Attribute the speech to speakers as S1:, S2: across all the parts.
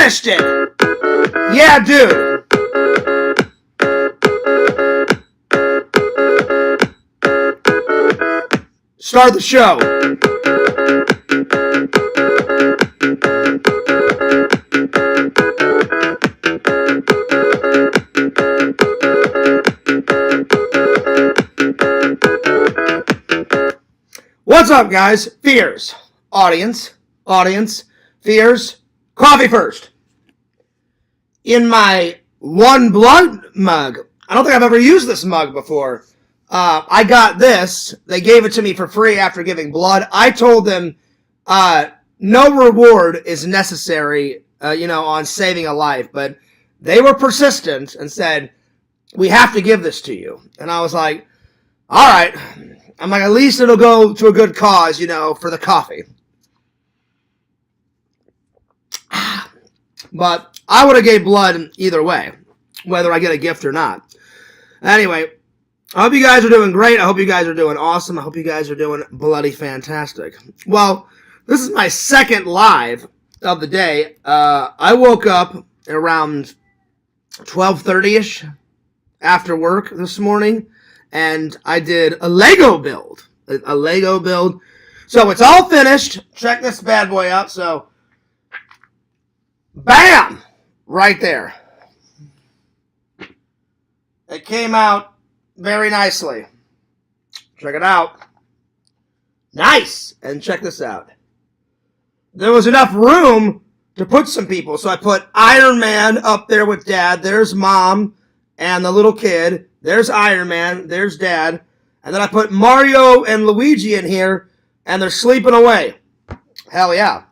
S1: finished it! Yeah, dude. Start the show. What's up, guys? Fears. Audience, fears. Coffee first. In my One Blood mug. I don't think I've ever used this mug before. I got this. They gave it to me for free after giving blood. I told them no reward is necessary, on saving a life. But they were persistent and said, we have to give this to you. And I was like, all right. I'm like, at least it'll go to a good cause, for the coffee. But I would have gave blood either way, whether I get a gift or not. Anyway, I hope you guys are doing great. I hope you guys are doing awesome. I hope you guys are doing bloody fantastic. Well, this is my second live of the day. I woke up around 12:30-ish after work this morning, and I did a Lego build. A Lego build. So it's all finished. Check this bad boy out. So, bam! Right there. It came out very nicely. Check it out. Nice! And check this out. There was enough room to put some people. So I put Iron Man up there with Dad. There's Mom and the little kid. There's Iron Man. There's Dad. And then I put Mario and Luigi in here, and they're sleeping away. Hell yeah.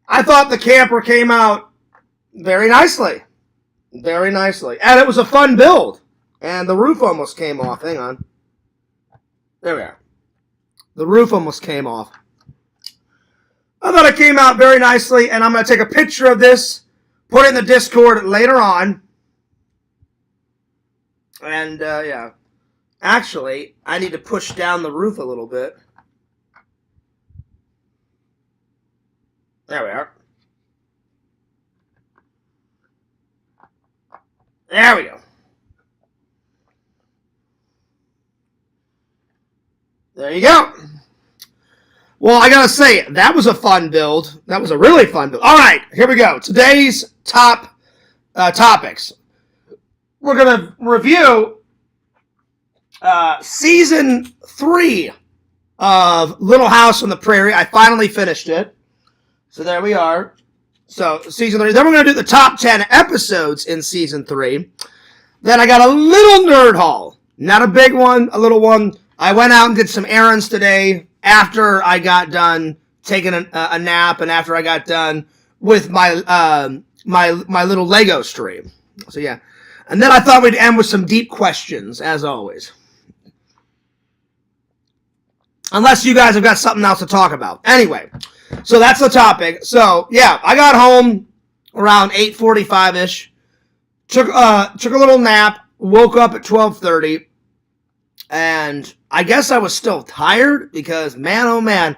S1: I thought the camper came out very nicely. Very nicely. And it was a fun build. And the roof almost came off. Hang on. There we are. The roof almost came off. I thought it came out very nicely, and I'm going to take a picture of this, put it in the Discord later on. And, yeah. Actually, I need to push down the roof a little bit. There we are. There we go. There you go. Well, I gotta say, that was a fun build. That was a really fun build. All right, here we go. Today's top topics. We're gonna review season 3 of Little House on the Prairie. I finally finished it. So there we are. So season 3. Then we're gonna do the top 10 episodes in season 3. Then I got a little nerd haul. Not a big one, a little one. I went out and did some errands today after I got done taking a nap and after I got done with my my little Lego stream. So yeah. And then I thought we'd end with some deep questions, as always. Unless you guys have got something else to talk about. Anyway, so that's the topic. So yeah, I got home around 8:45-ish. Took a little nap. Woke up at 12:30. And I guess I was still tired because, man, oh man,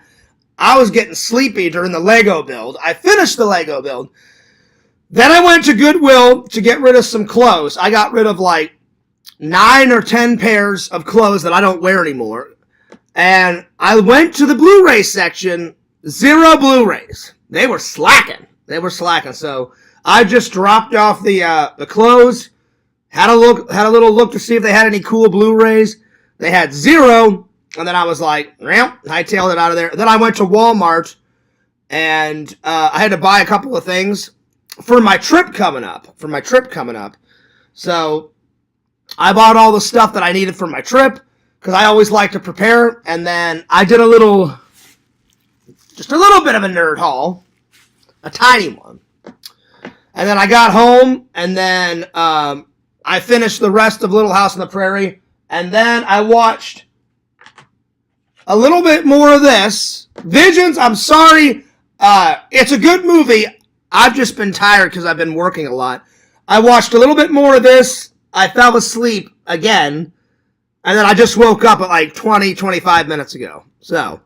S1: I was getting sleepy during the Lego build. I finished the Lego build. Then I went to Goodwill to get rid of some clothes. I got rid of like 9 or 10 pairs of clothes that I don't wear anymore. And I went to the Blu-ray section, 0 Blu-rays. They were slacking. So I just dropped off the clothes, had a little look to see if they had any cool Blu-rays. They had 0, and then I was like, well, I tailed it out of there. Then I went to Walmart, and I had to buy a couple of things for my trip coming up. So I bought all the stuff that I needed for my trip, because I always like to prepare, and then I did just a little bit of a nerd haul, a tiny one. And then I got home, and then I finished the rest of Little House on the Prairie. And then I watched a little bit more of this. Visions, I'm sorry. It's a good movie. I've just been tired because I've been working a lot. I watched a little bit more of this. I fell asleep again. And then I just woke up at like 20, 25 minutes ago. So,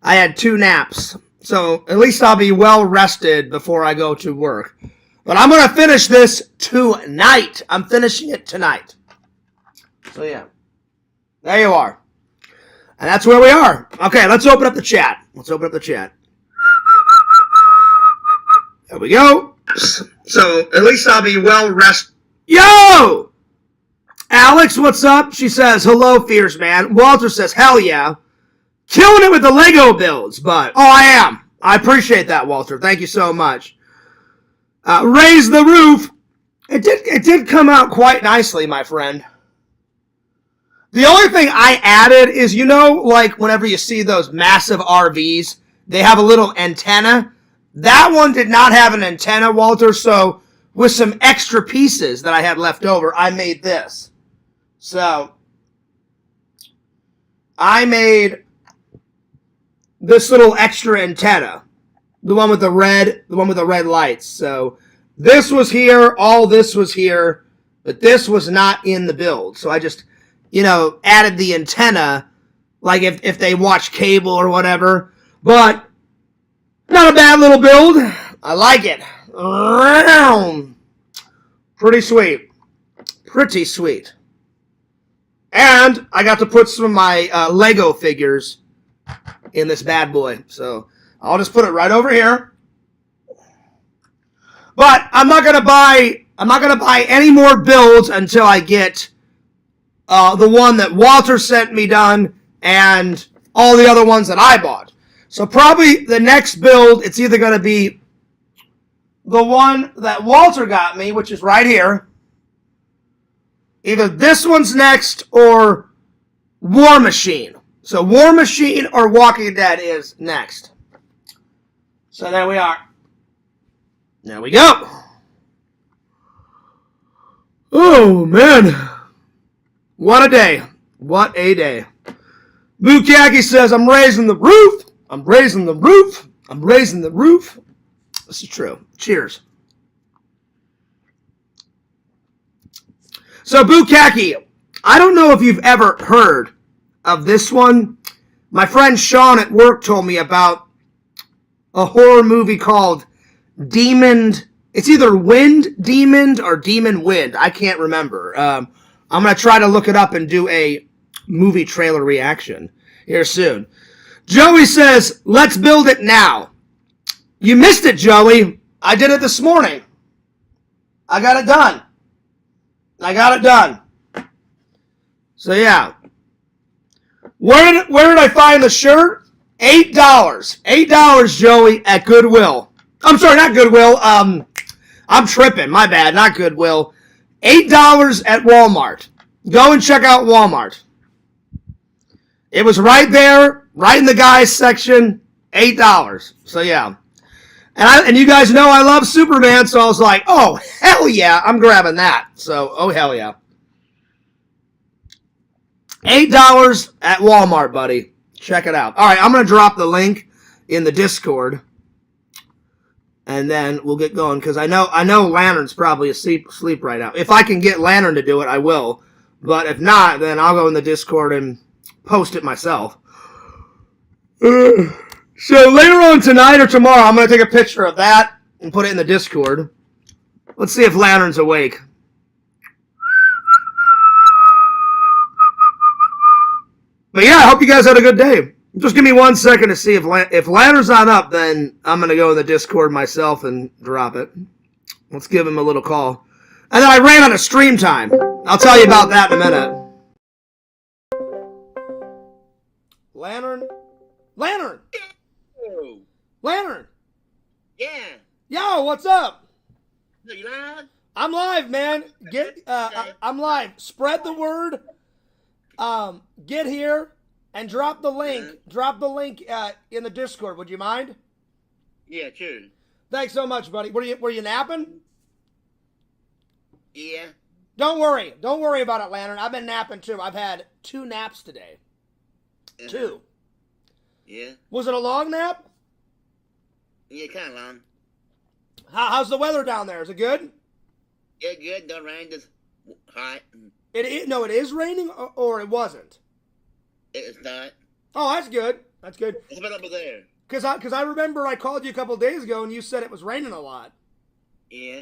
S1: I had 2 naps. So at least I'll be well rested before I go to work. But I'm going to finish this tonight. I'm finishing it tonight. So yeah. There you are. And that's where we are. Okay, let's open up the chat. Let's open up the chat. There we go. So at least I'll be well rested. Yo! Alex, what's up? She says, hello, Fierce Man. Walter says, hell yeah. Killing it with the Lego builds, but... Oh, I am. I appreciate that, Walter. Thank you so much. Raise the roof. It did come out quite nicely, my friend. The only thing I added is, you know, like whenever you see those massive RVs, they have a little antenna. That one did not have an antenna, Walter, so with some extra pieces that I had left over, I made this. So, I made this little extra antenna. The one with the red lights. So, this was here, all this was here, but this was not in the build. So I just, you know, added the antenna, like if they watch cable or whatever. But, not a bad little build. I like it. Pretty sweet. Pretty sweet. And I got to put some of my Lego figures in this bad boy. So I'll just put it right over here. But I'm not gonna buy any more builds until I get the one that Walter sent me done and all the other ones that I bought. So probably the next build, it's either going to be the one that Walter got me, which is right here. Either this one's next or War Machine. So War Machine or Walking Dead is next. So there we are. There we go. Oh, man. What a day. What a day. Bukaki says, I'm raising the roof. I'm raising the roof. I'm raising the roof. This is true. Cheers. So, Bukaki, I don't know if you've ever heard of this one. My friend Sean at work told me about a horror movie called Demon. It's either Wind Demon or Demon Wind. I can't remember. I'm going to try to look it up and do a movie trailer reaction here soon. Joey says, let's build it now. You missed it, Joey. I did it this morning. I got it done. I got it done. So, yeah. Where did I find the shirt? $8. $8, Joey, at Goodwill. I'm sorry, not Goodwill. I'm tripping. My bad. Not Goodwill. $8 at Walmart. Go and check out Walmart. It was right there, right in the guys section. $8. So, yeah. And you guys know I love Superman, so I was like, oh, hell yeah, I'm grabbing that. So, oh, hell yeah. $8 at Walmart, buddy. Check it out. All right, I'm going to drop the link in the Discord. And then we'll get going, because I know Lantern's probably asleep right now. If I can get Lantern to do it, I will. But if not, then I'll go in the Discord and post it myself. So later on tonight or tomorrow, I'm going to take a picture of that and put it in the Discord. Let's see if Lantern's awake. But yeah, I hope you guys had a good day. Just give me 1 second to see if Lantern's not up, then I'm going to go in the Discord myself and drop it. Let's give him a little call. And then I ran out of stream time. I'll tell you about that in a minute. Lantern? Lantern!
S2: Yo.
S1: Lantern!
S2: Yeah.
S1: Yo, what's up?
S2: You live?
S1: I'm live, man. I'm live. Spread the word. Get here and drop the link. Drop the link in the Discord. Would you mind?
S2: Yeah, sure.
S1: Thanks so much, buddy. Were you napping?
S2: Yeah.
S1: Don't worry. Don't worry about it, Lantern. I've been napping too. I've had 2 naps today. 2.
S2: Yeah.
S1: Was it a long nap?
S2: Yeah, kind of long.
S1: How's the weather down there? Is it good?
S2: Yeah, good. Don't rain. Just hot.
S1: No, it is raining, or it wasn't?
S2: It's not.
S1: Oh, that's good. That's good.
S2: It's about over there.
S1: Because I remember I called you a couple days ago and you said it was raining a lot.
S2: Yeah.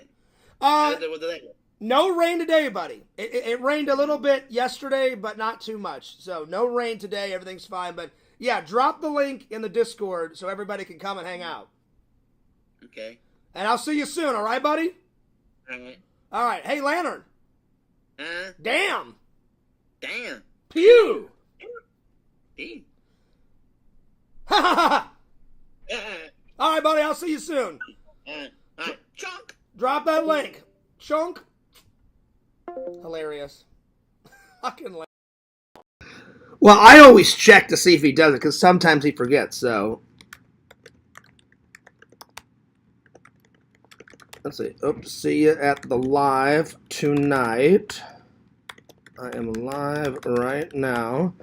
S1: Uh,
S2: What the that?
S1: no rain today, buddy. It rained a little bit yesterday, but not too much. So no rain today. Everything's fine. But yeah, drop the link in the Discord so everybody can come and hang out.
S2: Okay.
S1: And I'll see you soon. All right, buddy?
S2: All right.
S1: All right. Hey, Lantern. Damn.
S2: Damn.
S1: Pew.
S2: Damn.
S1: Ha ha ha. All right, buddy. I'll see you soon.
S2: All right. Chunk.
S1: Drop that link. Chunk. Hilarious. Fucking. Well, I always check to see if he does it because sometimes he forgets. So let's see. Oops. See you at the live tonight. I am live right now.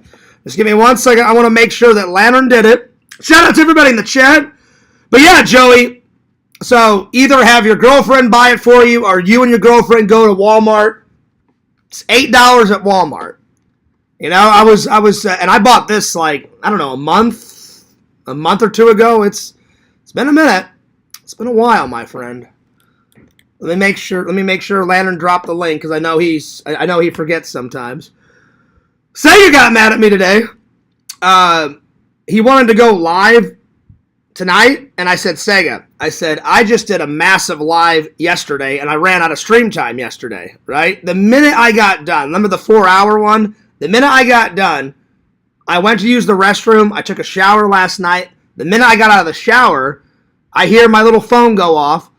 S1: Just give me 1 second. I want to make sure that Lantern did it. Shout out to everybody in the chat. But yeah, Joey. So either have your girlfriend buy it for you or you and your girlfriend go to Walmart. It's $8 at Walmart. You know, I was, and I bought this like, I don't know, a month or two ago. It's been a minute. It's been a while, my friend. Let me make sure Lantern dropped the link because I know he forgets sometimes. Sega got mad at me today. He wanted to go live tonight, and I said, Sega, I just did a massive live yesterday, and I ran out of stream time yesterday, right? The minute I got done, remember the 4-hour one? The minute I got done, I went to use the restroom. I took a shower last night. The minute I got out of the shower, I hear my little phone go off,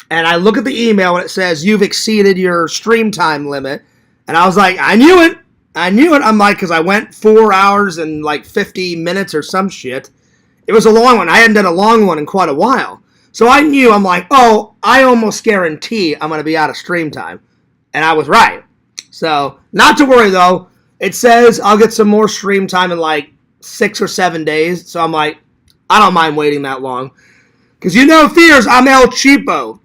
S1: and I look at the email, and it says, you've exceeded your stream time limit. And I was like, I knew it. I'm like, because I went 4 hours and like 50 minutes or some shit. It was a long one. I hadn't done a long one in quite a while. So I knew, I'm like, oh, I almost guarantee I'm going to be out of stream time. And I was right. So, not to worry, though. It says I'll get some more stream time in like 6 or 7 days. So I'm like, I don't mind waiting that long. Because you know, Fears, I'm El Cheapo.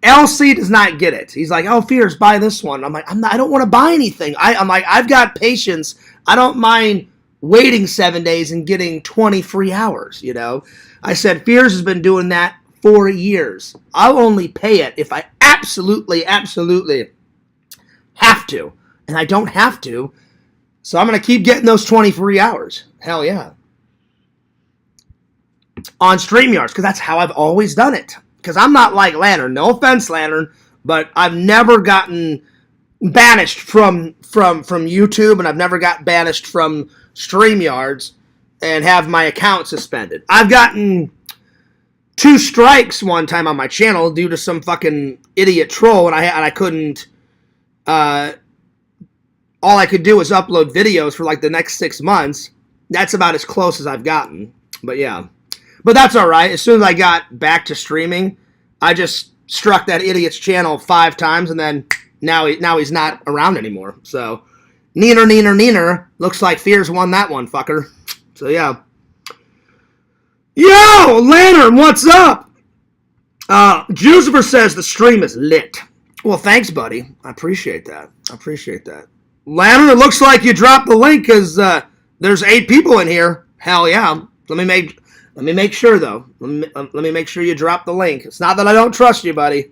S1: LC does not get it. He's like, oh, Fears, buy this one. I'm like, I don't want to buy anything. I'm like, I've got patience. I don't mind waiting 7 days and getting 20 free hours, you know. I said, Fears has been doing that for years. I'll only pay it if I absolutely have to. And I don't have to. So I'm going to keep getting those 20 free hours. Hell yeah. On StreamYards, because that's how I've always done it. Because I'm not like Lantern. No offense, Lantern, but I've never gotten banished from YouTube, and I've never got banished from StreamYards and have my account suspended. I've gotten 2 strikes one time on my channel due to some fucking idiot troll, and I couldn't. All I could do was upload videos for like the next 6 months. That's about as close as I've gotten. But yeah. But that's all right. As soon as I got back to streaming, I just struck that idiot's channel 5 times, and then now he's not around anymore. So, neener. Looks like Fears won that one, fucker. So yeah. Yo, Lantern, what's up? Jucifer says the stream is lit. Well, thanks, buddy. I appreciate that. Lantern, it looks like you dropped the link because there's 8 people in here. Hell yeah. Let me make sure, though. Let me make sure you drop the link. It's not that I don't trust you, buddy.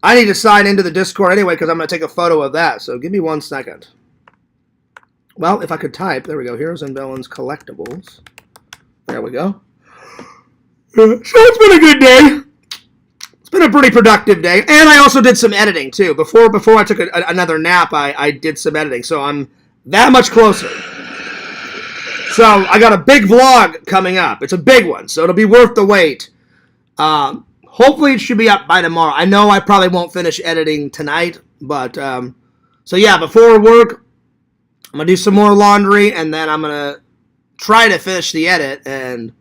S1: I need to sign into the Discord anyway because I'm going to take a photo of that. So give me 1 second. Well, if I could type. There we go. Heroes and Villains Collectibles. There we go. So it's been a good day. It's been a pretty productive day. And I also did some editing, too. Before I took another nap, I did some editing. So I'm that much closer. So I got a big vlog coming up. It's a big one, so it'll be worth the wait. Hopefully it should be up by tomorrow. I know I probably won't finish editing tonight, but so yeah, before work, I'm gonna do some more laundry, and then I'm gonna try to finish the edit and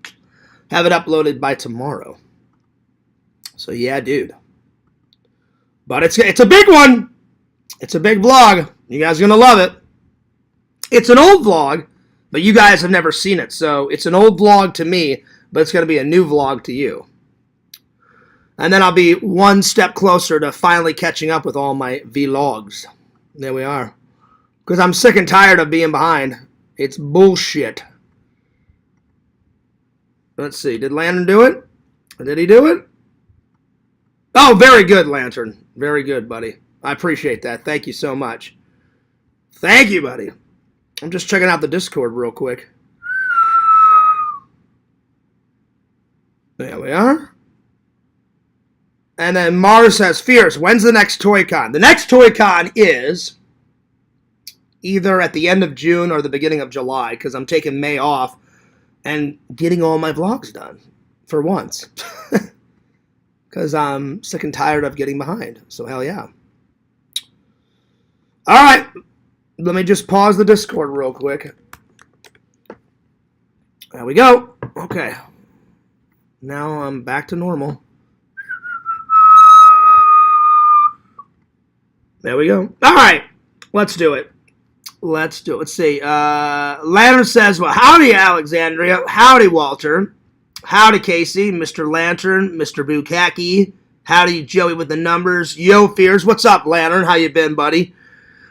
S1: have it uploaded by tomorrow. So yeah, dude. But it's a big one. It's a big vlog. You guys are gonna love it. It's an old vlog, but you guys have never seen it. So it's an old vlog to me, but it's going to be a new vlog to you. And then I'll be 1 step closer to finally catching up with all my vlogs. There we are. Because I'm sick and tired of being behind. It's bullshit. Let's see. Did Lantern do it? Did he do it? Oh, very good, Lantern. Very good, buddy. I appreciate that. Thank you so much. Thank you, buddy. I'm just checking out the Discord real quick. There we are. And then Mars says, Fierce, when's the next Toy Con? The next Toy Con is either at the end of June or the beginning of July, because I'm taking May off and getting all my vlogs done for once. Because I'm sick and tired of getting behind. So hell yeah. All right. Let me just pause the Discord real quick. There we go. Okay. Now I'm back to normal. There we go. All right. Let's do it. Let's do it. Let's see. Lantern says, well, howdy, Alexandria. Howdy, Walter. Howdy, Casey. Mr. Lantern. Mr. Bukaki. Howdy, Joey with the numbers. Yo, Fears. What's up, Lantern? How you been, buddy?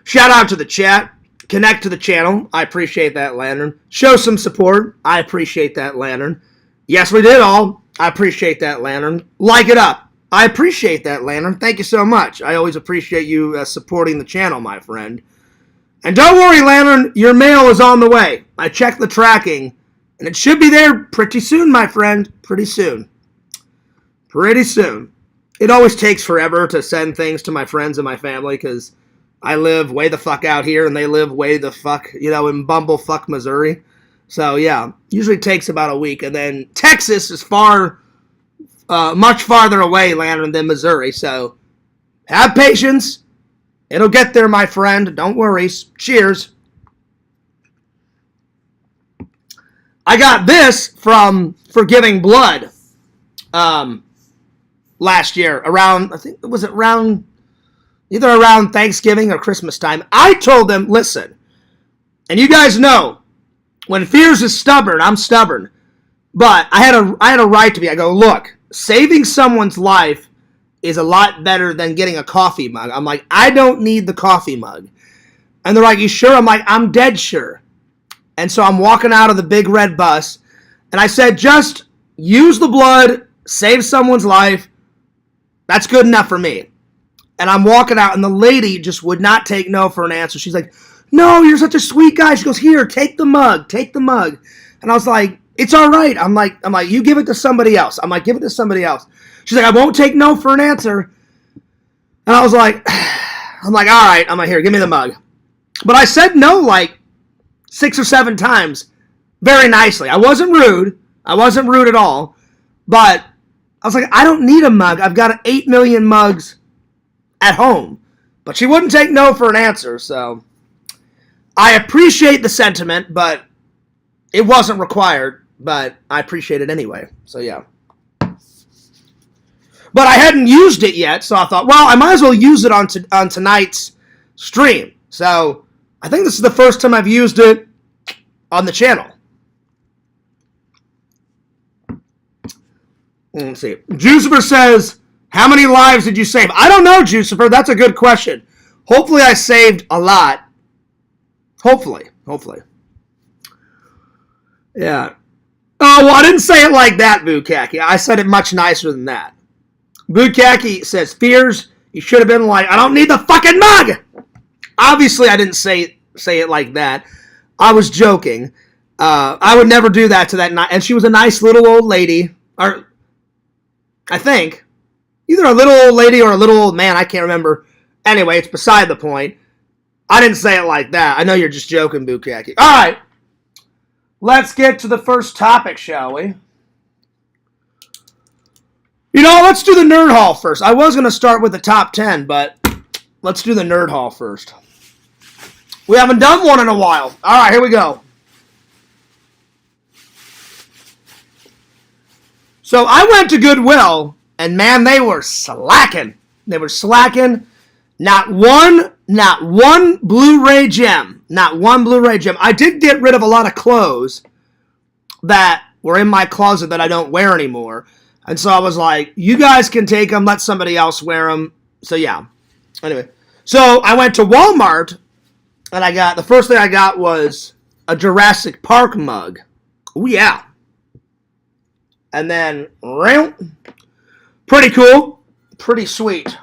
S1: Shout out to the chat. Connect to the channel. I appreciate that, Lantern. Show some support. I appreciate that, Lantern. Yes, we did all. I appreciate that, Lantern. Like it up. I appreciate that, Lantern. Thank you so much. I always appreciate you supporting the channel, my friend. And don't worry, Lantern. Your mail is on the way. I checked the tracking, and it should be there pretty soon, my friend. Pretty soon. Pretty soon. It always takes forever to send things to my friends and my family, because I live way the fuck out here, and they live way the fuck, in Bumblefuck, Missouri. So, yeah, usually takes about a week. And then Texas is much farther away, Lantern, than Missouri. So, have patience. It'll get there, my friend. Don't worry. Cheers. I got this from Forgiving Blood last year. Either around Thanksgiving or Christmas time. I told them, listen, and you guys know, when Fears is stubborn, I'm stubborn. But I had a right to be. I go, look, saving someone's life is a lot better than getting a coffee mug. I'm like, I don't need the coffee mug. And they're like, you sure? I'm like, I'm dead sure. And so I'm walking out of the big red bus, and I said, just use the blood, save someone's life. That's good enough for me. And I'm walking out, and the lady just would not take no for an answer. She's like, no, you're such a sweet guy. She goes, here, take the mug. Take the mug. And I was like, it's all right. I'm like, you give it to somebody else. I'm like, give it to somebody else. She's like, I won't take no for an answer. And I was like, all right. I'm like, here, give me the mug. But I said no like 6 or 7 times very nicely. I wasn't rude. I wasn't rude at all. But I was like, I don't need a mug. I've got 8 million mugs at home. But she wouldn't take no for an answer, so I appreciate the sentiment, but it wasn't required, but I appreciate it anyway. So yeah. But I hadn't used it yet, so I thought, well, I might as well use it on tonight's stream. So I think this is the first time I've used it on the channel. Let's see. Jucifer says, how many lives did you save? I don't know, Jucifer. That's a good question. Hopefully I saved a lot. Hopefully. Yeah. Oh, well, I didn't say it like that, Bukaki. I said it much nicer than that. Bukaki says, Fears, you should have been like, I don't need the fucking mug! Obviously, I didn't say it like that. I was joking. I would never do that to that night. And she was a nice little old lady. Or, I think. Either a little old lady or a little old man. I can't remember. Anyway, it's beside the point. I didn't say it like that. I know you're just joking, Bukaki. All right. Let's get to the first topic, shall we? Let's do the Nerd Hall first. I was going to start with the top 10, but let's do the Nerd Hall first. We haven't done one in a while. All right, here we go. So I went to Goodwill, and man, they were slacking. They were slacking. Not one Blu-ray gem. Not one Blu-ray gem. I did get rid of a lot of clothes that were in my closet that I don't wear anymore. And so I was like, you guys can take them, let somebody else wear them. So yeah. Anyway. So I went to Walmart, And I got, the first thing I got was a Jurassic Park mug. Oh, yeah. And then, pretty cool. Pretty sweet.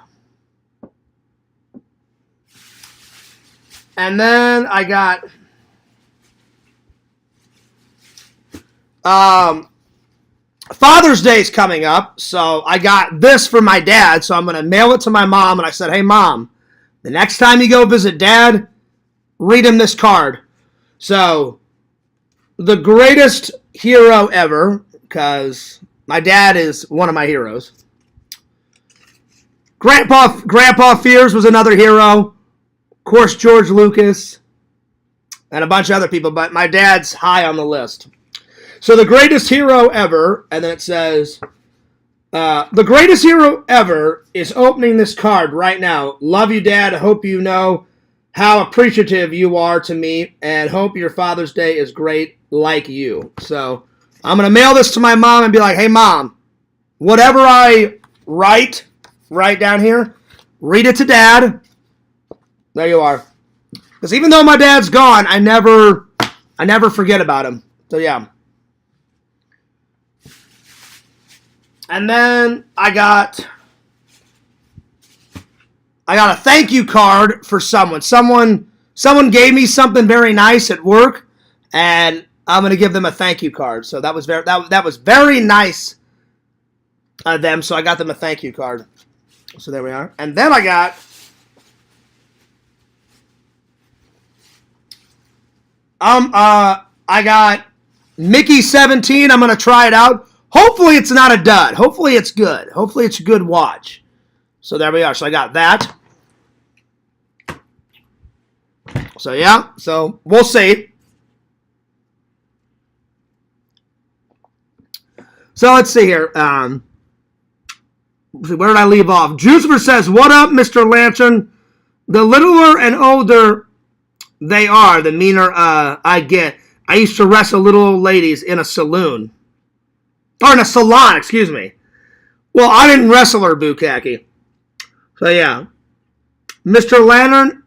S1: And then I got Father's Day is coming up, so I got this for my dad, so I'm going to mail it to my mom, and I said, hey, Mom, the next time you go visit Dad, read him this card. So, the greatest hero ever, because my dad is one of my heroes. Grandpa Fears was another hero. Of course, George Lucas, and a bunch of other people, but my dad's high on the list. So the greatest hero ever, and then it says, the greatest hero ever is opening this card right now. Love you, Dad. Hope you know how appreciative you are to me, and hope your Father's Day is great like you. So I'm going to mail this to my mom and be like, hey, Mom, whatever I write down here, read it to Dad. There you are. Because even though my dad's gone, I never forget about him. So yeah. And then I got a thank you card for someone. Someone gave me something very nice at work, and I'm gonna give them a thank you card. So that was very nice of them. So I got them a thank you card. So there we are. And then I got Mickey 17. I'm gonna try it out. Hopefully it's not a dud. Hopefully it's good. Hopefully it's a good watch. So there we are. So I got that. So yeah. So we'll see. So let's see here. Where did I leave off? Juicer says, what up, Mr. Lantern? The littler and older they are, the meaner I get. I used to wrestle little old ladies in a saloon. Or in a salon, excuse me. Well, I didn't wrestle her, Bukaki. So, yeah. Mr. Lantern,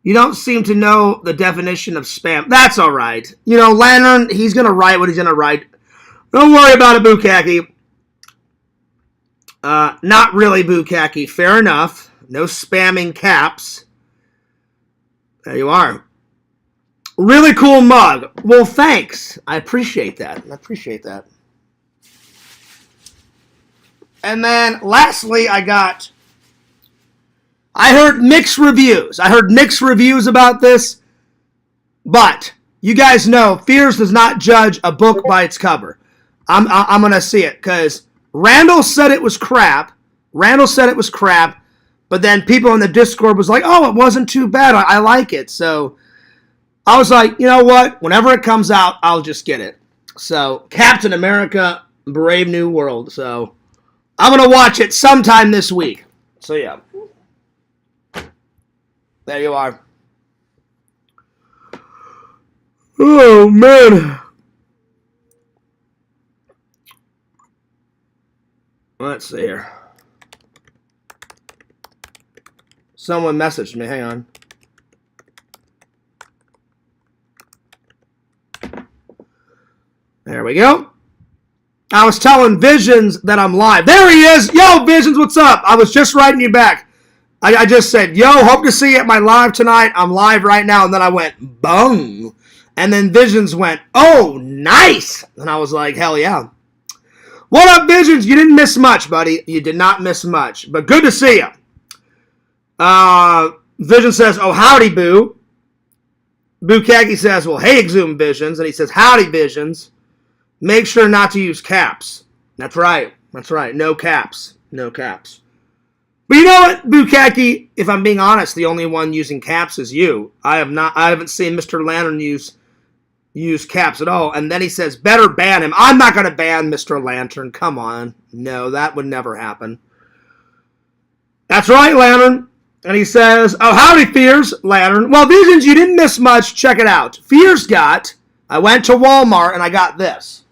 S1: you don't seem to know the definition of spam. That's all right. You know, Lantern, he's going to write what he's going to write. Don't worry about it, Bukaki. Not really, Bukaki. Fair enough. No spamming caps. There you are. Really cool mug. Well, thanks. I appreciate that. And then, lastly, I heard mixed reviews. About this. But, you guys know, Fears does not judge a book by its cover. I'm going to see it, because Randall said it was crap. But then people in the Discord was like, oh, it wasn't too bad. I like it. So, I was like, you know what? Whenever it comes out, I'll just get it. So, Captain America, Brave New World. So, I'm going to watch it sometime this week. So, yeah. There you are. Oh, man. Let's see here. Someone messaged me. Hang on. There we go. I was telling Visions that I'm live. There he is. Yo, Visions, what's up? I was just writing you back. I just said, yo, hope to see you at my live tonight. I'm live right now. And then I went, boom. And then Visions went, oh, nice. And I was like, hell yeah. What up, Visions? You didn't miss much, buddy. You did not miss much. But good to see you. Vision says, oh, howdy, Boo. Bukaki says, well, hey, Exhumed Visions. And he says, howdy, Visions. Make sure not to use caps. That's right. No caps. But you know what, Bukaki? If I'm being honest, the only one using caps is you. I haven't seen Mr. Lantern use caps at all. And then he says, better ban him. I'm not going to ban Mr. Lantern. Come on. No, that would never happen. That's right, Lantern. And he says, oh, howdy, Fears, Lantern. Well, Visions, you didn't miss much. Check it out. Fears I went to Walmart and I got this.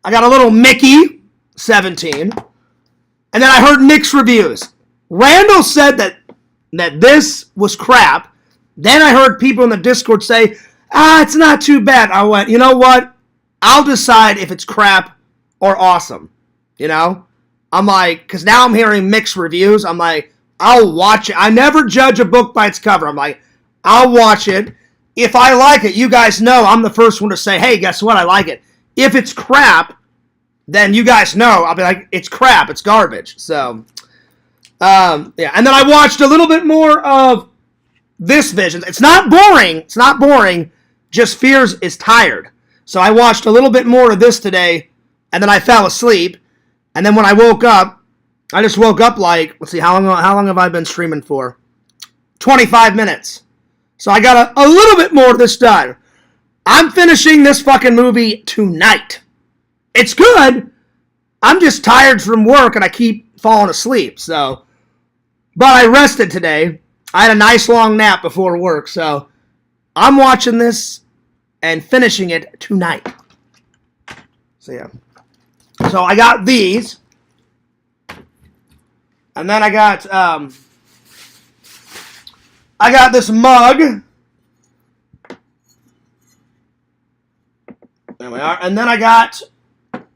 S1: I got a little Mickey 17. And then I heard mixed reviews. Randall said that that this was crap. Then I heard people in the Discord say, it's not too bad. I went, you know what? I'll decide if it's crap or awesome. You know? I'm like, because now I'm hearing mixed reviews. I'm like, I'll watch it. I never judge a book by its cover. I'm like, I'll watch it. If I like it, you guys know I'm the first one to say, hey, guess what? I like it. If it's crap, then you guys know. I'll be like, it's crap. It's garbage. So, yeah. And then I watched a little bit more of this Visions. It's not boring. It's not boring. Just Fears is tired. So I watched a little bit more of this today, and then I fell asleep. And then when I woke up, I just woke up like, let's see, how long have I been streaming for? 25 minutes. So I got a little bit more of this done. I'm finishing this fucking movie tonight. It's good. I'm just tired from work and I keep falling asleep. So, but I rested today. I had a nice long nap before work. So I'm watching this and finishing it tonight. So yeah. So I got these. And then I got this mug. There we are. And then I got,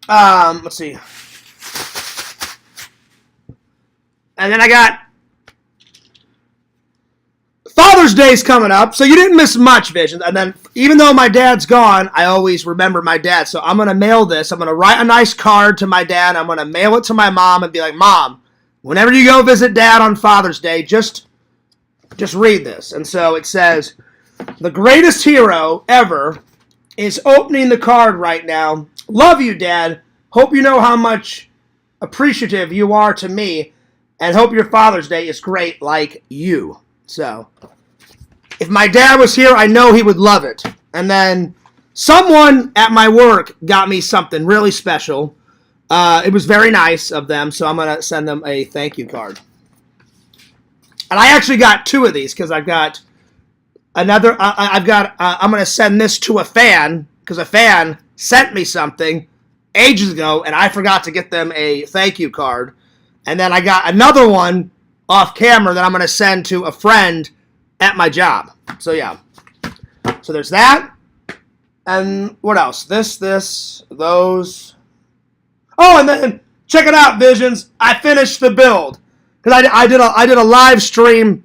S1: let's see. And then I got Father's Day's coming up, so you didn't miss much, Visions. And then, even though my dad's gone, I always remember my dad. So I'm going to mail this. I'm going to write a nice card to my dad. I'm going to mail it to my mom and be like, Mom, whenever you go visit Dad on Father's Day, just read this. And so it says, the greatest hero ever is opening the card right now. Love you, Dad. Hope you know how much appreciative you are to me, and hope your Father's Day is great like you. So, if my dad was here, I know he would love it. And then someone at my work got me something really special. It was very nice of them, so I'm going to send them a thank you card. And I actually got two of these because I've got another. I'm going to send this to a fan because a fan sent me something ages ago, and I forgot to get them a thank you card. And then I got another one off camera that I'm going to send to a friend at my job. So yeah. So there's that. And what else? This, those. Oh, and then check it out, Visions. I finished the build because I did a live stream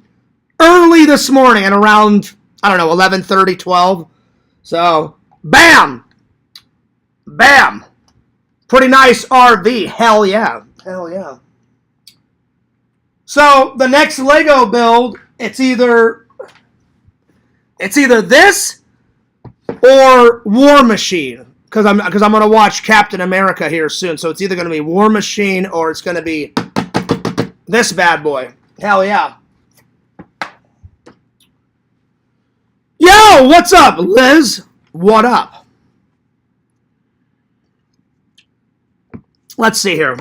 S1: early this morning at around, I don't know, 11:30, 12. So bam, pretty nice RV. Hell yeah. So the next Lego build, it's either this or War Machine. Because I'm going to watch Captain America here soon. So it's either going to be War Machine or it's going to be this bad boy. Hell yeah. Yo, what's up, Liz? What up? Let's see here.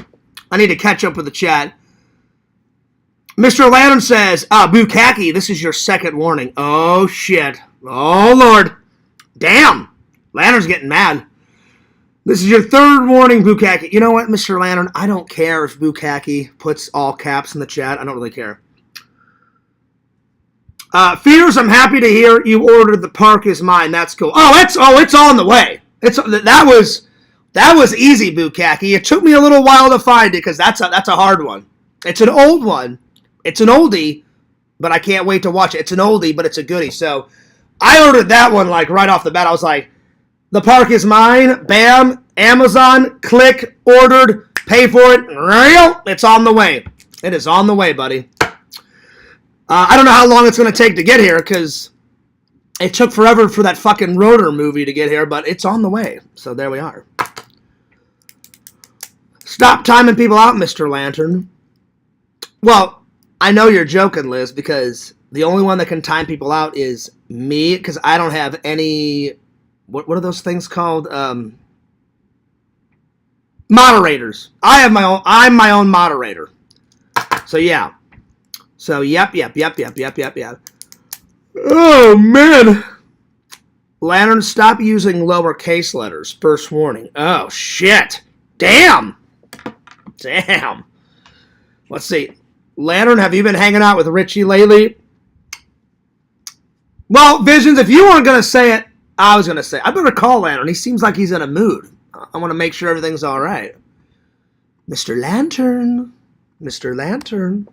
S1: I need to catch up with the chat. Mr. Lantern says, Bukaki, this is your second warning. Oh, shit. Oh, Lord. Damn. Lantern's getting mad. This is your third warning, Bukaki. You know what, Mr. Lantern? I don't care if Bukaki puts all caps in the chat. I don't really care. Fears, I'm happy to hear you ordered The Park Is Mine. That's cool. It's on the way. That was easy, Bukaki. It took me a little while to find it because that's a hard one. It's an old one. It's an oldie, but I can't wait to watch it. It's an oldie, but it's a goodie. So I ordered that one like right off the bat. I was like, The Park Is Mine. Bam. Amazon. Click. Ordered. Pay for it. It's on the way. It is on the way, buddy. I don't know how long it's going to take to get here because it took forever for that fucking Rotor movie to get here, but it's on the way. So there we are. Stop timing people out, Mr. Lantern. Well, I know you're joking, Liz, because the only one that can time people out is me, because I don't have any, what are those things called? Moderators. I'm my own moderator. So, yeah. So, yep. Oh, man. Lantern, stop using lowercase letters. First warning. Oh, shit. Damn. Let's see. Lantern, have you been hanging out with Richie lately? Well, Visions, if you weren't going to say it, I was going to say it. I better call Lantern. He seems like he's in a mood. I want to make sure everything's all right. Mr. Lantern. Mr. Lantern.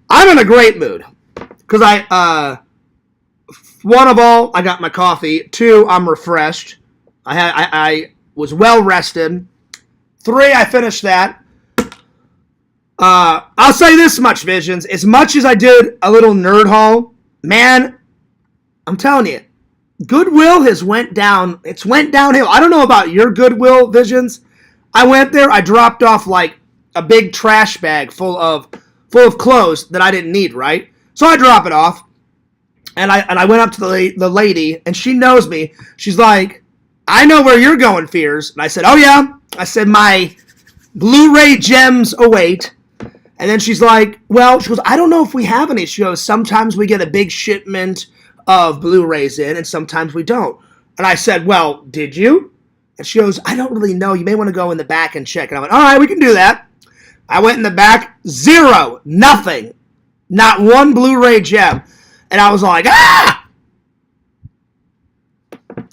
S1: I'm in a great mood. Because one of all, I got my coffee. 2, I'm refreshed. I was well rested. 3, I finished that. I'll say this much, Visions. As much as I did a little nerd haul, man, I'm telling you, Goodwill has went down. It's went downhill. I don't know about your Goodwill, Visions. I went there. I dropped off like a big trash bag full of clothes that I didn't need. Right. So I drop it off, and I went up to the lady, and she knows me. She's like, "I know where you're going, Fears." And I said, "Oh yeah." I said, "My Blu-ray gems await." And then she's like, "Well," she goes, "I don't know if we have any." She goes, "Sometimes we get a big shipment of Blu-rays in, and sometimes we don't." And I said, "Well, did you?" And she goes, "I don't really know. You may want to go in the back and check." And I went, "All right, we can do that." I went in the back, 0, nothing, not one Blu-ray gem. And I was like, ah!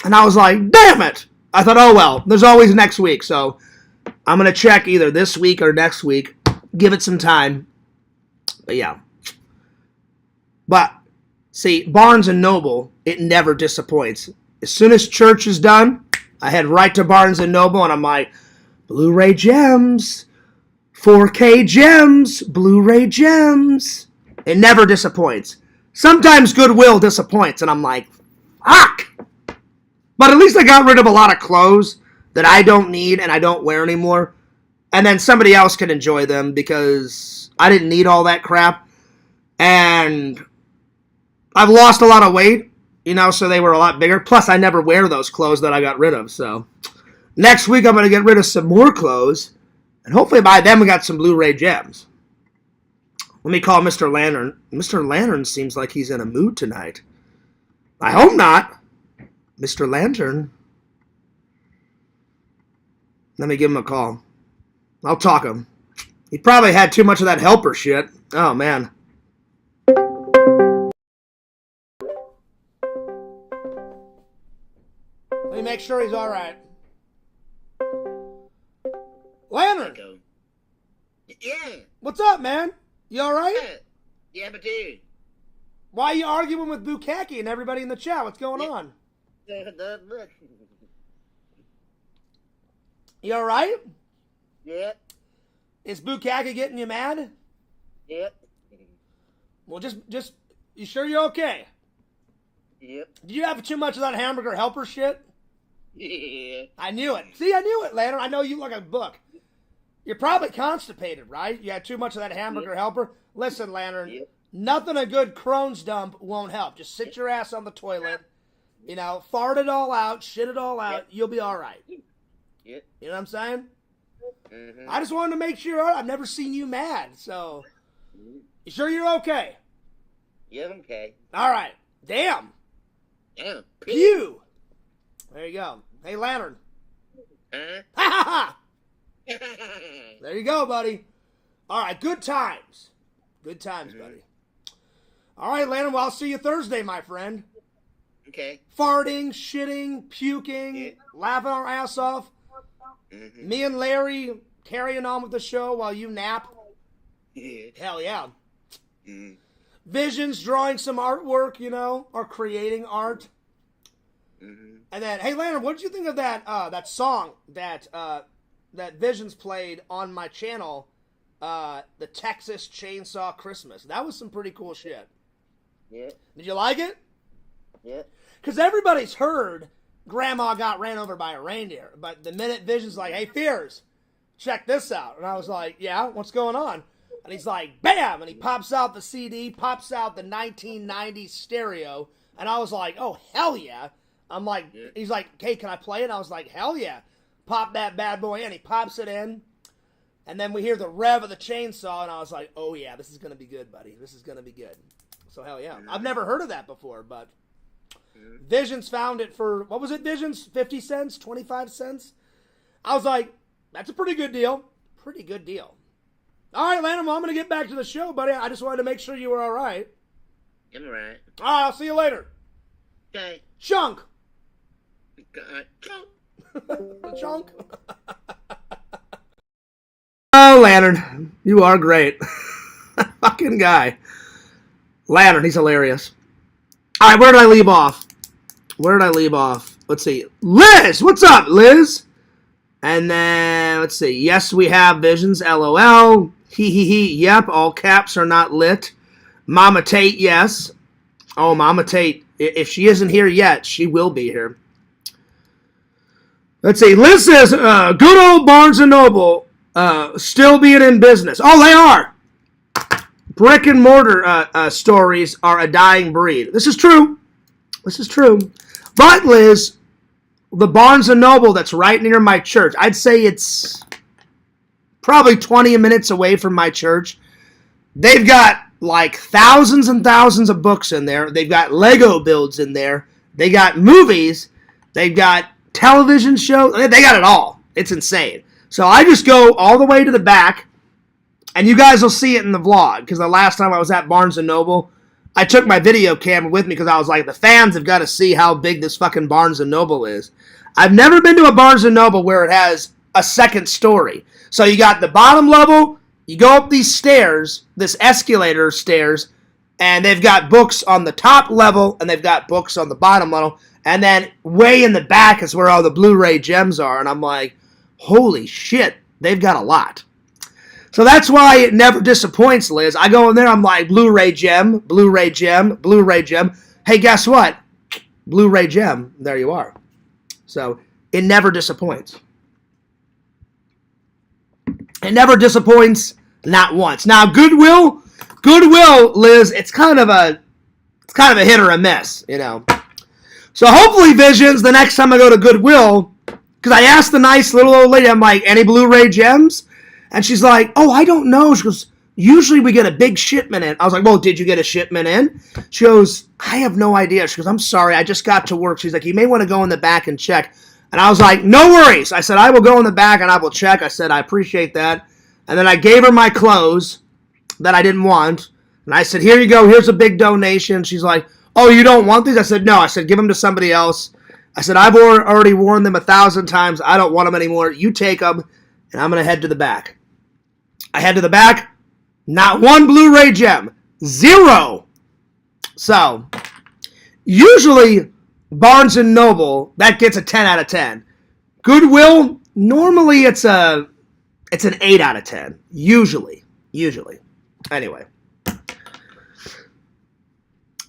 S1: And I was like, damn it. I thought, oh well, there's always next week. So I'm going to check either this week or next week. Give it some time. But yeah. But see, Barnes & Noble, it never disappoints. As soon as church is done, I head right to Barnes & Noble, and I'm like, Blu-ray gems, 4K gems, Blu-ray gems. It never disappoints. Sometimes Goodwill disappoints, and I'm like, fuck. But at least I got rid of a lot of clothes that I don't need and I don't wear anymore. And then somebody else can enjoy them because I didn't need all that crap. And I've lost a lot of weight, so they were a lot bigger. Plus, I never wear those clothes that I got rid of. So next week, I'm going to get rid of some more clothes. And hopefully by then, we got some Blu-ray gems. Let me call Mr. Lantern. Mr. Lantern seems like he's in a mood tonight. I hope not. Mr. Lantern. Let me give him a call. I'll talk him. He probably had too much of that helper shit. Oh, man. Let me make sure he's all right. Lantern!
S2: Yeah.
S1: What's up, man? You all right?
S2: Yeah, but dude.
S1: Why are you arguing with Bukaki and everybody in the chat? What's going on? You all right?
S2: Yep.
S1: Is Bukaki getting you mad?
S2: Yep.
S1: Well, just you sure you're okay?
S2: Yep.
S1: Did you have too much of that hamburger helper shit?
S2: Yeah.
S1: I knew it. See, I knew it, Lantern. I know you like a book. You're probably constipated, right? You had too much of that hamburger helper. Listen, Lantern, nothing a good Crohn's dump won't help. Just sit your ass on the toilet, fart it all out, shit it all out. You'll be all right.
S2: Yep.
S1: You know what I'm saying?
S2: Mm-hmm.
S1: I just wanted to make sure. I've never seen you mad, so you sure you're okay?
S2: Yeah, I'm okay.
S1: All right. Damn.
S2: Damn.
S1: Pew. There you go. Hey, Lantern.
S2: Huh?
S1: Ha ha ha. There you go, buddy. All right, good times. Good times, buddy. All right, Lantern, well, I'll see you Thursday, my friend.
S2: Okay.
S1: Farting, shitting, puking, laughing our ass off.
S2: Mm-hmm.
S1: Me and Larry carrying on with the show while you nap. Hell yeah.
S2: Mm-hmm.
S1: Visions, drawing some artwork, or creating art.
S2: Mm-hmm.
S1: And then, hey, Lantern, what did you think of that song that Visions played on my channel, the Texas Chainsaw Christmas? That was some pretty cool shit.
S2: Yeah.
S1: Did you like it?
S2: Yeah.
S1: Because everybody's heard Grandma got ran over by a reindeer. But the minute Vision's like, hey, Fears, check this out. And I was like, yeah, what's going on? And he's like, bam! And he pops out the CD, pops out the 1990s stereo. And I was like, oh, hell yeah. I'm like, he's like, hey, can I play it? And I was like, hell yeah. Pop that bad boy in. He pops it in. And then we hear the rev of the chainsaw. And I was like, oh yeah, this is going to be good, buddy. This is going to be good. So hell yeah. I've never heard of that before, but Visions found it for, what was it, Visions? 50 cents? 25 cents? I was like, that's a pretty good deal. Pretty good deal. All right, Landon, well, I'm going to get back to the show, buddy. I just wanted to make sure you were all right.
S2: I'm alright.
S1: All right, I'll see you later.
S2: Okay.
S1: Chunk.
S2: Chunk.
S1: Chunk. Oh, Lantern, you are great. Fucking guy. Lantern, he's hilarious. All right, where did I leave off? Let's see. Liz, what's up, Liz? And then, let's see. Yes, we have visions. LOL. He. Yep, all caps are not lit. Mama Tate, yes. Oh, Mama Tate. If she isn't here yet, she will be here. Let's see. Liz says, good old Barnes & Noble still being in business. Oh, they are. Brick and mortar stories are a dying breed. This is true. But, Liz, the Barnes & Noble that's right near my church, I'd say it's probably 20 minutes away from my church. They've got like thousands and thousands of books in there. They've got Lego builds in there. They got movies. They've got television shows. They got it all. It's insane. So I just go all the way to the back, and you guys will see it in the vlog, because the last time I was at Barnes & Noble, I took my video camera with me because I was like, the fans have got to see how big this fucking Barnes & Noble is. I've never been to a Barnes & Noble where it has a second story. So you got the bottom level, you go up these stairs, this escalator stairs, and they've got books on the top level, and they've got books on the bottom level, and then way in the back is where all the Blu-ray gems are, and I'm like, holy shit, they've got a lot. So that's why it never disappoints, Liz. I go in there, I'm like, Blu-ray gem, Blu-ray gem, Blu-ray gem. Hey, guess what? Blu-ray gem, there you are. So it never disappoints. It never disappoints, not once. Now, Goodwill, Liz, it's kind of a hit or a miss, you know. So hopefully, Visions, the next time I go to Goodwill, because I asked the nice little old lady, I'm like, any Blu-ray gems? And she's like, oh, I don't know. She goes, usually we get a big shipment in. I was like, well, did you get a shipment in? She goes, I have no idea. She goes, I'm sorry, I just got to work. She's like, you may want to go in the back and check. And I was like, no worries. I said, I will go in the back and I will check. I said, I appreciate that. And then I gave her my clothes that I didn't want. And I said, here you go. Here's a big donation. She's like, oh, you don't want these? I said, no. I said, give them to somebody else. I said, I've already worn them 1,000 times. I don't want them anymore. You take them, and I'm going to head to the back. I head to the back. Not one Blu-ray gem. 0. So, usually, Barnes & Noble, that gets a 10 out of 10. Goodwill, normally it's an 8 out of 10. Usually. Anyway.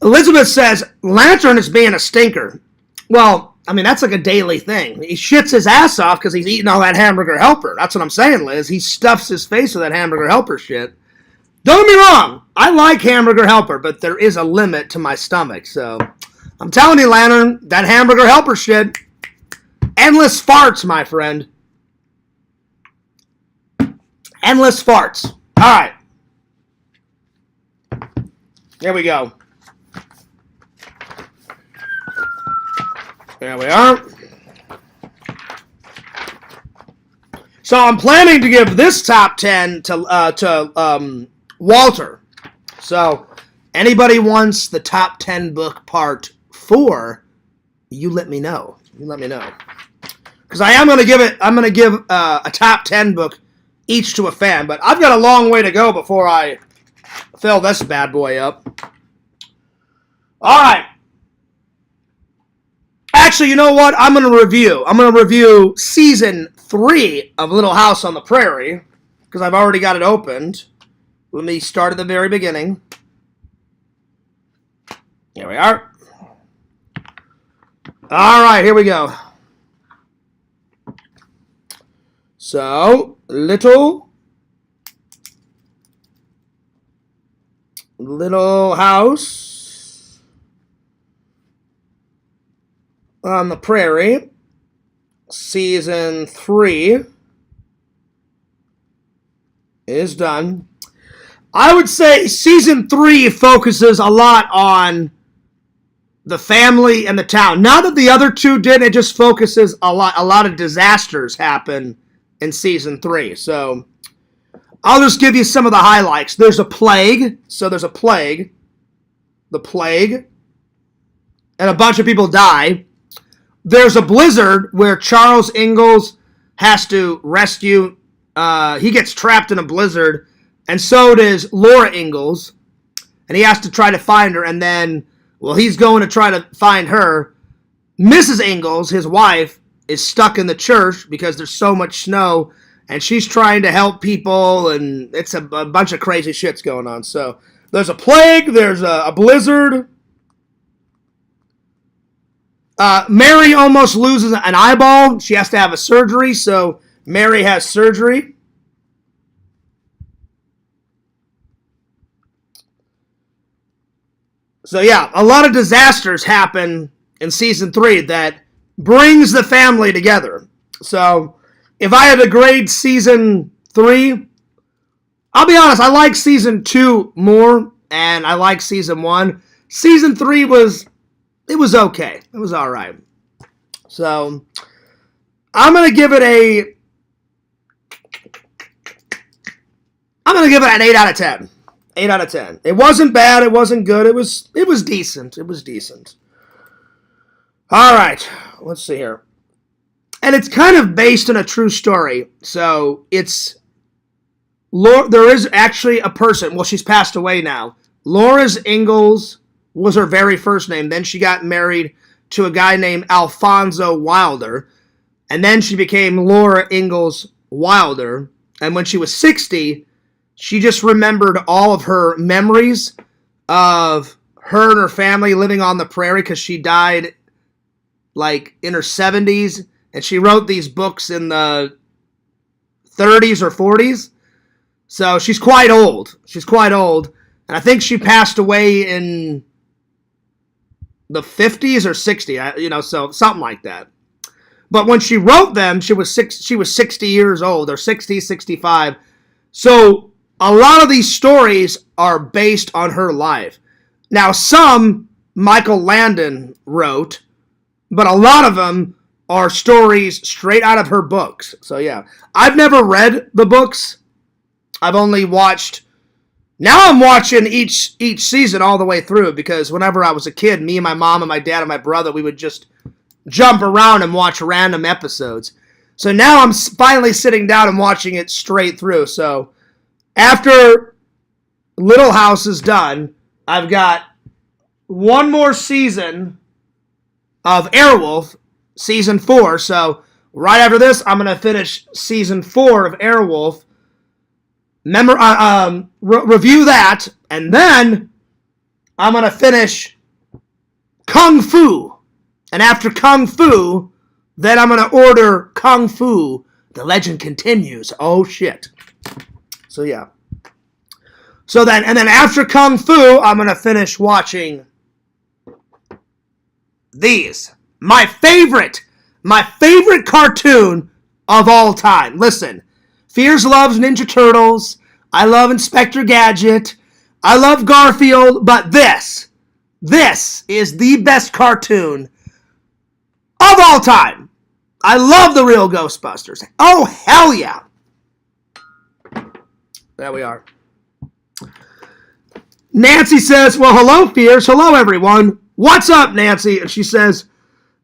S1: Elizabeth says, Lantern is being a stinker. Well, I mean, that's like a daily thing. He shits his ass off because he's eating all that hamburger helper. That's what I'm saying, Liz. He stuffs his face with that hamburger helper shit. Don't get me wrong. I like hamburger helper, but there is a limit to my stomach. So, I'm telling you, Lantern, that hamburger helper shit, endless farts, my friend. Endless farts. All right. Here we go. There we are. So I'm planning to give this top 10 to Walter. So anybody wants the top 10 book part 4, you let me know. Because I'm going to give a top 10 book each to a fan, but I've got a long way to go before I fill this bad boy up. All right. Actually, you know what? I'm going to review season 3 of Little House on the Prairie, because I've already got it opened. Let me start at the very beginning. Here we are. All right, here we go. So, Little House on the Prairie, season 3 is done. I would say season 3 focuses a lot on the family and the town. Not that the other two did, it just focuses a lot of disasters happen in season 3. So I'll just give you some of the highlights. There's a plague. So there's a plague. The plague. And a bunch of people die. There's a blizzard where Charles Ingalls has to rescue. He gets trapped in a blizzard. And so does Laura Ingalls. And he has to try to find her. And then, well, he's going to try to find her. Mrs. Ingalls, his wife, is stuck in the church because there's so much snow. And she's trying to help people. And it's a bunch of crazy shit's going on. So there's a plague. There's a blizzard. Mary almost loses an eyeball. She has to have a surgery. So Mary has surgery. So yeah, a lot of disasters happen in season 3 that brings the family together. So if I had to grade season 3, I'll be honest, I like season 2 more, and I like season 1. Season 3 was okay. It was alright. So I'm gonna give it an 8 out of 10. 8 out of 10. It wasn't bad. It wasn't good. It was decent. It was decent. All right. Let's see here. And it's kind of based on a true story. So there is actually a person. Well, she's passed away now. Laura Ingalls was her very first name. Then she got married to a guy named Alfonso Wilder. And then she became Laura Ingalls Wilder. And when she was 60, she just remembered all of her memories of her and her family living on the prairie because she died like in her 70s. And she wrote these books in the 30s or 40s. So she's quite old. She's quite old. And I think she passed away in the 50s or 60s, so something like that. But when she wrote them, she was 60 years old, or 60, 65. So a lot of these stories are based on her life. Now, some Michael Landon wrote, but a lot of them are stories straight out of her books. So, yeah. I've never read the books. I've only watched. Now I'm watching each season all the way through because whenever I was a kid, me and my mom and my dad and my brother, we would just jump around and watch random episodes. So now I'm finally sitting down and watching it straight through. So after Little House is done, I've got one more season of Airwolf, season 4. So right after this, I'm going to finish season 4 of Airwolf. Review that, and then I'm going to finish Kung Fu. And after Kung Fu, then I'm going to order Kung Fu. The Legend Continues. Oh, shit. So, yeah. So then, and then after Kung Fu, I'm going to finish watching these. My favorite cartoon of all time. Listen, Fears loves Ninja Turtles. I love Inspector Gadget. I love Garfield. But this is the best cartoon of all time. I love the real Ghostbusters. Oh, hell yeah. There we are. Nancy says, well, hello, Fears. Hello, everyone. What's up, Nancy? And she says,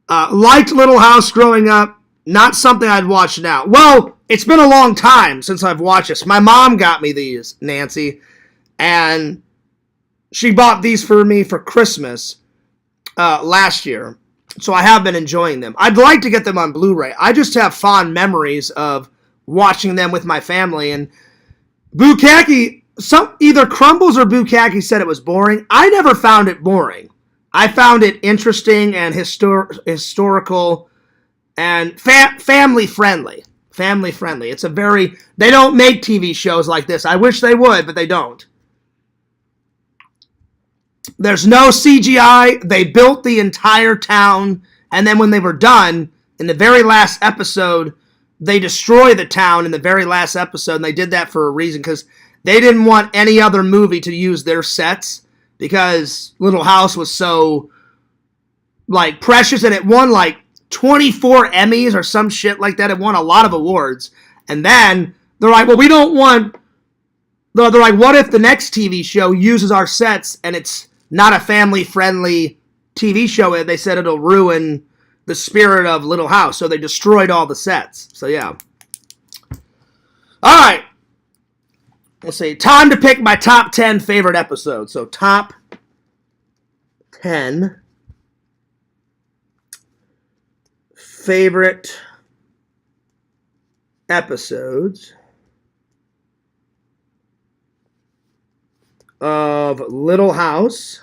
S1: liked Little House growing up. Not something I'd watch now. Well, it's been a long time since I've watched this. My mom got me these, Nancy. And she bought these for me for Christmas last year. So I have been enjoying them. I'd like to get them on Blu-ray. I just have fond memories of watching them with my family. And Bukkake, either Crumbles or Bukkake said it was boring. I never found it boring. I found it interesting and historical and family friendly. Family friendly. It's they don't make TV shows like this. I wish they would, but they don't. There's no CGI. They built the entire town, and then when they were done, in the very last episode, they destroy the town in the very last episode, and they did that for a reason, because they didn't want any other movie to use their sets, because Little House was so, precious, and it won, 24 Emmys or some shit like that. It won a lot of awards. And then they're like, well, we don't want they're like, what if the next TV show uses our sets and it's not a family-friendly TV show? They said it'll ruin the spirit of Little House, so they destroyed all the sets. So, yeah. All right. Let's see. Time to pick my top 10 favorite episodes. So, top 10 favorite episodes of Little House.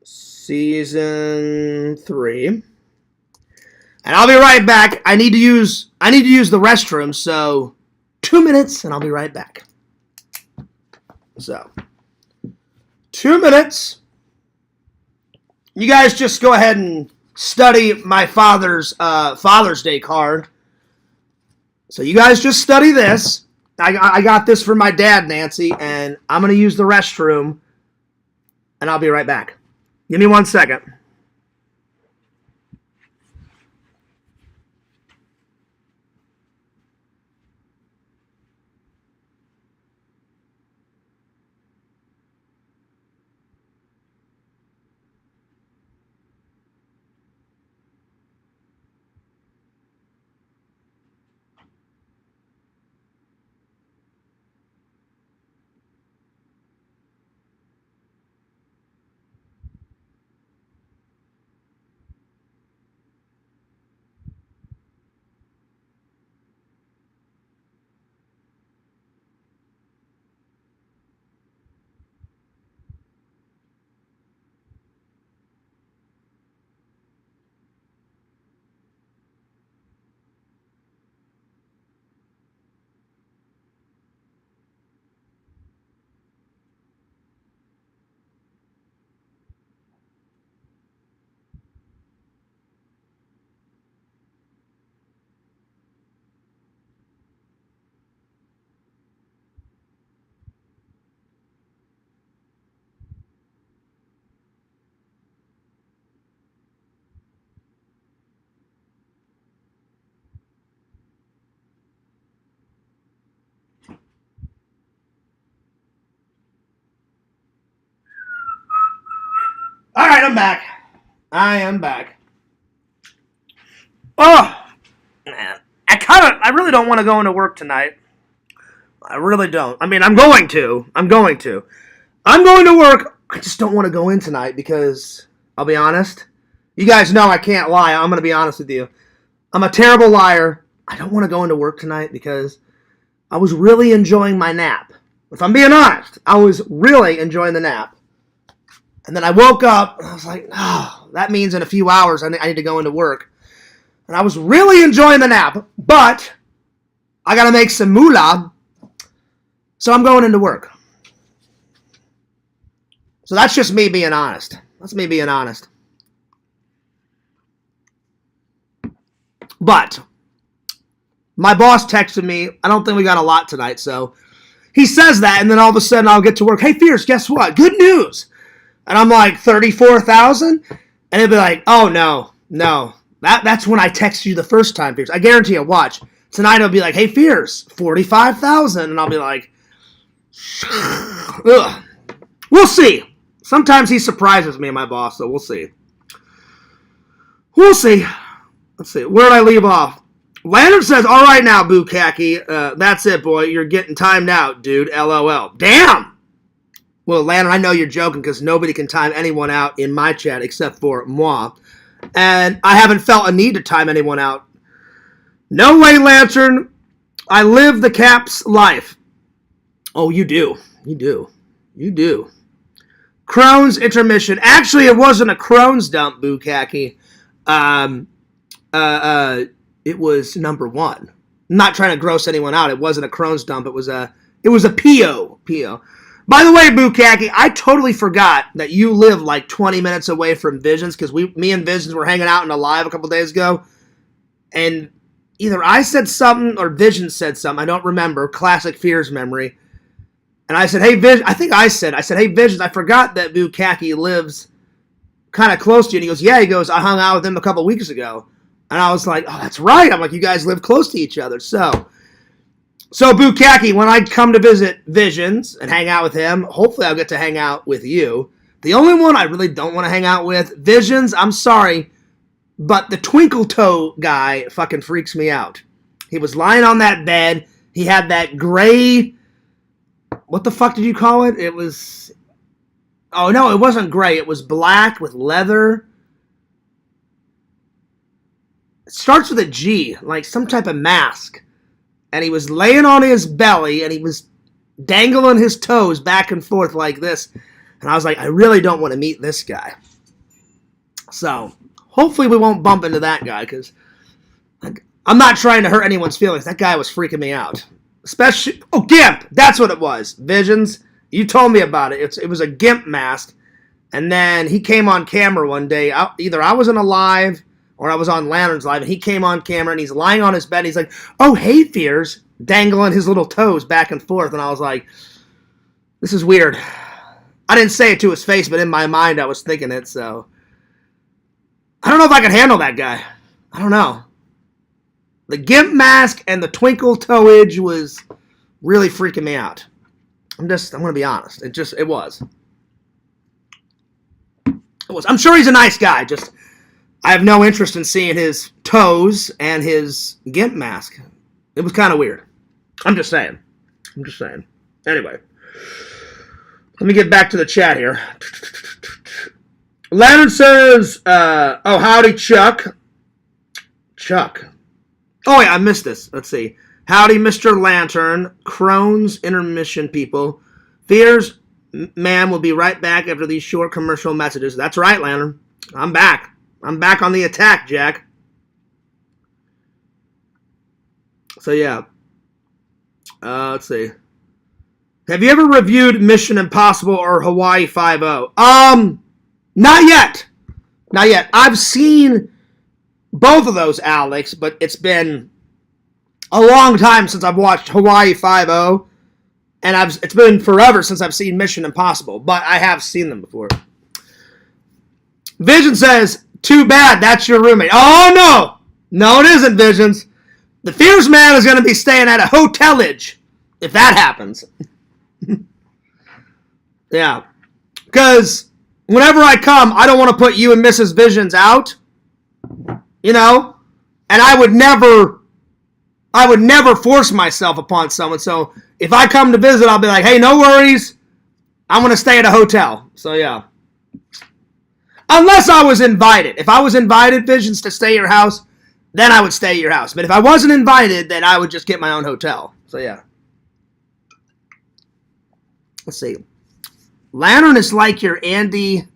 S1: Season 3. And I'll be right back. I need to use the restroom, so 2 minutes and I'll be right back. So 2 minutes. You guys just go ahead and study my Father's Day card. So you guys just study this. I got this from my dad, Nancy, and I'm going to use the restroom, and I'll be right back. Give me 1 second. All right, I'm back. I am back. Oh, man. I really don't want to go into work tonight. I really don't. I mean, I'm going to. I'm going to work. I just don't want to go in tonight because, I'll be honest, you guys know I can't lie. I'm going to be honest with you. I'm a terrible liar. I don't want to go into work tonight because I was really enjoying my nap. If I'm being honest, I was really enjoying the nap. And then I woke up, and I was like, oh, that means in a few hours I need to go into work. And I was really enjoying the nap, but I got to make some moolah, so I'm going into work. So that's just me being honest. That's me being honest. But my boss texted me, I don't think we got a lot tonight, so he says that, and then all of a sudden I'll get to work. Hey, Fierce, guess what? Good news. And I'm like, 34,000? And he'll be like, oh, no. That's when I texted you the first time, Fierce. I guarantee you, watch. Tonight I'll be like, hey, Fierce, 45,000. And I'll be like, ugh. We'll see. Sometimes he surprises me, my boss, so we'll see. We'll see. Let's see. Where did I leave off? Leonard says, all right now, Bukaki. That's it, boy. You're getting timed out, dude. LOL. Damn! Well, Lantern, I know you're joking because nobody can time anyone out in my chat except for moi. And I haven't felt a need to time anyone out. No way, Lantern. I live the Caps life. Oh, you do. You do. You do. Crohn's intermission. Actually, it wasn't a Crohn's dump, Bukaki. It was number 1. I'm not trying to gross anyone out. It wasn't a Crohn's dump. It was a PO. By the way, Bukaki, I totally forgot that you live like 20 minutes away from Visions because me and Visions were hanging out in a live a couple days ago, and either I said something or Visions said something. I don't remember. Classic Fears memory. And I said, hey, Visions. I said, hey, Visions, I forgot that Bukaki lives kind of close to you. And he goes, yeah. He goes, I hung out with him a couple weeks ago. And I was like, oh, that's right. I'm like, you guys live close to each other. So Bukaki, when I come to visit Visions and hang out with him, hopefully I'll get to hang out with you. The only one I really don't want to hang out with, Visions, I'm sorry, but the Twinkle Toe guy fucking freaks me out. He was lying on that bed. He had that gray, what the fuck did you call it? It was, oh no, it wasn't gray. It was black with leather. It starts with a G, like some type of mask. And he was laying on his belly, and he was dangling his toes back and forth like this. And I was like, I really don't want to meet this guy. So, hopefully we won't bump into that guy, because I'm not trying to hurt anyone's feelings. That guy was freaking me out. Especially, oh, GIMP! That's what it was. Visions, you told me about it. It was a GIMP mask. And then he came on camera one day. Either I wasn't alive, or I was on Lantern's Live, and he came on camera, and he's lying on his bed, and he's like, oh, hey, Fears, dangling his little toes back and forth. And I was like, this is weird. I didn't say it to his face, but in my mind I was thinking it, so. I don't know if I can handle that guy. I don't know. The GIMP mask and the twinkle toeage was really freaking me out. I'm going to be honest. It was. I'm sure he's a nice guy, just I have no interest in seeing his toes and his GIMP mask. It was kind of weird. I'm just saying. Anyway. Let me get back to the chat here. Lantern says, oh, howdy, Chuck. Chuck. Oh, yeah, I missed this. Let's see. Howdy, Mr. Lantern. Crohn's intermission people. Fears, ma'am, will be right back after these short commercial messages. That's right, Lantern. I'm back. I'm back on the attack, Jack. So, yeah. Let's see. Have you ever reviewed Mission Impossible or Hawaii Five-0? Not yet. Not yet. I've seen both of those, Alex, but it's been a long time since I've watched Hawaii Five-0, and it's been forever since I've seen Mission Impossible, but I have seen them before. Vision says, too bad, that's your roommate. Oh, no. No, it isn't, Visions. The Fears man is going to be staying at a hotelage, if that happens. Yeah. Because whenever I come, I don't want to put you and Mrs. Visions out. You know? And I would never force myself upon someone. So if I come to visit, I'll be like, hey, no worries. I'm going to stay at a hotel. So, yeah. Unless I was invited. If I was invited, Visions, to stay at your house, then I would stay at your house. But if I wasn't invited, then I would just get my own hotel. So, yeah. Let's see. Lantern is like your Andy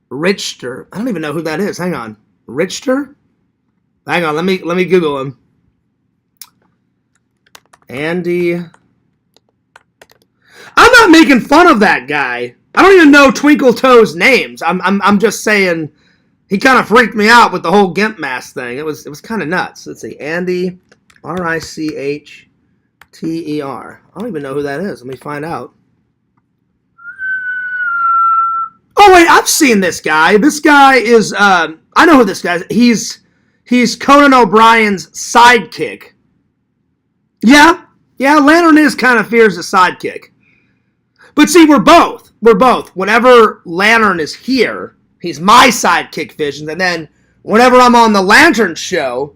S1: Richter. I don't even know who that is. Hang on. Richter? Hang on. Let me Google him. Andy. I'm not making fun of that guy. I don't even know Twinkle Toe's names. I'm just saying he kind of freaked me out with the whole GIMP mask thing. It was kind of nuts. Let's see. Andy Richter. I don't even know who that is. Let me find out. Oh, wait, I've seen this guy. This guy is, I know who this guy is. He's Conan O'Brien's sidekick. Yeah, Lantern is kind of Fears' sidekick. But see, we're both. Whenever Lantern is here, he's my sidekick, Visions. And then whenever I'm on the Lantern show,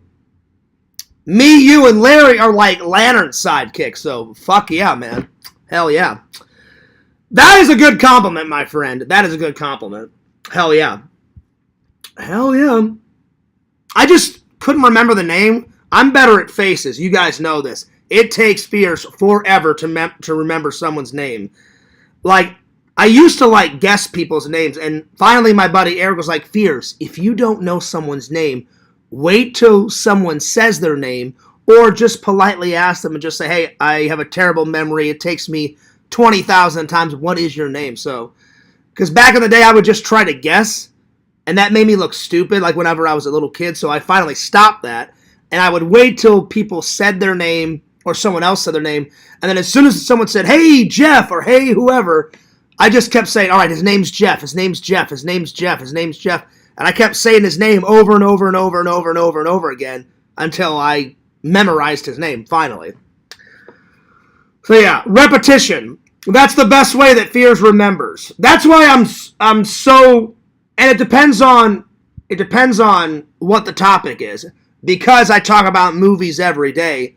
S1: me, you, and Larry are like Lantern's sidekick. So, fuck yeah, man. Hell yeah. That is a good compliment, my friend. That is a good compliment. Hell yeah. Hell yeah. I just couldn't remember the name. I'm better at faces. You guys know this. It takes Fears forever to remember someone's name. Like, I used to, like, guess people's names, and finally my buddy Eric was like, Fears, if you don't know someone's name, wait till someone says their name, or just politely ask them and just say, hey, I have a terrible memory. It takes me 20,000 times. What is your name? So, because back in the day, I would just try to guess, and that made me look stupid, like whenever I was a little kid. So I finally stopped that, and I would wait till people said their name or someone else said their name, and then as soon as someone said, hey, Jeff, or hey, whoever, I just kept saying, all right, his name's Jeff, his name's Jeff, his name's Jeff, his name's Jeff, And I kept saying his name over and over and over and over and over and over again until I memorized his name, finally. So yeah, repetition. That's the best way that Fears remembers. That's why I'm so, and it depends on what the topic is. Because I talk about movies every day,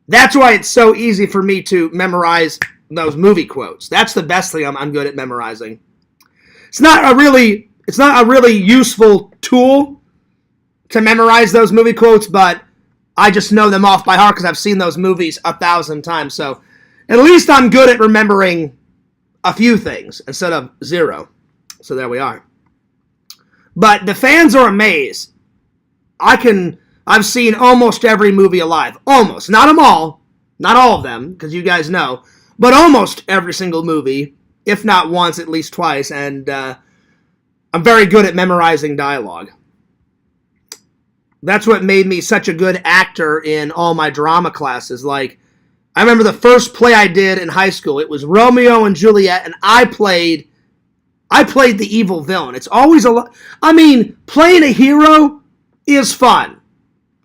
S1: that's why it's so easy for me to memorize those movie quotes. That's the best thing I'm good at memorizing. It's not a really useful tool to memorize those movie quotes, but I just know them off by heart because I've seen those movies 1,000 times. So at least I'm good at remembering a few things instead of 0. So there we are. But the fans are amazed. I've seen almost every movie alive. Almost. Not them all. Not all of them, because you guys know. But almost every single movie, if not once, at least twice. And I'm very good at memorizing dialogue. That's what made me such a good actor in all my drama classes. Like, I remember the first play I did in high school. It was Romeo and Juliet, and I played the evil villain. It's always a lot. I mean, playing a hero is fun.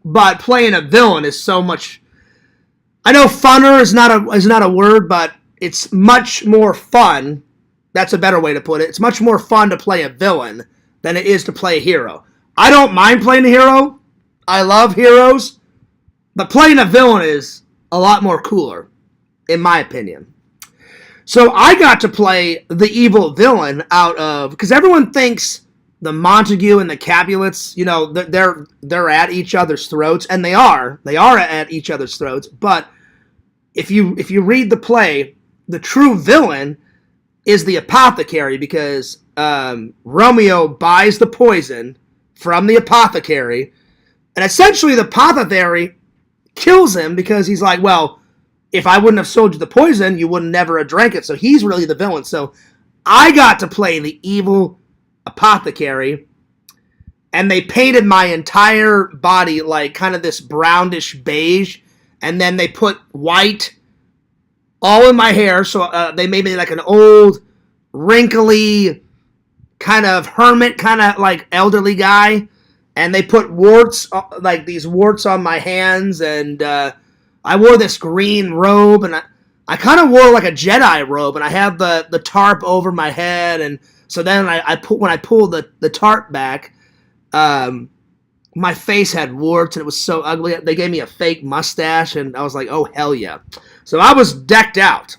S1: But playing a villain is so much. I know funner is not a word, but it's much more fun. That's a better way to put it. It's much more fun to play a villain than it is to play a hero. I don't mind playing a hero. I love heroes. But playing a villain is a lot more cooler, in my opinion. So I got to play the evil villain out of, because everyone thinks the Montague and the Capulets, you know, they're at each other's throats, and they are at each other's throats. But if you read the play, the true villain is the apothecary, because Romeo buys the poison from the apothecary, and essentially the apothecary kills him because he's like, well, if I wouldn't have sold you the poison, you would never have drank it. So he's really the villain. So I got to play the evil apothecary, and they painted my entire body like kind of this brownish beige, and then they put white all in my hair, so they made me like an old, wrinkly, kind of hermit, kind of like elderly guy, and they put warts, like these warts on my hands, and I wore this green robe, and I kind of wore like a Jedi robe, and I had the tarp over my head, and so then when I pulled the tarp back, my face had warts, and it was so ugly. They gave me a fake mustache, and I was like, oh, hell yeah. So I was decked out,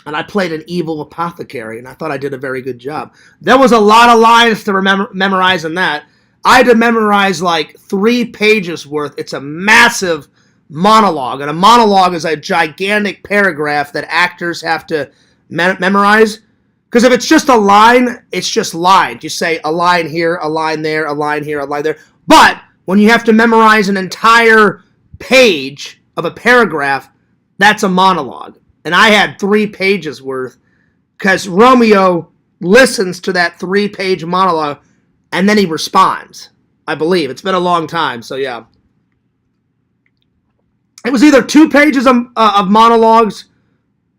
S1: and I played an evil apothecary, and I thought I did a very good job. There was a lot of lines to memorize in that. I had to memorize like 3 pages worth. It's a massive monologue, and a monologue is a gigantic paragraph that actors have to memorize. Because if it's just a line, it's just lines. You say a line here, a line there, a line here, a line there. But when you have to memorize an entire page of a paragraph, that's a monologue. And I had 3 pages worth, because Romeo listens to that 3-page monologue, and then he responds, I believe. It's been a long time, so yeah. It was either 2 pages of monologues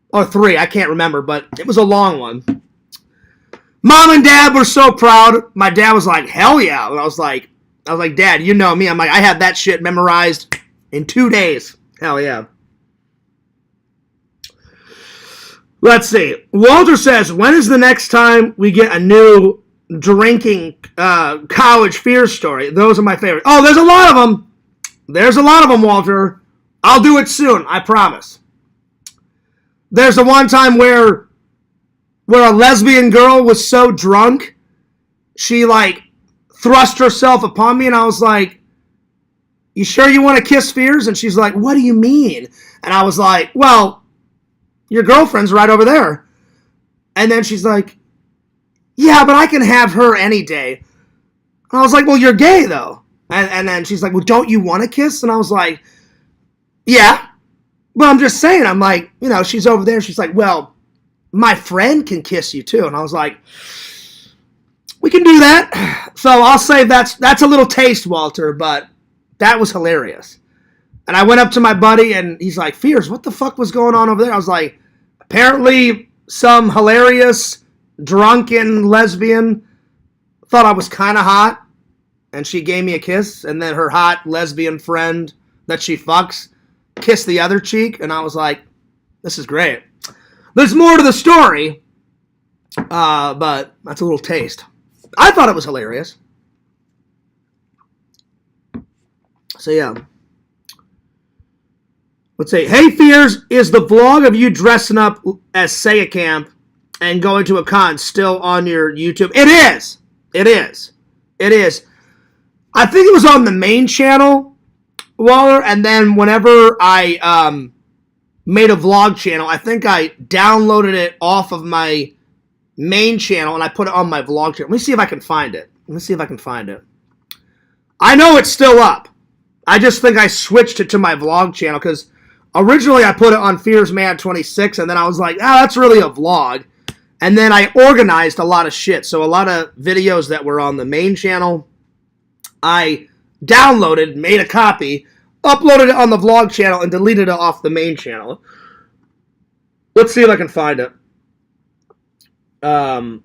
S1: or 3. I can't remember, but it was a long one. Mom and Dad were so proud. My dad was like, hell yeah. And I was like, Dad, you know me. I'm like, I had that shit memorized in 2 days. Hell yeah. Let's see. Walter says, when is the next time we get a new drinking college fear story? Those are my favorite. Oh, there's a lot of them. There's a lot of them, Walter. I'll do it soon. I promise. There's the one time where a lesbian girl was so drunk, she like thrust herself upon me, and I was like, you sure you want to kiss Fears? And she's like, what do you mean? And I was like, well, your girlfriend's right over there. And then she's like, yeah, but I can have her any day. And I was like, well, you're gay though. And then she's like, well, don't you want to kiss? And I was like, yeah, but I'm just saying, I'm like, you know, she's over there. She's like, well, my friend can kiss you too. And I was like, we can do that. So I'll say that's a little taste, Walter, but that was hilarious. And I went up to my buddy, and he's like, Fears, what the fuck was going on over there? I was like, apparently some hilarious, drunken lesbian thought I was kind of hot, and she gave me a kiss, and then her hot lesbian friend that she fucks kissed the other cheek, and I was like, this is great. There's more to the story, but that's a little taste. I thought it was hilarious. So yeah. Let's say, hey Fears, is the vlog of you dressing up as Sega Camp and going to a con still on your YouTube? It is. It is. It is. I think it was on the main channel, Waller, and then whenever I made a vlog channel, I think I downloaded it off of my main channel and I put it on my vlog channel. Let me see if I can find it. I know it's still up. I just think I switched it to my vlog channel because originally I put it on Fears Mad 26 and then I was like, that's really a vlog. And then I organized a lot of shit. So a lot of videos that were on the main channel, I downloaded, made a copy, uploaded it on the vlog channel, and deleted it off the main channel. Let's see if I can find it. I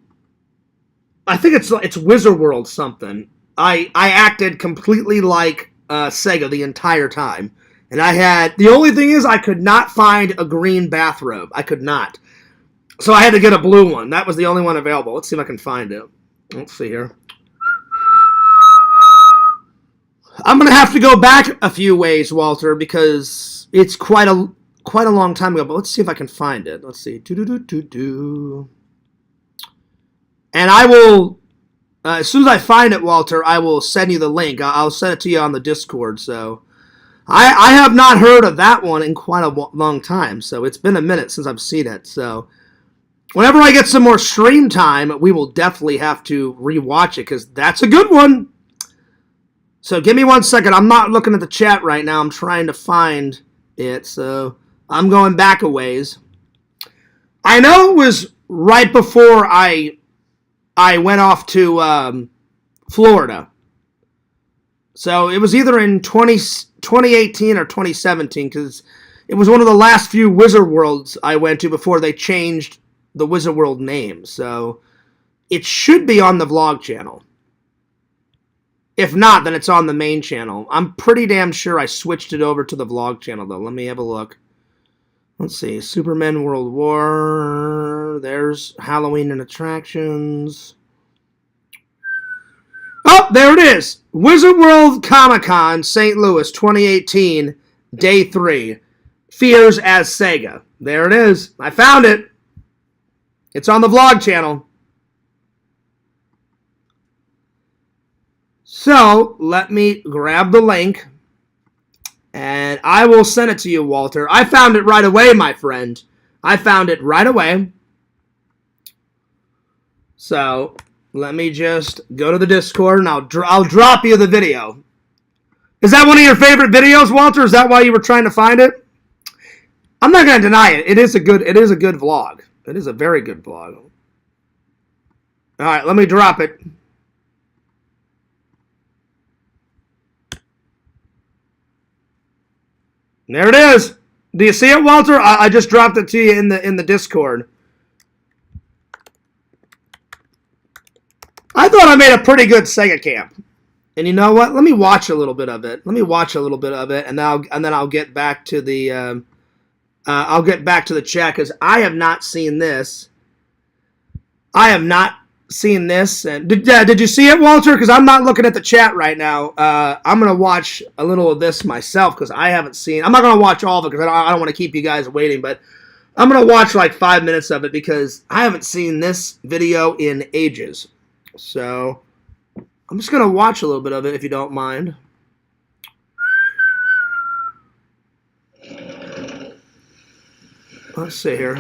S1: think it's Wizard World something. I acted completely like Sega the entire time. And the only thing is I could not find a green bathrobe. I could not. So I had to get a blue one. That was the only one available. Let's see if I can find it. Let's see here. I'm going to have to go back a few ways, Walter, because it's quite a long time ago. But let's see if I can find it. Let's see. And I will, as soon as I find it, Walter, I will send you the link. I'll send it to you on the Discord. So I have not heard of that one in quite a long time. So it's been a minute since I've seen it. So whenever I get some more stream time, we will definitely have to rewatch it because that's a good one. So give me 1 second. I'm not looking at the chat right now. I'm trying to find it. So I'm going back a ways. I know it was right before I went off to Florida. So it was either in 2018 or 2017 because it was one of the last few Wizard Worlds I went to before they changed the Wizard World name. So it should be on the vlog channel. If not, then it's on the main channel. I'm pretty damn sure I switched it over to the vlog channel, though. Let me have a look. Let's see. Superman World War. There's Halloween and Attractions. Oh, there it is. Wizard World Comic-Con, St. Louis, 2018, Day 3. Fears as Sega. There it is. I found it. It's on the vlog channel. So, let me grab the link, and I will send it to you, Walter. I found it right away, my friend. I found it right away. So, let me just go to the Discord, and I'll drop you the video. Is that one of your favorite videos, Walter? Is that why you were trying to find it? I'm not going to deny it. It is a good vlog. It is a very good vlog. All right, let me drop it. There it is. Do you see it, Walter? I just dropped it to you in the Discord. I thought I made a pretty good Sega Camp. And you know what? Let me watch a little bit of it. And then I'll get back to the chat because I have not seen this. And did you see it, Walter? Because I'm not looking at the chat right now. I'm gonna watch a little of this myself because I haven't seen. I'm not gonna watch all of it because I don't want to keep you guys waiting. But I'm gonna watch like 5 minutes of it because I haven't seen this video in ages. So I'm just gonna watch a little bit of it if you don't mind. Let's see here.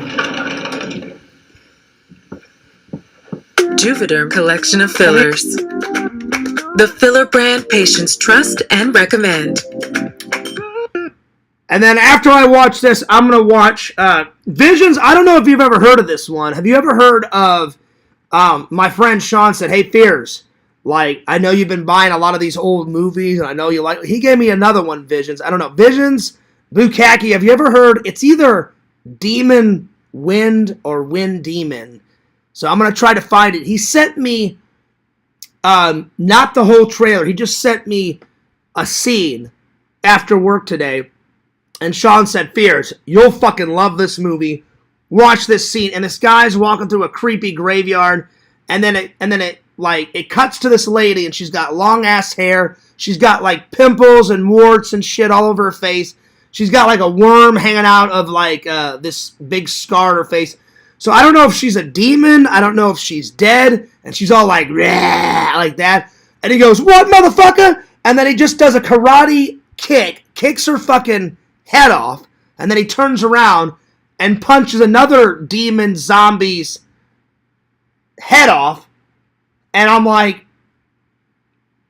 S3: Juvederm collection of fillers. The filler brand patients trust and recommend.
S1: And then after I watch this, I'm going to watch Visions. I don't know if you've ever heard of this one. Have you ever heard of, my friend Sean said, hey, Fears, like, I know you've been buying a lot of these old movies, and I know you like, he gave me another one, Visions. I don't know, Visions, Bukkake, have you ever heard, it's either Demon Wind or Wind Demon. So I'm going to try to find it. He sent me Not the whole trailer. He just sent me a scene after work today. And Sean said, Fears, you'll fucking love this movie. Watch this scene. And this guy's walking through a creepy graveyard. And then it cuts to this lady, and she's got long ass hair. She's got like pimples and warts and shit all over her face. She's got like a worm hanging out of like this big scar on her face. So I don't know if she's a demon. I don't know if she's dead. And she's all like, rah, like that. And he goes, what, motherfucker? And then he just does a karate kick, kicks her fucking head off. And then he turns around and punches another demon zombie's head off. And I'm like,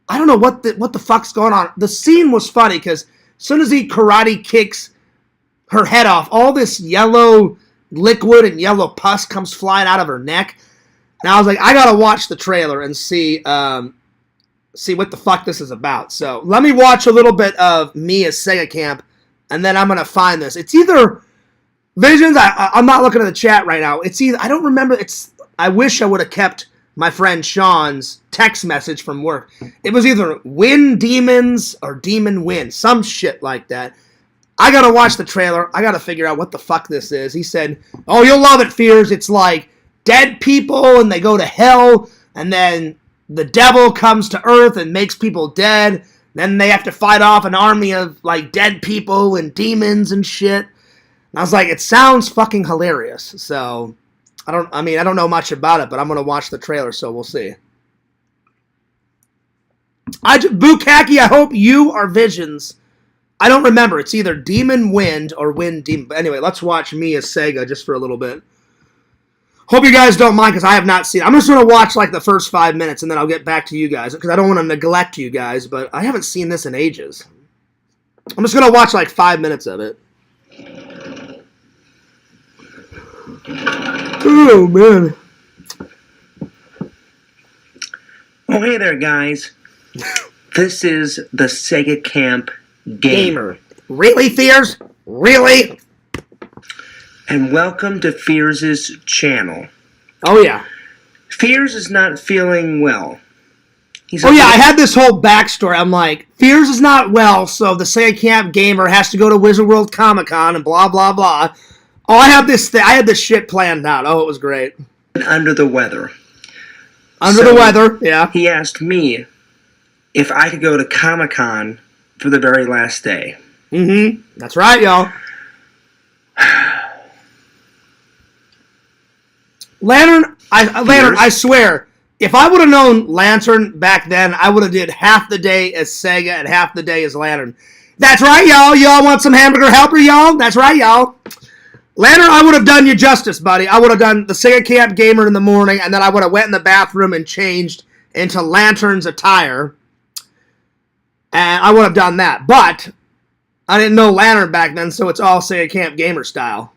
S1: I don't know what the fuck's going on. The scene was funny because as soon as he karate kicks her head off, all this yellow liquid and yellow pus comes flying out of her neck. And I was like, I gotta watch the trailer and see what the fuck this is about. So let me watch a little bit of me as Sega Camp, and then I'm gonna find this. It's either Visions. I'm not looking at the chat right now. It's either, I don't remember. I wish I would have kept my friend Sean's text message from work. It was either Win Demons or Demon Win, some shit like that. I gotta watch the trailer. I gotta figure out what the fuck this is. He said, oh, you'll love it, Fears. It's like dead people and they go to hell, and then the devil comes to earth and makes people dead. Then they have to fight off an army of like dead people and demons and shit. And I was like, it sounds fucking hilarious. So I don't know much about it, but I'm gonna watch the trailer, so we'll see. Bukaki, I hope you are Visions. I don't remember. It's either Demon Wind or Wind Demon. But anyway, let's watch me as Sega just for a little bit. Hope you guys don't mind because I have not seen it. I'm just going to watch like the first 5 minutes and then I'll get back to you guys because I don't want to neglect you guys, but I haven't seen this in ages. I'm just going to watch like 5 minutes of it. Oh, man.
S2: Oh, hey there, guys. This is the Sega Camp Gamer.
S1: Really, Fears? Really?
S2: And welcome to Fears' channel.
S1: Oh, yeah.
S2: Fears is not feeling well.
S1: I had this whole backstory. I'm like, Fears is not well, so the Sega Camp Gamer has to go to Wizard World Comic Con and blah, blah, blah. Oh, I had this shit planned out. Oh, it was great.
S2: Under the weather.
S1: Under the weather, yeah.
S2: He asked me if I could go to Comic Con for the very last day.
S1: Mm-hmm. That's right, y'all. Lantern, I swear, if I would have known Lantern back then, I would have did half the day as Sega and half the day as Lantern. That's right, y'all. Y'all want some hamburger helper, y'all? That's right, y'all. Lantern, I would have done you justice, buddy. I would have done the Sega Camp Gamer in the morning, and then I would have went in the bathroom and changed into Lantern's attire. And I would have done that. But I didn't know Lantern back then, so it's all Sega Camp Gamer style.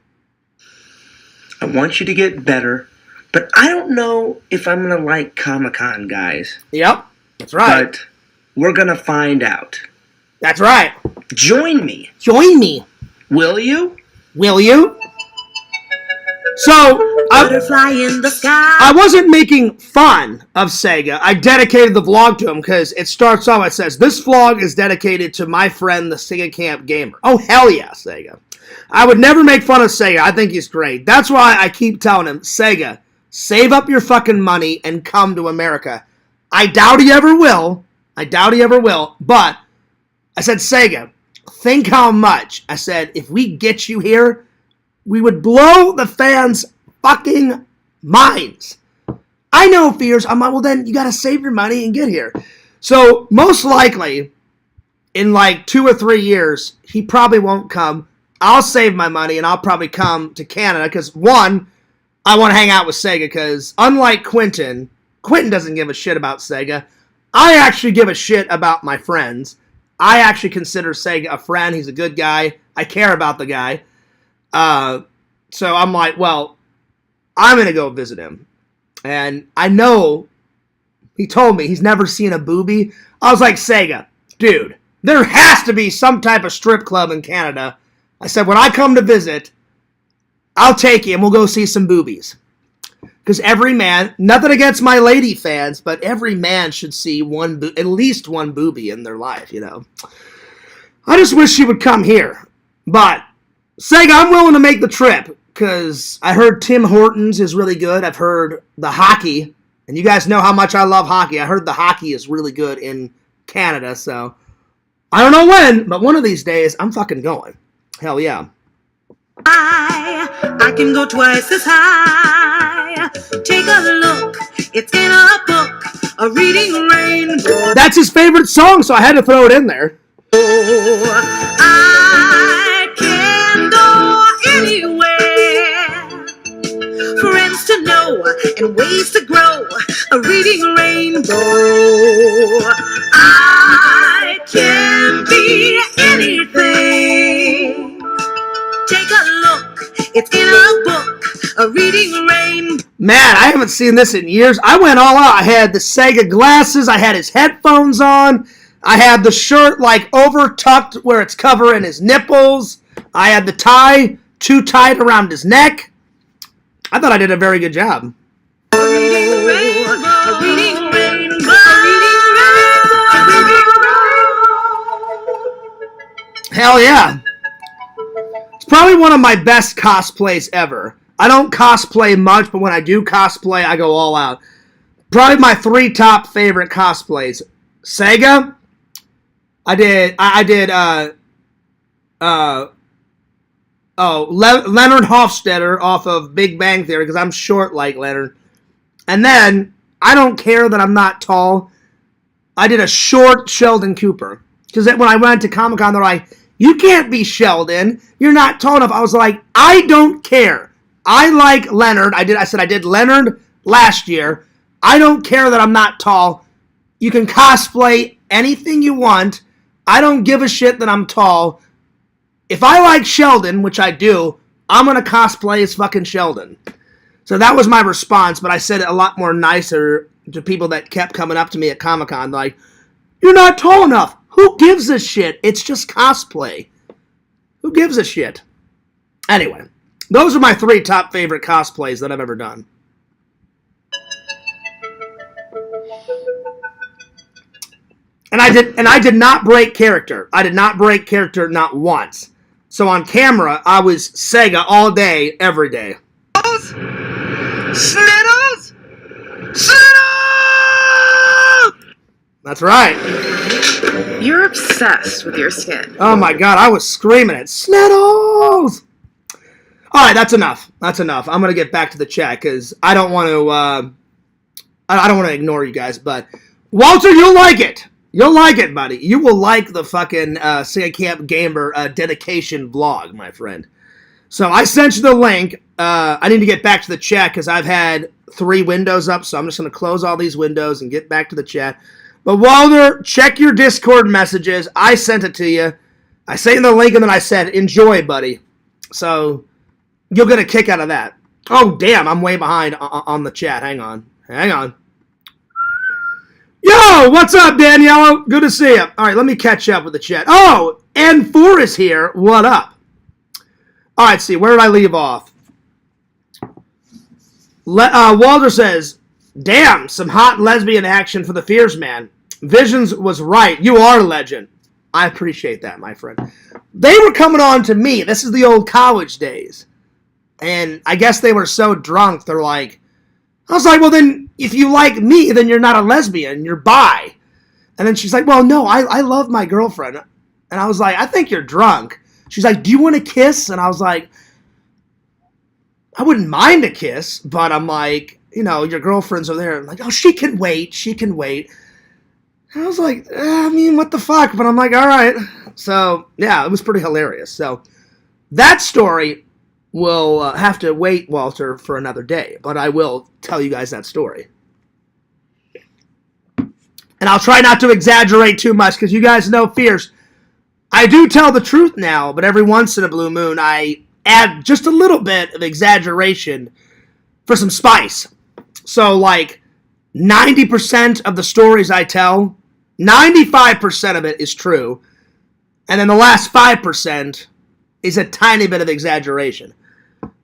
S2: I want you to get better, but I don't know if I'm going to like Comic-Con, guys.
S1: Yep, that's right.
S2: But we're going to find out.
S1: That's right.
S2: Join me.
S1: Join me.
S2: Will you?
S1: Will you? So,
S3: Butterfly in the sky.
S1: I wasn't making fun of Sega. I dedicated the vlog to him because it starts off, it says, this vlog is dedicated to my friend, the Sega Camp Gamer. Oh, hell yeah, Sega. I would never make fun of Sega. I think he's great. That's why I keep telling him, Sega, save up your fucking money and come to America. I doubt he ever will. But I said, Sega, think how much. I said, if we get you here, we would blow the fans' fucking minds. I know, Fears. I'm like, well, then you got to save your money and get here. So most likely, in like 2 or 3 years, he probably won't come. I'll save my money and I'll probably come to Canada because, one, I want to hang out with Sega because unlike Quentin doesn't give a shit about Sega. I actually give a shit about my friends. I actually consider Sega a friend. He's a good guy. I care about the guy. So I'm like, well, I'm going to go visit him. And I know he told me he's never seen a boobie. I was like, Sega, dude, there has to be some type of strip club in Canada. I said, when I come to visit, I'll take you and we'll go see some boobies. Because every man, nothing against my lady fans, but every man should see at least one boobie in their life, you know. I just wish she would come here. But, Sega, I'm willing to make the trip, because I heard Tim Hortons is really good. I've heard the hockey, and you guys know how much I love hockey. I heard the hockey is really good in Canada, so I don't know when, but one of these days, I'm fucking going. Hell yeah.
S3: I can go twice as high. Take a look, it's in a book, a reading rainbow.
S1: That's his favorite song, so I had to throw it in there.
S3: I can go anywhere. Friends to know and ways to grow, a reading rainbow. I can be anything. Take a look, it's in a book, a reading rainbow.
S1: Man, I haven't seen this in years. I went all out. I had the Sega glasses. I had his headphones on. I had the shirt like over tucked where it's covering his nipples. I had the tie too tight around his neck. I thought I did a very good job.
S3: A reading rainbow, a reading rainbow, a reading rainbow.
S1: Hell yeah. It's probably one of my best cosplays ever. I don't cosplay much, but when I do cosplay, I go all out. Probably my 3 top favorite cosplays. Sega. Leonard Hofstadter off of Big Bang Theory, because I'm short like Leonard. And then, I don't care that I'm not tall. I did a short Sheldon Cooper. Because when I went to Comic-Con, they're like, you can't be Sheldon. You're not tall enough. I was like, I don't care. I like Leonard. I said I did Leonard last year. I don't care that I'm not tall. You can cosplay anything you want. I don't give a shit that I'm tall. If I like Sheldon, which I do, I'm going to cosplay as fucking Sheldon. So that was my response, but I said it a lot more nicer to people that kept coming up to me at Comic-Con, like, you're not tall enough. Who gives a shit? It's just cosplay. Who gives a shit? Anyway, those are my 3 top favorite cosplays that I've ever done. And I did not break character. I did not break character not once. So on camera, I was Sega all day, every day.
S2: Sniddles! Sniddles!
S1: That's right.
S4: You're obsessed with your skin.
S1: Oh my god, I was screaming it. Sniddles! Alright, that's enough. That's enough. I'm gonna get back to the chat, because I don't want to, I don't want to ignore you guys, but Walter, you'll like it. You'll like it, buddy. You will like the fucking Sega Camp Gamer dedication vlog, my friend. So I sent you the link. I need to get back to the chat because I've had 3 windows up, so I'm just going to close all these windows and get back to the chat. But Walter, check your Discord messages. I sent it to you. I sent you the link, and then I said, enjoy, buddy. So you'll get a kick out of that. Oh, damn, I'm way behind on the chat. Hang on. Hang on. Yo, what's up, Daniela? Good to see you. All right, let me catch up with the chat. Oh, N4 is here. What up? All right, see, where did I leave off? Walter says, damn, some hot lesbian action for the Fears Man. Visions was right. You are a legend. I appreciate that, my friend. They were coming on to me. This is the old college days. And I guess they were so drunk, they're like, I was like, well, then, if you like me, then you're not a lesbian. You're bi. And then she's like, well, no, I love my girlfriend. And I was like, I think you're drunk. She's like, do you want a kiss? And I was like, I wouldn't mind a kiss. But I'm like, you know, your girlfriends are there. I'm like, oh, she can wait. She can wait. And I was like, I mean, what the fuck? But I'm like, all right. So, yeah, it was pretty hilarious. So, that story will have to wait, Walter, for another day. But I will tell you guys that story. And I'll try not to exaggerate too much, because you guys know Fierce. I do tell the truth now, but every once in a blue moon, I add just a little bit of exaggeration for some spice. So, like, 90% of the stories I tell, 95% of it is true. And then the last 5% is a tiny bit of exaggeration.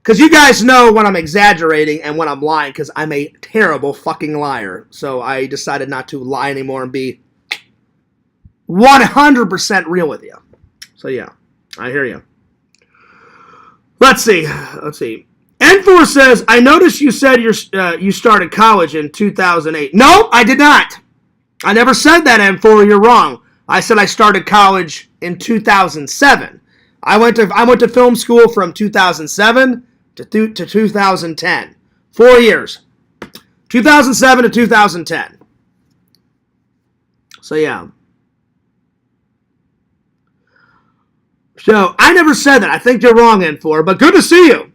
S1: Because you guys know when I'm exaggerating and when I'm lying, because I'm a terrible fucking liar. So I decided not to lie anymore and be 100% real with you. So yeah, I hear you. Let's see. N4 says, I noticed you said you started college in 2008. No, I did not. I never said that, N4. You're wrong. I said I started college in 2007. I went to film school from 2007 to 2010. 4 years. 2007 to 2010. So yeah. So I never said that. I think you're wrong, N4, but good to see you.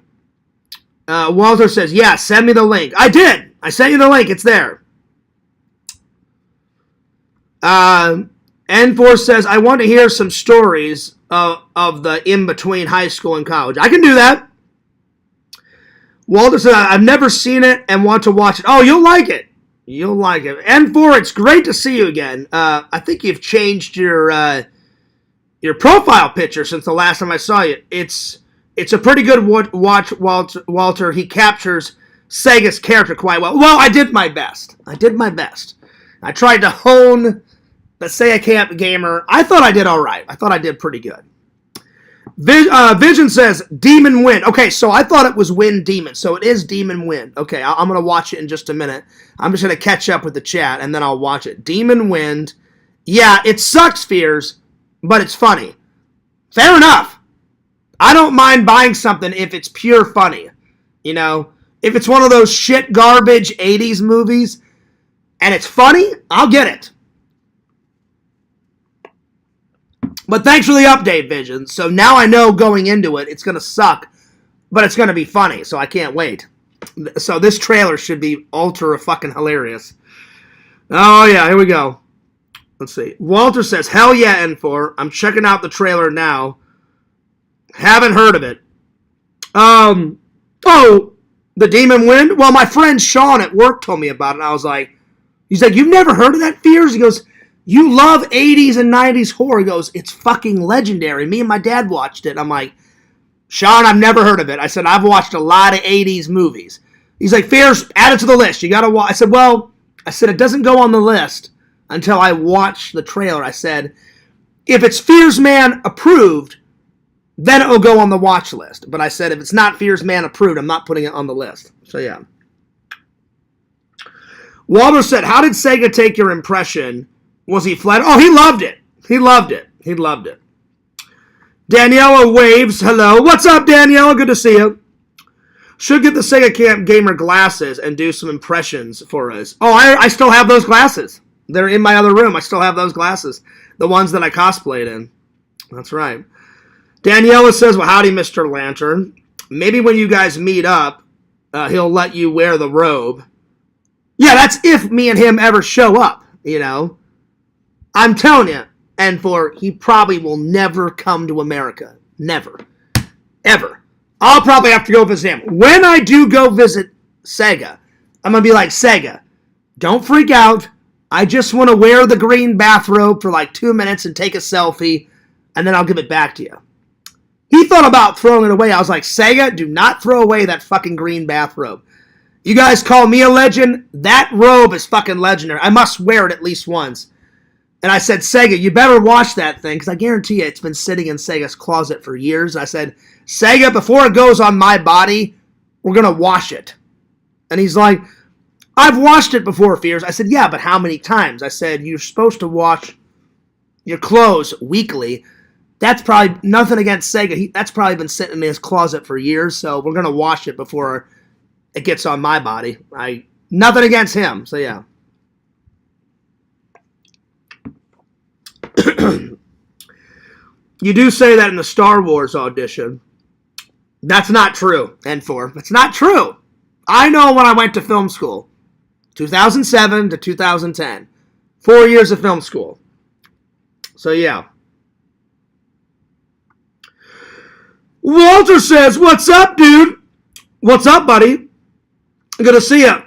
S1: Walter says, yeah, send me the link. I did. I sent you the link. It's there. N4 says, I want to hear some stories of the in-between high school and college. I can do that. Walter says, I've never seen it and want to watch it. Oh, you'll like it. You'll like it. N4, it's great to see you again. I think you've changed your profile picture since the last time I saw you. It's a pretty good watch, Walter. He captures Sega's character quite well. Well, I did my best. I tried to hone the Sega Camp Gamer. I thought I did all right. I thought I did pretty good. Vision says, Demon Wind. Okay, so I thought it was Wind Demon. So it is Demon Wind. Okay, I'm going to watch it in just a minute. I'm just going to catch up with the chat, and then I'll watch it. Demon Wind. Yeah, it sucks, Fears, but it's funny. Fair enough. I don't mind buying something if it's pure funny. You know, if it's one of those shit garbage 80s movies and it's funny, I'll get it. But thanks for the update, Vision. So now I know going into it, it's going to suck, but it's going to be funny, so I can't wait. So this trailer should be ultra fucking hilarious. Oh, yeah, here we go. Let's see. Walter says, hell yeah, N4. I'm checking out the trailer now. Haven't heard of it. Oh, the Demon Wind? Well, my friend Sean at work told me about it, and I was like, he's like, you've never heard of that, Fears? He goes, you love 80s and 90s horror. He goes, it's fucking legendary. Me and my dad watched it. I'm like, Sean, I've never heard of it. I said, I've watched a lot of 80s movies. He's like, Fears, add it to the list. You gotta watch. I said, it doesn't go on the list until I watch the trailer. I said, if it's Fears Man approved, then it will go on the watch list. But I said, if it's not Fears Man approved, I'm not putting it on the list. So yeah. Walter said, how did Sega take your impression? Was he flattered? Oh, he loved it. He loved it. Daniela waves. Hello. What's up, Daniela? Good to see you. Should get the Sega Camp Gamer glasses and do some impressions for us. Oh, I still have those glasses. They're in my other room. I still have those glasses. The ones that I cosplayed in. That's right. Daniela says, well, howdy, Mr. Lantern. Maybe when you guys meet up, he'll let you wear the robe. Yeah, that's if me and him ever show up, you know. I'm telling you, N4, he probably will never come to America. Never. Ever. I'll probably have to go visit him. When I do go visit Sega, I'm going to be like, Sega, don't freak out. I just want to wear the green bathrobe for like 2 minutes and take a selfie, and then I'll give it back to you. He thought about throwing it away. I was like, Sega, do not throw away that fucking green bathrobe. You guys call me a legend? That robe is fucking legendary. I must wear it at least once. And I said, Sega, you better wash that thing, because I guarantee you it's been sitting in Sega's closet for years. And I said, Sega, before it goes on my body, we're going to wash it. And he's like, I've washed it before, Fears. I said, yeah, but how many times? I said, you're supposed to wash your clothes weekly. That's probably nothing against Sega. That's probably been sitting in his closet for years, so we're going to wash it before it gets on my body. Nothing against him, so yeah. You do say that in the Star Wars audition. That's not true, N4. That's not true. I know when I went to film school. 2007 to 2010. 4 years of film school. So, yeah. Walter says, what's up, dude? What's up, buddy? Good to see you.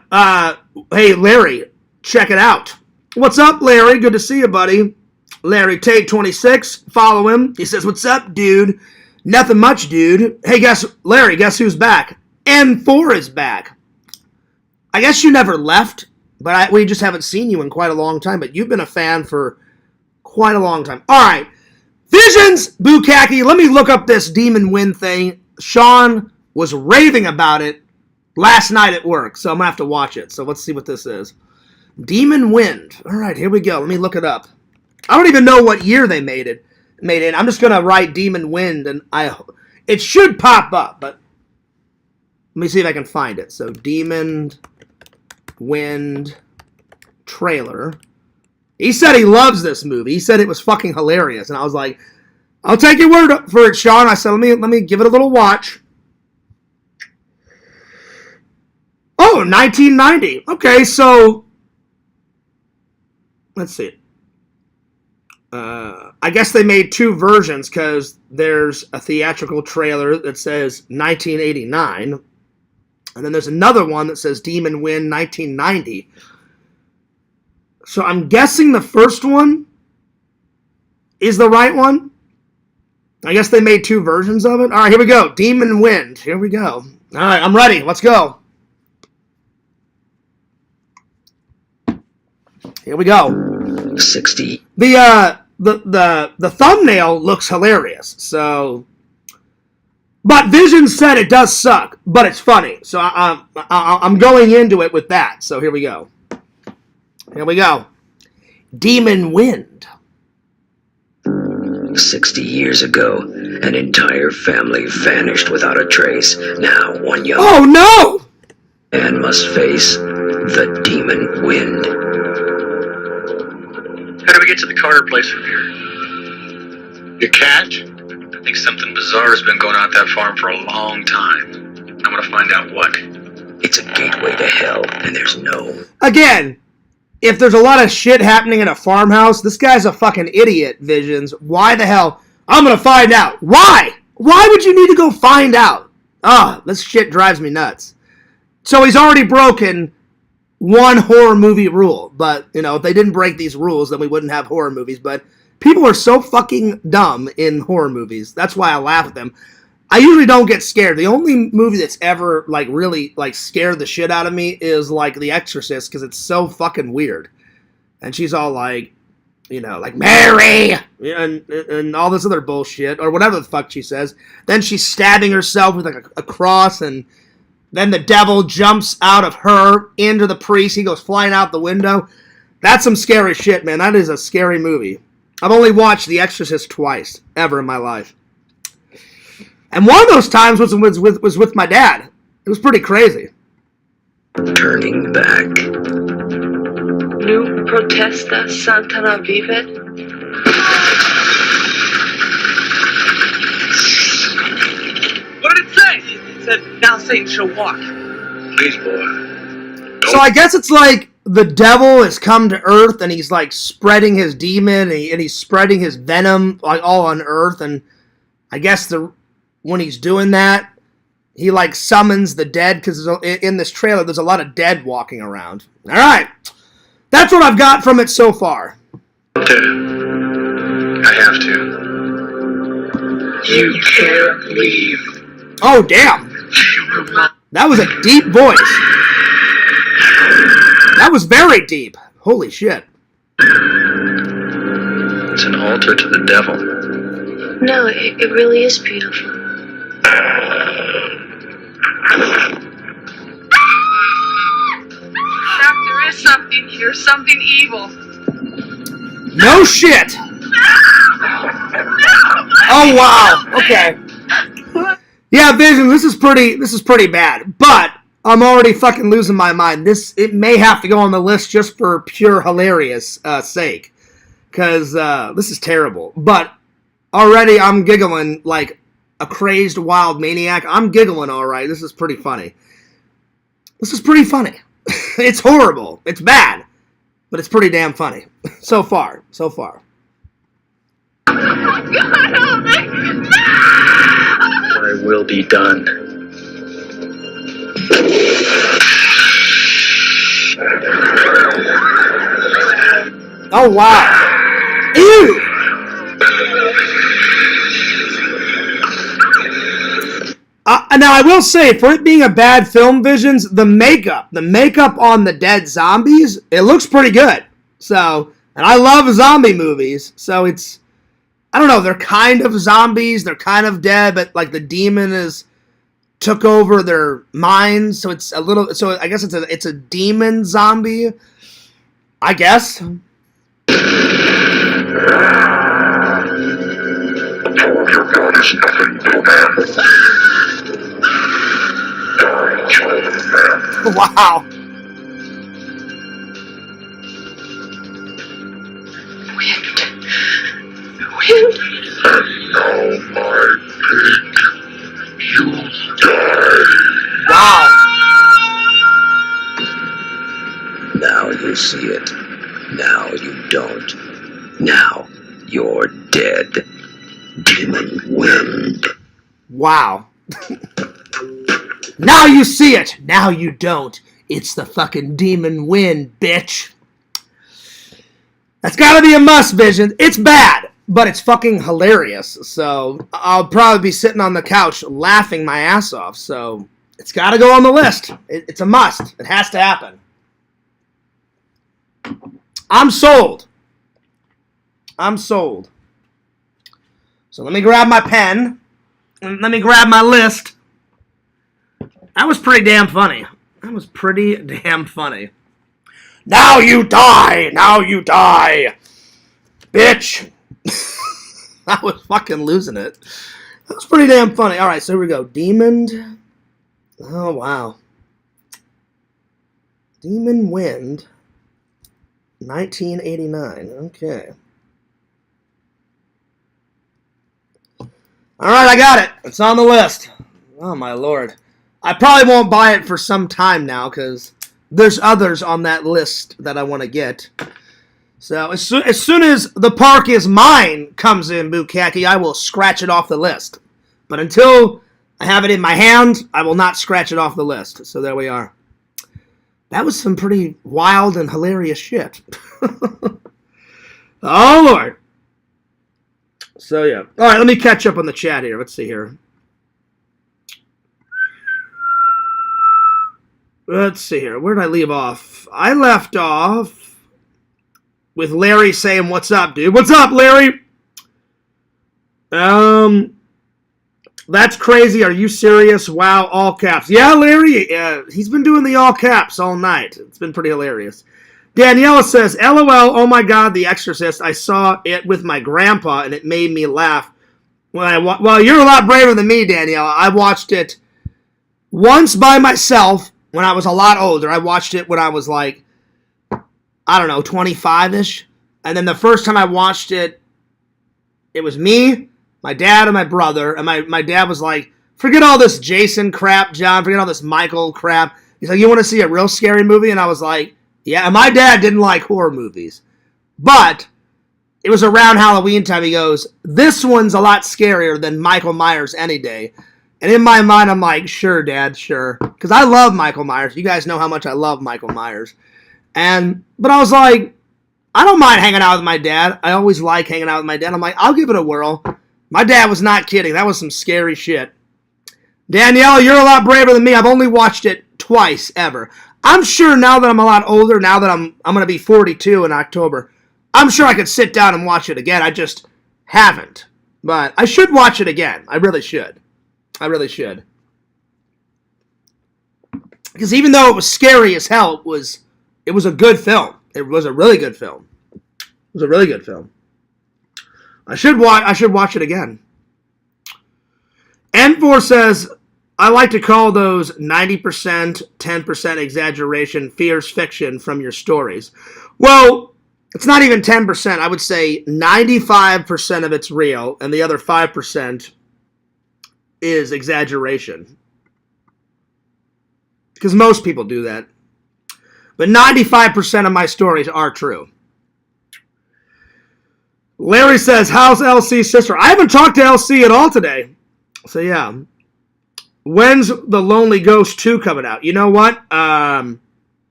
S1: Hey, Larry, check it out. What's up, Larry? Good to see you, buddy. Larry Tate 26, follow him. He says, what's up, dude? Nothing much, dude. Hey, Larry, guess who's back? N4 is back. I guess you never left, but we just haven't seen you in quite a long time, but you've been a fan for quite a long time. All right. Visions, Bukkake. Let me look up this Demon Wind thing. Sean was raving about it last night at work, so I'm going to have to watch it. So let's see what this is. Demon Wind. All right, here we go. Let me look it up. I don't even know what year they made it. I'm just going to write Demon Wind, and it should pop up, but let me see if I can find it. So, Demon Wind trailer. He said he loves this movie. He said it was fucking hilarious, and I was like, I'll take your word for it, Sean. I said, let me give it a little watch. Oh, 1990. Okay, so let's see. I guess they made two versions because there's a theatrical trailer that says 1989, and then there's another one that says Demon Wind 1990. So I'm guessing the first one is the right one. I guess they made two versions of it. All right, here we go. Demon Wind. Here we go. All right, I'm ready. Let's go. Here we go.
S2: 60.
S1: The thumbnail looks hilarious. So, but Vision said it does suck, but it's funny. So I'm going into it with that. So here we go. Here we go. Demon Wind.
S5: 60 years ago, an entire family vanished without a trace. Now, one young
S1: Oh no!
S5: man must face the Demon Wind.
S6: How do we get to the Carter place from here? Your cat? I think something bizarre has been going on at that farm for a long time. I want to find out what.
S5: It's a gateway to hell, and there's no...
S1: Again, if there's a lot of shit happening in a farmhouse, this guy's a fucking idiot, Visions. Why the hell? I'm gonna find out. Why? Why would you need to go find out? This shit drives me nuts. So he's already broken one horror movie rule. But, if they didn't break these rules, then we wouldn't have horror movies. But people are so fucking dumb in horror movies. That's why I laugh at them. I usually don't get scared. The only movie that's ever, really, scared the shit out of me is, The Exorcist, because it's so fucking weird. And she's all like, Mary! And all this other bullshit, or whatever the fuck she says. Then she's stabbing herself with, a cross, and then the devil jumps out of her into the priest. He goes flying out the window. That's some scary shit, man. That is a scary movie. I've only watched The Exorcist twice, ever in my life. And one of those times was with my dad. It was pretty crazy.
S5: Turning back.
S7: Nu protesta Santana vivet.
S3: What did it say? It said, now Satan shall walk.
S6: Please, boy.
S1: So I guess it's like the devil has come to Earth and he's spreading his demon and he's spreading his venom all on Earth. And I guess when he's doing that, he summons the dead because in this trailer there's a lot of dead walking around. All right. That's what I've got from it so far.
S6: I have to.
S5: You can't leave.
S1: Oh, damn. That was a deep voice. That was very deep. Holy shit.
S6: It's an altar to the devil.
S7: No, it really is beautiful.
S4: There is something here, something evil.
S1: No shit. Oh wow. Okay. Yeah, Vision, this is pretty bad. But I'm already fucking losing my mind. It may have to go on the list just for pure hilarious sake. Because this is terrible. But already I'm giggling like a crazed wild maniac. I'm giggling alright. This is pretty funny. It's horrible. It's bad. But it's pretty damn funny. So far.
S6: I will be done.
S1: Oh, wow. Ew! Now I will say, for it being a bad film, Visions, the makeup on the dead zombies, it looks pretty good. So, and I love zombie movies, so it's, I don't know, they're kind of zombies, they're kind of dead, but like the demon took over their minds, so it's a little, so I guess it's a demon zombie, I guess. Wow.
S7: Wind.
S6: And now, my pig, you die.
S1: Wow.
S5: Now you see it. Now you don't. Now you're dead. Demon Wind.
S1: Wow. Now you see it. Now you don't. It's the fucking demon wind, bitch. That's gotta be a must, Vision. It's bad, but it's fucking hilarious. So I'll probably be sitting on the couch laughing my ass off. So it's gotta go on the list. It's a must. It has to happen. I'm sold. I'm sold. So let me grab my pen. And let me grab my list. That was pretty damn funny. That was pretty damn funny. Now you die! Now you die! Bitch! I was fucking losing it. That was pretty damn funny. Alright, so here we go. Demon. Oh, wow. Demon Wind. 1989. Okay. Alright, I got it. It's on the list. Oh, my lord. I probably won't buy it for some time now, because there's others on that list that I want to get. So, as soon as The Park Is Mine comes in, Bukkake, I will scratch it off the list. But until I have it in my hand, I will not scratch it off the list. So, there we are. That was some pretty wild and hilarious shit. Oh, Lord. So, yeah. All right, let me catch up on the chat here. Let's see here. Let's see here. Where did I leave off? I left off with Larry saying, "What's up, dude? What's up, Larry?" That's crazy. Are you serious? Wow, all caps. Yeah, Larry, he's been doing the all caps all night. It's been pretty hilarious. Daniela says, "LOL, oh my God, The Exorcist. I saw it with my grandpa, and it made me laugh. Well, you're a lot braver than me, Daniela. I watched it once by myself when I was a lot older. I watched it when I was like, I don't know, 25-ish. And then the first time I watched it, it was me, my dad, and my brother. And my dad was like, forget all this Jason crap, John. Forget all this Michael crap. He's like, you want to see a real scary movie? And I was like, yeah. And my dad didn't like horror movies. But it was around Halloween time. He goes, this one's a lot scarier than Michael Myers any day. And in my mind, I'm like, sure, Dad, sure. Because I love Michael Myers. You guys know how much I love Michael Myers. But I was like, I don't mind hanging out with my dad. I always like hanging out with my dad. I'm like, I'll give it a whirl. My dad was not kidding. That was some scary shit. Danielle, you're a lot braver than me. I've only watched it twice ever. I'm sure now that I'm a lot older, now that I'm going to be 42 in October, I'm sure I could sit down and watch it again. I just haven't. But I should watch it again. I really should. I really should. Because even though it was scary as hell, it was a good film. It was a really good film. It was a really good film. I should watch it again. N4 says, I like to call those 90%, 10% exaggeration, fierce fiction from your stories. Well, it's not even 10%. I would say 95% of it's real, and the other 5% is exaggeration. Because most people do that. But 95% of my stories are true. Larry says, how's LC's sister? I haven't talked to LC at all today. So yeah. When's The Lonely Ghost 2 coming out? You know what? N4,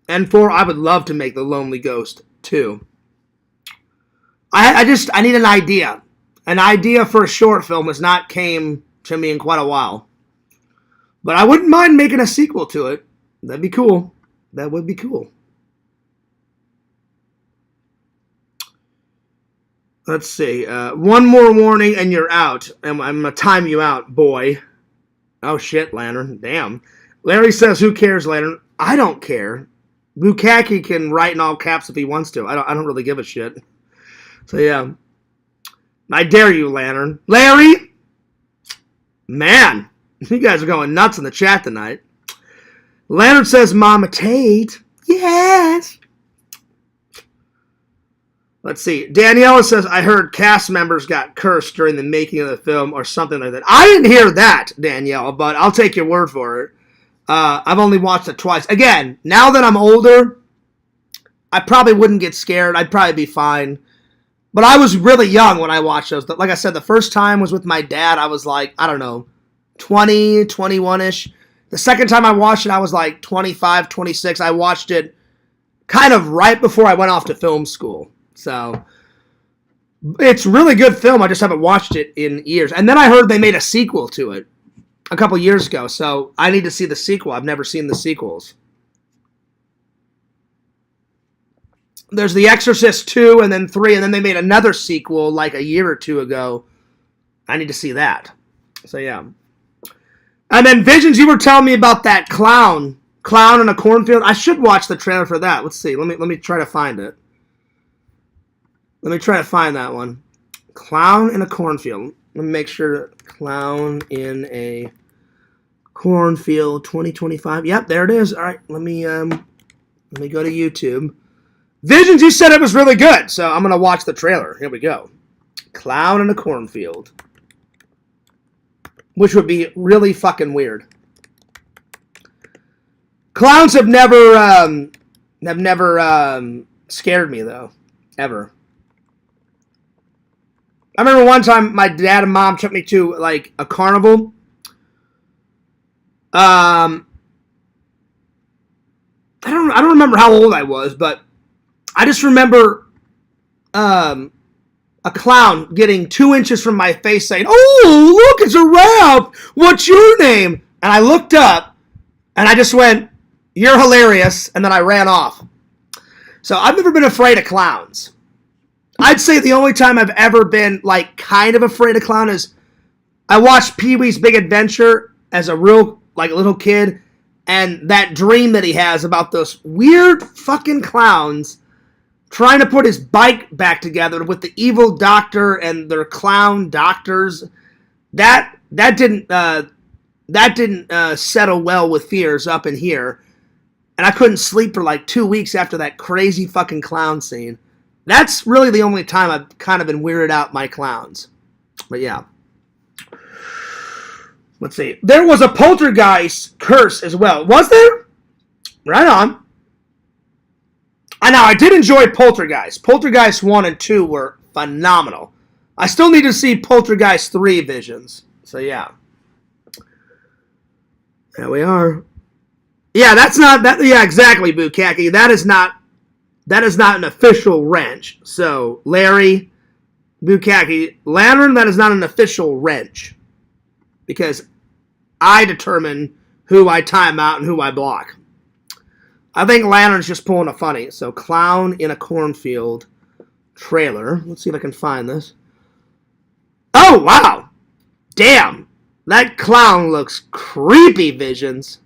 S1: I would love to make The Lonely Ghost 2. I need an idea. An idea for a short film has not came to me in quite a while. But I wouldn't mind making a sequel to it. That'd be cool. That would be cool. Let's see. One more warning and you're out. I'm going to time you out, boy. Oh, shit, Lantern. Damn. Larry says, who cares, Lantern? I don't care. Bukaki can write in all caps if he wants to. I don't really give a shit. So, yeah. I dare you, Lantern. Larry! Man, you guys are going nuts in the chat tonight. Lantern says, Mama Tate. Yes. Let's see. Daniela says, I heard cast members got cursed during the making of the film or something like that. I didn't hear that, Danielle, but I'll take your word for it. I've only watched it twice. Again, now that I'm older, I probably wouldn't get scared. I'd probably be fine. But I was really young when I watched those. Like I said, the first time was with my dad. I was like, I don't know, 20, 21-ish. The second time I watched it, I was like 25, 26. I watched it kind of right before I went off to film school. So, it's a really good film. I just haven't watched it in years. And then I heard they made a sequel to it a couple years ago. So, I need to see the sequel. I've never seen the sequels. There's The Exorcist 2 and then 3. And then they made another sequel like a year or two ago. I need to see that. So, yeah. And then Visions, you were telling me about that clown in a cornfield. I should watch the trailer for that. Let's see. Let me try to find it. Let me try to find that one. Clown in a cornfield. Let me make sure. Clown in a cornfield 2025. Yep, there it is. All right, let me go to YouTube. Visions, you said it was really good, so I'm gonna watch the trailer. Here we go. Clown in a cornfield, which would be really fucking weird. Clowns have never scared me though, ever. I remember one time my dad and mom took me to like a carnival. I don't remember how old I was, but I just remember a clown getting 2 inches from my face saying, "Oh, look, it's a Ralph. What's your name?" And I looked up and I just went, "You're hilarious," and then I ran off. So I've never been afraid of clowns. I'd say the only time I've ever been, like, kind of afraid of clown is I watched Pee-wee's Big Adventure as a real, like, little kid, and that dream that he has about those weird fucking clowns trying to put his bike back together with the evil doctor and their clown doctors, that didn't settle well with fears up in here, and I couldn't sleep for, like, 2 weeks after that crazy fucking clown scene. That's really the only time I've kind of been weirded out by clowns. But yeah. Let's see. There was a poltergeist curse as well. Was there? Right on. I did enjoy Poltergeist. Poltergeist 1 and 2 were phenomenal. I still need to see Poltergeist 3 Visions. So yeah. There we are. Yeah, that's not that. Yeah, exactly, Bukaki. That is not an official wrench. So, Larry, Bukaki, Lantern, that is not an official wrench. Because I determine who I time out and who I block. I think Lantern's just pulling a funny. So, Clown in a Cornfield trailer. Let's see if I can find this. Oh, wow. Damn. That clown looks creepy, Visions.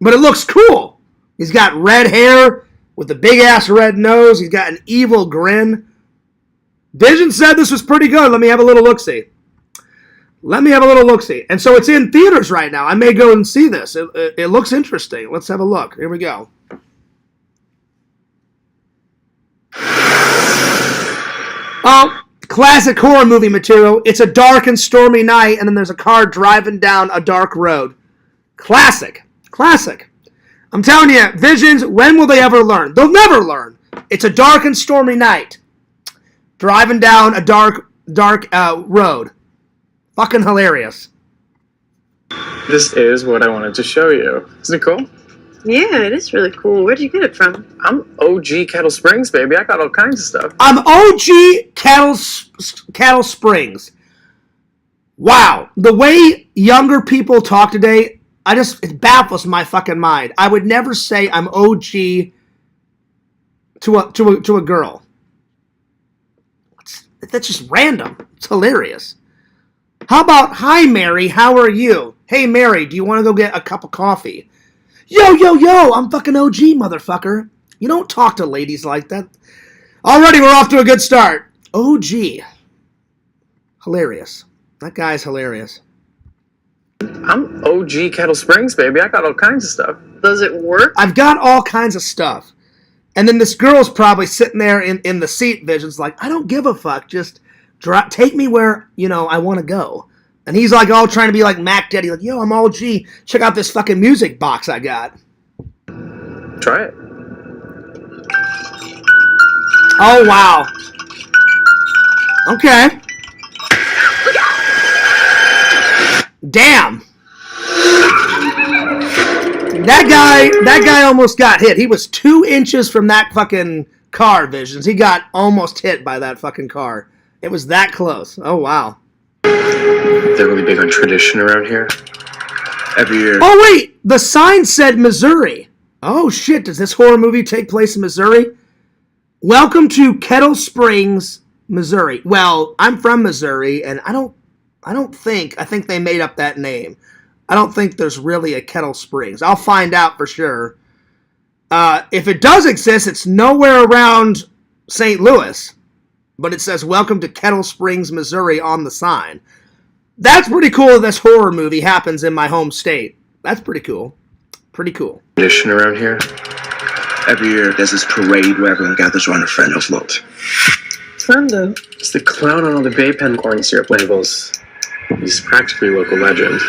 S1: But it looks cool. He's got red hair with a big-ass red nose. He's got an evil grin. Vision said this was pretty good. Let me have a little look-see. And so it's in theaters right now. I may go and see this. It looks interesting. Let's have a look. Here we go. Oh, classic horror movie material. It's a dark and stormy night, and then there's a car driving down a dark road. Classic. I'm telling you, Visions, when will they ever learn? They'll never learn. It's a dark and stormy night. Driving down a dark road. Fucking hilarious.
S8: This is what I wanted to show you. Isn't it cool?
S4: Yeah, it is really cool. Where'd you get it from?
S8: I'm OG Kettle Springs, baby. I got all kinds of stuff.
S1: I'm OG Cattle Springs. Wow. The way younger people talk today, it baffles my fucking mind. I would never say I'm OG to a girl. That's just random. It's hilarious. How about, hi, Mary, how are you? Hey, Mary, do you want to go get a cup of coffee? Yo, I'm fucking OG, motherfucker. You don't talk to ladies like that. Already, we're off to a good start. OG. Hilarious. That guy's hilarious.
S8: I'm OG Kettle Springs, baby. I got all kinds of stuff.
S4: Does it work?
S1: I've got all kinds of stuff. And then this girl's probably sitting there in the seat, Vision's like, I don't give a fuck. Just take me where, I want to go. And he's like all trying to be like Mac Daddy. Like, yo, I'm all G. Check out this fucking music box I got.
S8: Try it.
S1: Oh, wow. Okay. Damn. That guy almost got hit. He was 2 inches from that fucking car, Visions. He got almost hit by that fucking car. It was that close. Oh, wow.
S8: They're really big on tradition around here. Every year.
S1: Oh, wait. The sign said Missouri. Oh, shit. Does this horror movie take place in Missouri? Welcome to Kettle Springs, Missouri. Well, I'm from Missouri, and I think they made up that name. I don't think there's really a Kettle Springs. I'll find out for sure. If it does exist, it's nowhere around St. Louis. But it says, welcome to Kettle Springs, Missouri on the sign. That's pretty cool that this horror movie happens in my home state. That's pretty cool. Pretty cool.
S8: Tradition around here.
S2: Every year, there's this parade where everyone gathers around a Friendo float.
S4: Friendo?
S8: It's the clown on all the Bay Pen corn syrup labels. He's practically a local legend.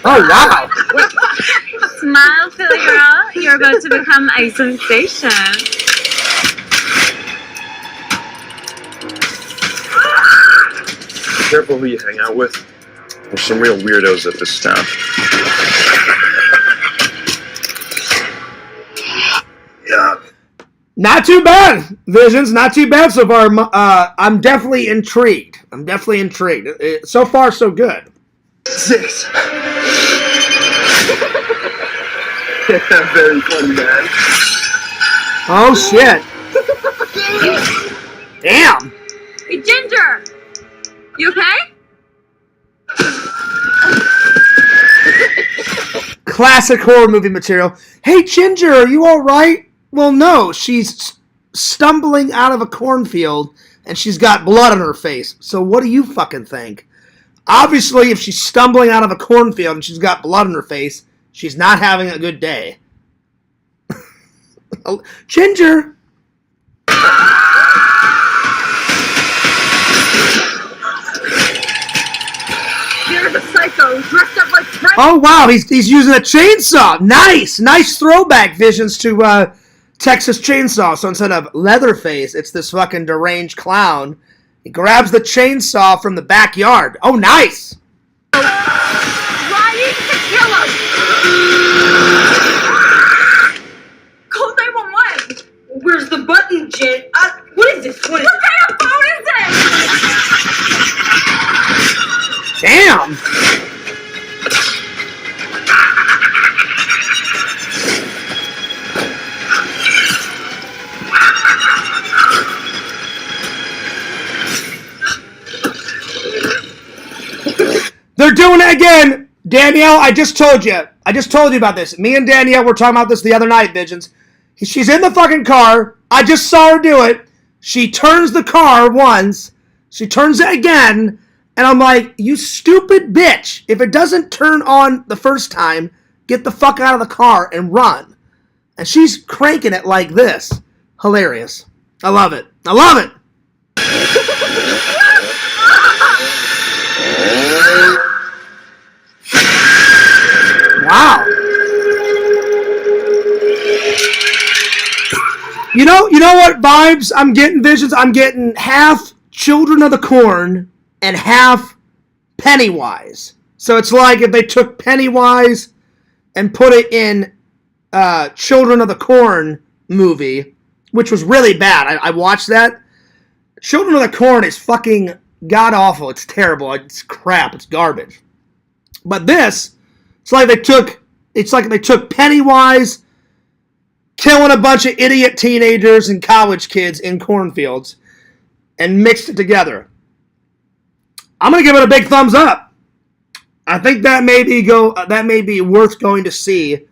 S1: Oh, wow.
S9: Smile, silly girl. You're about to become a sensation.
S8: Be careful who you hang out with. There's some real weirdos at this town.
S1: Not too bad, Visions. Not too bad so far. I'm definitely intrigued. So far, so good.
S2: 6. Very funny, man.
S1: Oh, shit. Damn.
S9: Hey, Ginger! You okay?
S1: Classic horror movie material. Hey, Ginger, are you all right? Well, no. She's stumbling out of a cornfield, and she's got blood on her face. So what do you fucking think? Obviously, if she's stumbling out of a cornfield and she's got blood on her face, she's not having a good day. Ginger!
S9: You're the psycho dressed up like Frank.
S1: Oh, wow, he's using a chainsaw. Nice throwback, Visions, to Texas Chainsaw. So instead of Leatherface, it's this fucking deranged clown. He grabs the chainsaw from the backyard. Oh, nice.
S9: Trying to kill us. Call 911.
S3: Where's the button, Jen? What is this?
S9: What kind of phone is it?
S1: Damn. They're doing it again. Danielle, I just told you about this. Me and Danielle were talking about this the other night, Visions. She's in the fucking car. I just saw her do it. She turns the car once. She turns it again. And I'm like, you stupid bitch. If it doesn't turn on the first time, get the fuck out of the car and run. And she's cranking it like this. Hilarious. I love it. Wow. You know what vibes I'm getting, Visions? I'm getting half Children of the Corn and half Pennywise. So it's like if they took Pennywise and put it in Children of the Corn movie, which was really bad. I watched that. Children of the Corn is fucking god-awful. It's terrible. It's crap. It's garbage. But this, it's like they took Pennywise killing a bunch of idiot teenagers and college kids in cornfields and mixed it together. I'm going to give it a big thumbs up. I think that may be worth going to see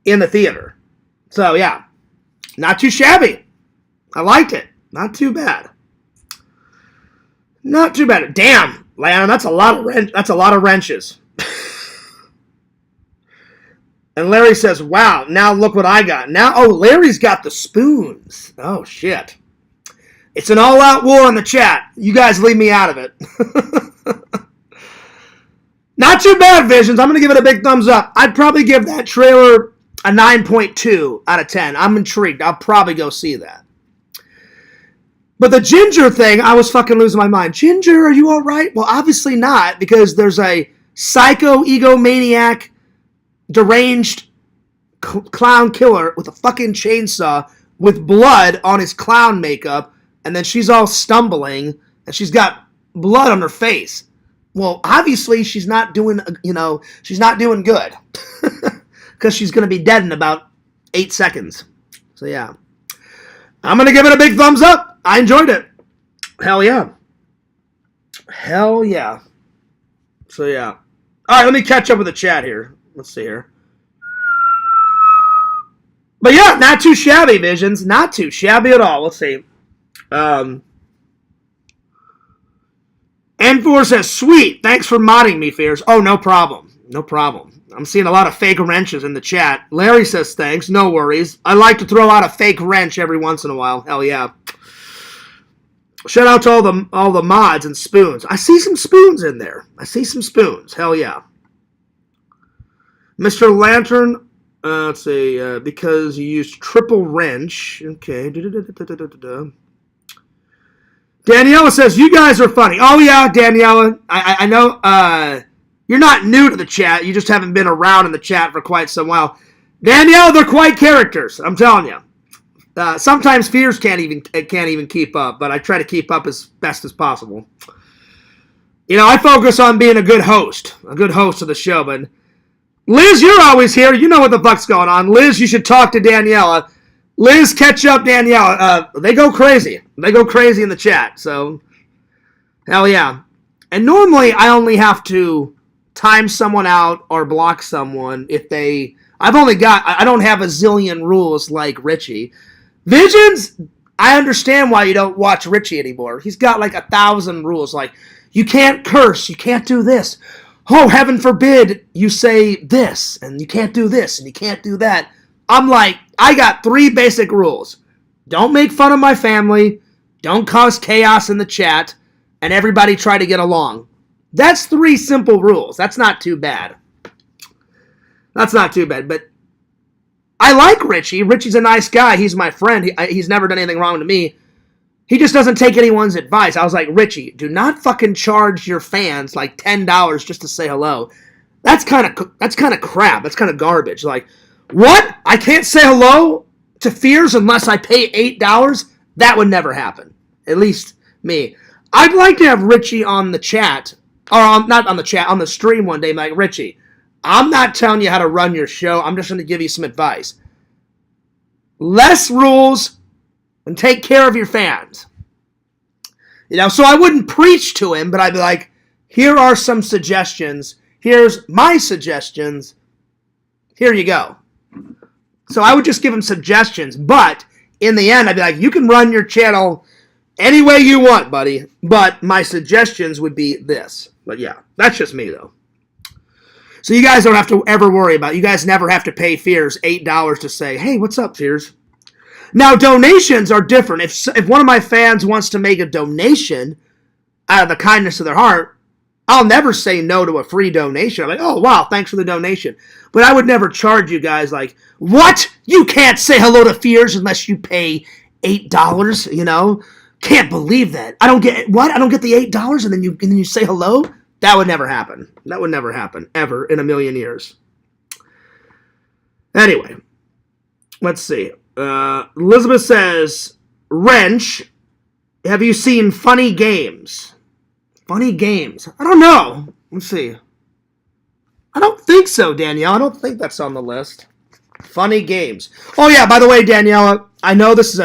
S1: in the theater. So, yeah. Not too shabby. I liked it. Not too bad. Not too bad. Damn, Landon, that's a lot of wrenches. And Larry says, wow, now look what I got. Now, Larry's got the spoons. Oh, shit. It's an all-out war in the chat. You guys leave me out of it. Not too bad, Visions. I'm going to give it a big thumbs up. I'd probably give that trailer a 9.2 out of 10. I'm intrigued. I'll probably go see that. But the Ginger thing, I was fucking losing my mind. Ginger, are you all right? Well, obviously not, because there's a psycho, egomaniac, deranged clown killer with a fucking chainsaw with blood on his clown makeup, and then she's all stumbling, and she's got blood on her face. Well, obviously she's not doing, she's not doing good. Because she's going to be dead in about 8 seconds. So, yeah. I'm going to give it a big thumbs up. I enjoyed it. Hell yeah. Hell yeah. So, yeah. All right, let me catch up with the chat here. Let's see here. But, yeah, not too shabby, Visions. Not too shabby at all. Let's see. N4 says, sweet. Thanks for modding me, Fears. Oh, no problem. No problem. I'm seeing a lot of fake wrenches in the chat. Larry says thanks. No worries. I like to throw out a fake wrench every once in a while. Hell yeah. Shout out to all the mods and spoons. I see some spoons in there. I see some spoons. Hell yeah. Mr. Lantern, let's see, because you used triple wrench. Okay. Daniela says, you guys are funny. Oh yeah, Daniela. I know, you're not new to the chat. You just haven't been around in the chat for quite some while. Danielle, they're quite characters. I'm telling you. Sometimes Fears can't even keep up, but I try to keep up as best as possible. I focus on being a good host of the show. But Liz, you're always here. You know what the fuck's going on. Liz, you should talk to Daniela. Liz, catch up, Daniela. They go crazy. They go crazy in the chat. So, hell yeah. And normally I only have to time someone out or block someone if they... I don't have a zillion rules like Richie. Visions, I understand why you don't watch Richie anymore. He's got like 1,000 rules. Like, you can't curse, you can't do this. Oh, heaven forbid you say this, and you can't do this, and you can't do that. I'm like, I got 3 basic rules. Don't make fun of my family, don't cause chaos in the chat, and everybody try to get along. That's 3 simple rules. That's not too bad. That's not too bad, but I like Richie. Richie's a nice guy. He's my friend. He's never done anything wrong to me. He just doesn't take anyone's advice. I was like, Richie, do not fucking charge your fans like $10 just to say hello. That's kind of crap. That's kind of garbage. Like, what? I can't say hello to Fears unless I pay $8? That would never happen. At least me. I'd like to have Richie on the chat, or not on the chat, on the stream one day. Like, Richie, I'm not telling you how to run your show. I'm just going to give you some advice. Less rules and take care of your fans. So I wouldn't preach to him, but I'd be like, here are some suggestions. Here's my suggestions. Here you go. So I would just give him suggestions, but in the end, I'd be like, you can run your channel any way you want, buddy, but my suggestions would be this. But yeah, that's just me, though. So you guys don't have to ever worry about it. You guys never have to pay Fears $8 to say, hey, what's up, Fears? Now, donations are different. If one of my fans wants to make a donation out of the kindness of their heart, I'll never say no to a free donation. I'm like, oh, wow, thanks for the donation. But I would never charge you guys like, what? You can't say hello to Fears unless you pay $8, Can't believe that. I don't get, what? I don't get the $8 and then you say hello? That would never happen. That would never happen, ever, in a million years. Anyway, let's see. Elizabeth says, Wrench, have you seen Funny Games? Funny Games. I don't know. Let's see. I don't think so, Danielle. I don't think that's on the list. Funny Games. Oh, yeah, by the way, Daniela, I know this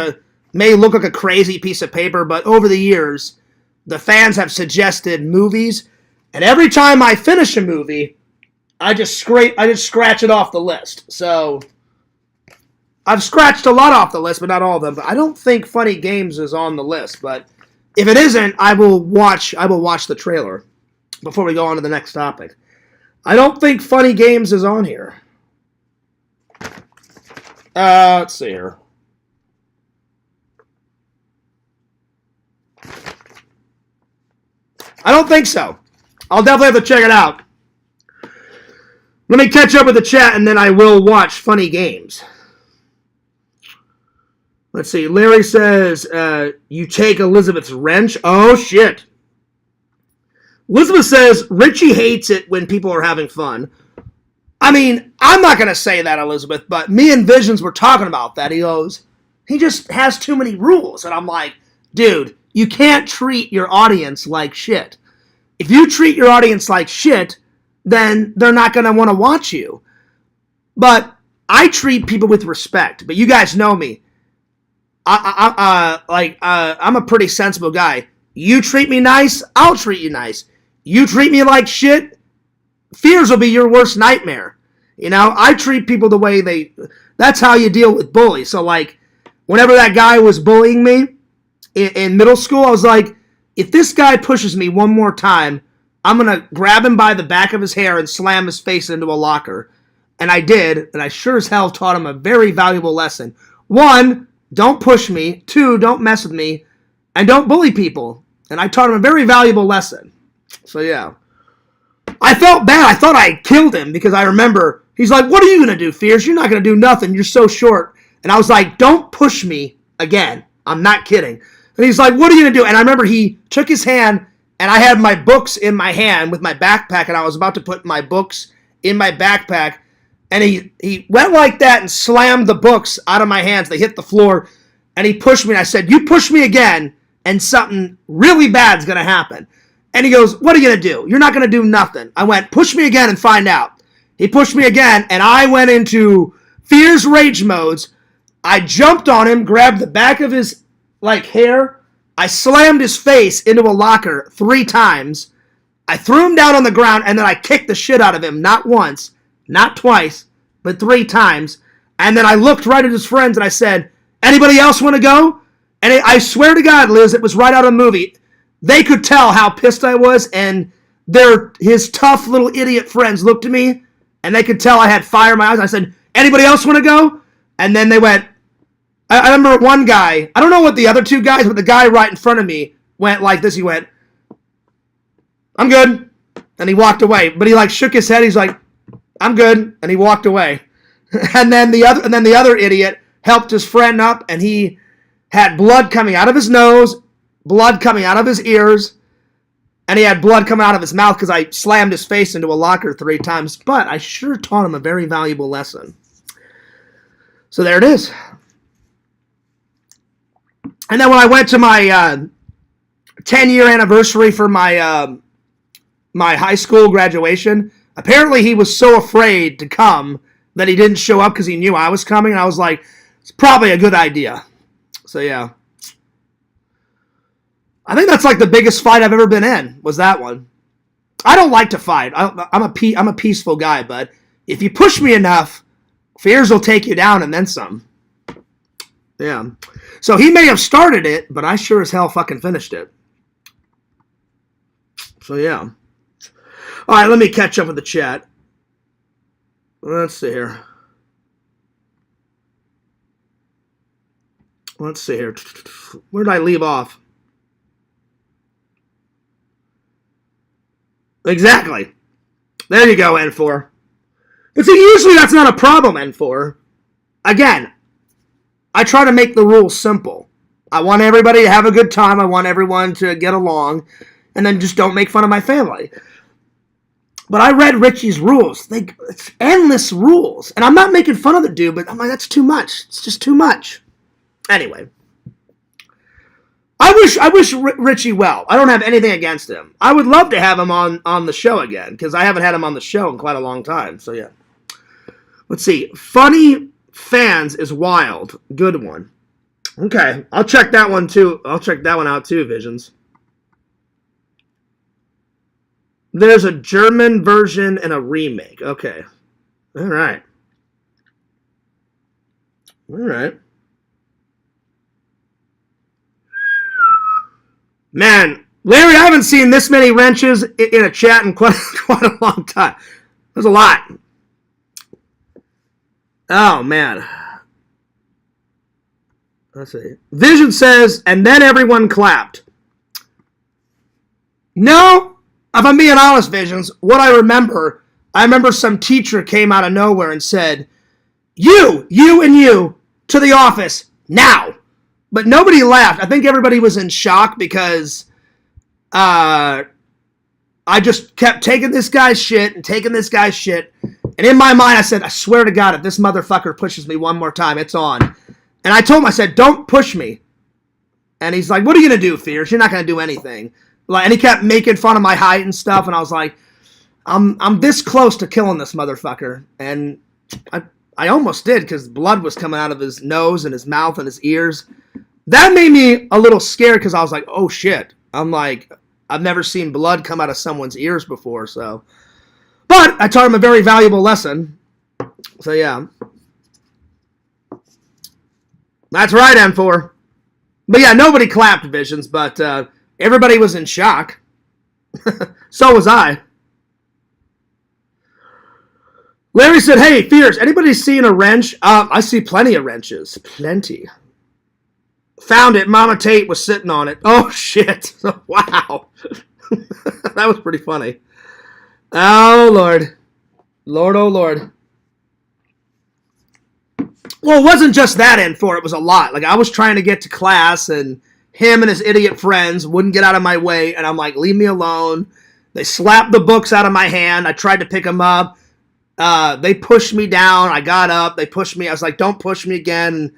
S1: may look like a crazy piece of paper, but over the years, the fans have suggested movies, and every time I finish a movie, I just scratch it off the list. So I've scratched a lot off the list, but not all of them. But I don't think Funny Games is on the list. But if it isn't, I will watch the trailer before we go on to the next topic. I don't think Funny Games is on here. Let's see here. I don't think so. I'll definitely have to check it out. Let me catch up with the chat, and then I will watch Funny Games. Let's see. Larry says, you take Elizabeth's wrench. Oh, shit. Elizabeth says, Richie hates it when people are having fun. I mean, I'm not going to say that, Elizabeth, but me and Visions were talking about that. He goes, he just has too many rules. And I'm like, dude, you can't treat your audience like shit. If you treat your audience like shit, then they're not going to want to watch you. But I treat people with respect. But you guys know me. I'm a pretty sensible guy. You treat me nice, I'll treat you nice. You treat me like shit, fears will be your worst nightmare. You know, I treat people the way that's how you deal with bullies. So, like, whenever that guy was bullying me in middle school, I was like, if this guy pushes me one more time, I'm going to grab him by the back of his hair and slam his face into a locker. And I did, and I sure as hell taught him a very valuable lesson. 1, don't push me. 2, don't mess with me. And don't bully people. And I taught him a very valuable lesson. So, yeah. I felt bad. I thought I killed him because I remember, he's like, what are you going to do, Fierce? You're not going to do nothing. You're so short. And I was like, don't push me again. I'm not kidding. And he's like, what are you going to do? And I remember he took his hand, and I had my books in my hand with my backpack, and I was about to put my books in my backpack. And he went like that and slammed the books out of my hands. They hit the floor, and he pushed me. And I said, you push me again, and something really bad's going to happen. And he goes, what are you going to do? You're not going to do nothing. I went, push me again and find out. He pushed me again, and I went into Fear's rage modes. I jumped on him, grabbed the back of his hair. I slammed his face into a locker 3 times. I threw him down on the ground, and then I kicked the shit out of him. Not once, not twice, but 3 times. And then I looked right at his friends, and I said, anybody else want to go? And I swear to God, Liz, it was right out of the movie. They could tell how pissed I was, and his tough little idiot friends looked at me, and they could tell I had fire in my eyes. I said, anybody else want to go? And then they went, I remember one guy, I don't know what the other 2 guys, but the guy right in front of me went like this. He went, I'm good. And he walked away. But he shook his head. He's like, I'm good. And he walked away. And then the other idiot helped his friend up, and he had blood coming out of his nose, blood coming out of his ears, and he had blood coming out of his mouth because I slammed his face into a locker 3 times. But I sure taught him a very valuable lesson. So there it is. And then when I went to my 10-year anniversary for my my high school graduation, apparently he was so afraid to come that he didn't show up because he knew I was coming. And I was like, it's probably a good idea. So, yeah. I think that's the biggest fight I've ever been in, was that one. I don't like to fight. I'm a peaceful guy, but if you push me enough, Fears will take you down and then some. Yeah. So he may have started it, but I sure as hell fucking finished it. So, yeah. All right, let me catch up with the chat. Let's see here. Where did I leave off? Exactly. There you go, N4. But see, usually that's not a problem, N4. Again, I try to make the rules simple. I want everybody to have a good time. I want everyone to get along. And then just don't make fun of my family. But I read Richie's rules. It's endless rules. And I'm not making fun of the dude, but I'm like, that's too much. It's just too much. Anyway. I wish Richie well. I don't have anything against him. I would love to have him on the show again, because I haven't had him on the show in quite a long time. So, yeah. Let's see. Funny Fans is wild. Good one. Okay. I'll check that one, too. I'll check that one out, too, Visions. There's a German version and a remake. Okay. All right. All right. Man, Larry, I haven't seen this many wrenches in a chat in quite a long time. There's a lot. Oh, man. Let's see. Vision says, and then everyone clapped. No. If I'm being honest, Visions, what I remember some teacher came out of nowhere and said, you and you, to the office, now. But nobody laughed. I think everybody was in shock because I just kept taking this guy's shit. And in my mind, I said, I swear to God, if this motherfucker pushes me one more time, it's on. And I told him, I said, don't push me. And he's like, what are you going to do, Fierce? You're not going to do anything. And he kept making fun of my height and stuff, and I was like, I'm this close to killing this motherfucker. And I almost did, because blood was coming out of his nose and his mouth and his ears. That made me a little scared, because I was like, oh shit. I'm like, I've never seen blood come out of someone's ears before, so. But I taught him a very valuable lesson. So yeah. That's right, M4. But yeah, nobody clapped, Visions, but everybody was in shock. So was I. Larry said, hey, Fierce, anybody seen a wrench? I see plenty of wrenches. Plenty. Found it. Mama Tate was sitting on it. Oh, shit. Wow. That was pretty funny. Oh, Lord. Lord, oh, Lord. Well, it wasn't just that N4. It was a lot. Like, I was trying to get to class, and him and his idiot friends wouldn't get out of my way, and I'm like, leave me alone. They slapped the books out of my hand. I tried to pick them up. They pushed me down. I got up. They pushed me. I was like, don't push me again.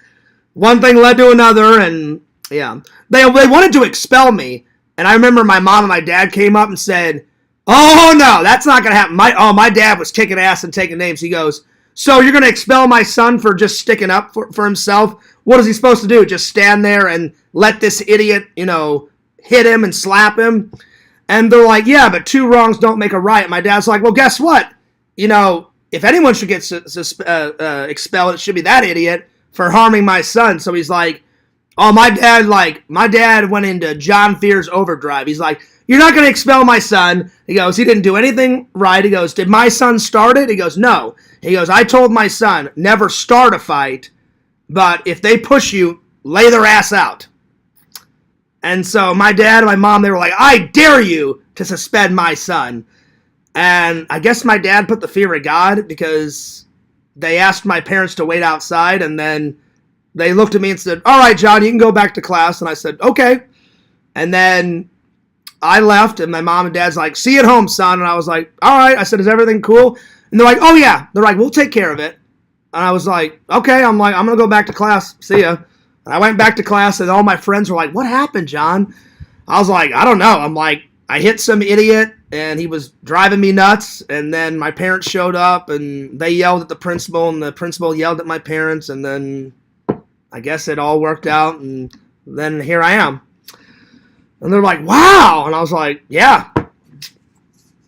S1: One thing led to another, and yeah. They wanted to expel me, and I remember my mom and my dad came up and said, oh, no, that's not going to happen. My dad was kicking ass and taking names. He goes, so you're going to expel my son for just sticking up for himself? What is he supposed to do? Just stand there and let this idiot, hit him and slap him? And they're like, yeah, but two wrongs don't make a right. My dad's like, well, guess what? If anyone should get expelled, it should be that idiot for harming my son. So he's like, oh, my dad went into John Fear's overdrive. He's like, you're not going to expel my son. He goes, he didn't do anything right. He goes, did my son start it? He goes, no. He goes, I told my son, never start a fight, but if they push you, lay their ass out. And so my dad and my mom, they were like, I dare you to suspend my son. And I guess my dad put the fear of God, because they asked my parents to wait outside, and then they looked at me and said, all right, John, you can go back to class. And I said, okay. And then I left, and my mom and dad's like, see you at home, son. And I was like, all right. I said, is everything cool? And they're like, oh, yeah. They're like, we'll take care of it. And I was like, okay. I'm going to go back to class. See ya. And I went back to class, and all my friends were like, what happened, John? I was like, I don't know. I'm like, I hit some idiot, and he was driving me nuts. And then my parents showed up, and they yelled at the principal, and the principal yelled at my parents. And then I guess it all worked out, and then here I am. And they're like, wow. And I was like, yeah.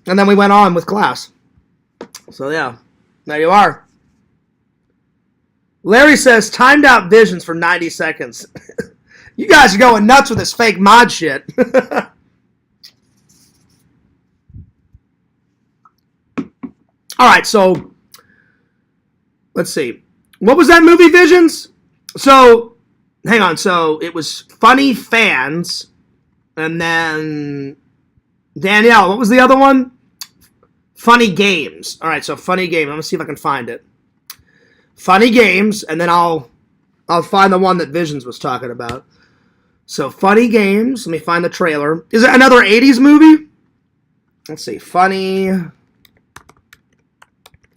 S1: And then we went on with class. So, yeah, there you are. Larry says, timed out Visions for 90 seconds. You guys are going nuts with this fake mod shit. All right, so let's see. What was that movie, Visions? So, hang on. So, it was Funny Fans, and then Danielle, what was the other one? Funny Games. All right, so Funny Games. I'm going to see if I can find it. Funny Games, and then I'll find the one that Visions was talking about. So, Funny Games. Let me find the trailer. Is it another 80s movie? Let's see. Funny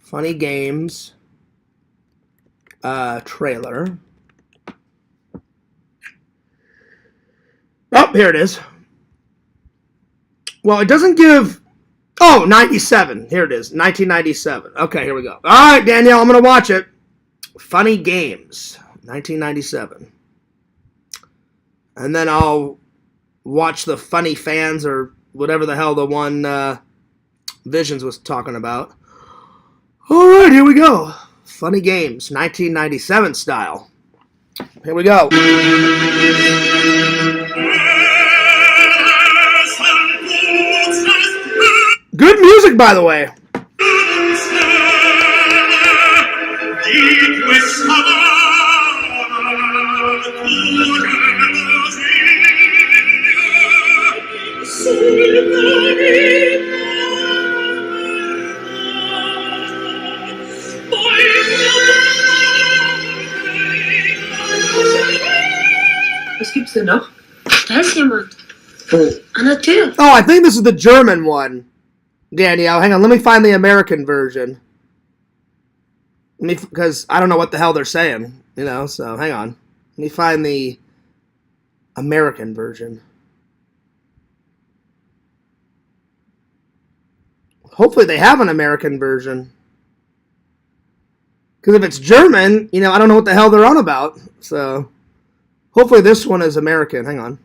S1: Funny Games trailer. Oh, here it is. Well, it doesn't give... Oh, 97. Here it is. 1997. Okay, here we go. All right, Danielle, I'm going to watch it. Funny Games, 1997. And then I'll watch the Funny Fans or whatever the hell the one Visions was talking about. All right, here we go. Funny Games, 1997 style. Here we go. Good music, by the way.
S10: Was gibt's denn noch?
S7: Da ist jemand. An der Tür.
S1: Oh, I think this is the German one. Danielle, hang on. Let me find the American version. Because I don't know what the hell they're saying, you know, so hang on. Let me find the American version. Hopefully they have an American version. Because if it's German, you know, I don't know what the hell they're on about. So hopefully this one is American. Hang on.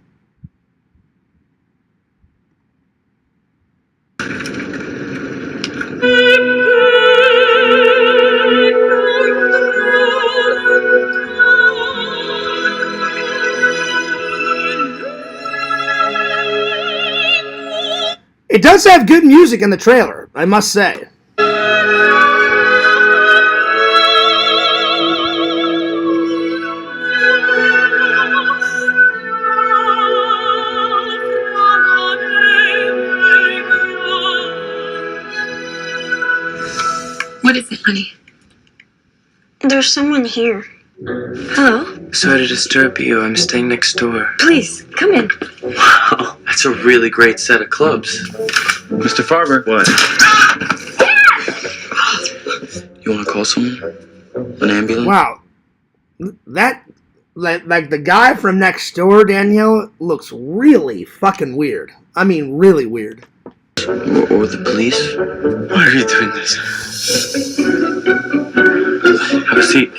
S1: It does have good music in the trailer, I must say.
S4: What is it, honey?
S7: There's someone here.
S4: Hello?
S10: Sorry to disturb you. I'm staying next door.
S4: Please, come in.
S10: Wow, that's a really great set of clubs. Mr. Farber. What? You want to call someone? An ambulance?
S1: Wow. That, like the guy from next door, Danielle, looks really fucking weird. I mean, really weird.
S10: Or the police? Why are you doing this? Have a seat,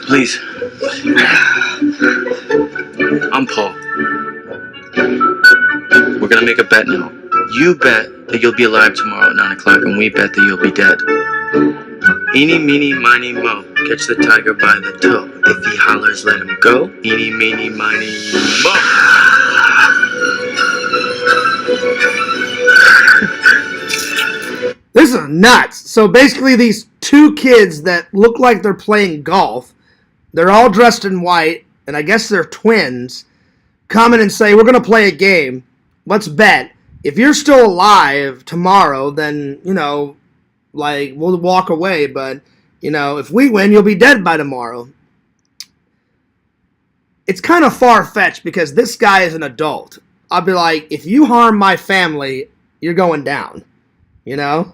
S10: please. I'm Paul. We're gonna make a bet now. You bet that you'll be alive tomorrow at 9 o'clock, and we bet that you'll be dead. Eeny, meeny, miny, mo. Catch the tiger by the toe. If he hollers, let him go. Eeny, meeny, miny, mo.
S1: This is nuts. So basically these two kids that look like they're playing golf, they're all dressed in white, and I guess they're twins, come in and say, we're going to play a game. Let's bet. If you're still alive tomorrow, then, you know, like, we'll walk away. But, you know, if we win, you'll be dead by tomorrow. It's kind of far-fetched because this guy is an adult. I'll be like, if you harm my family, you're going down. You know?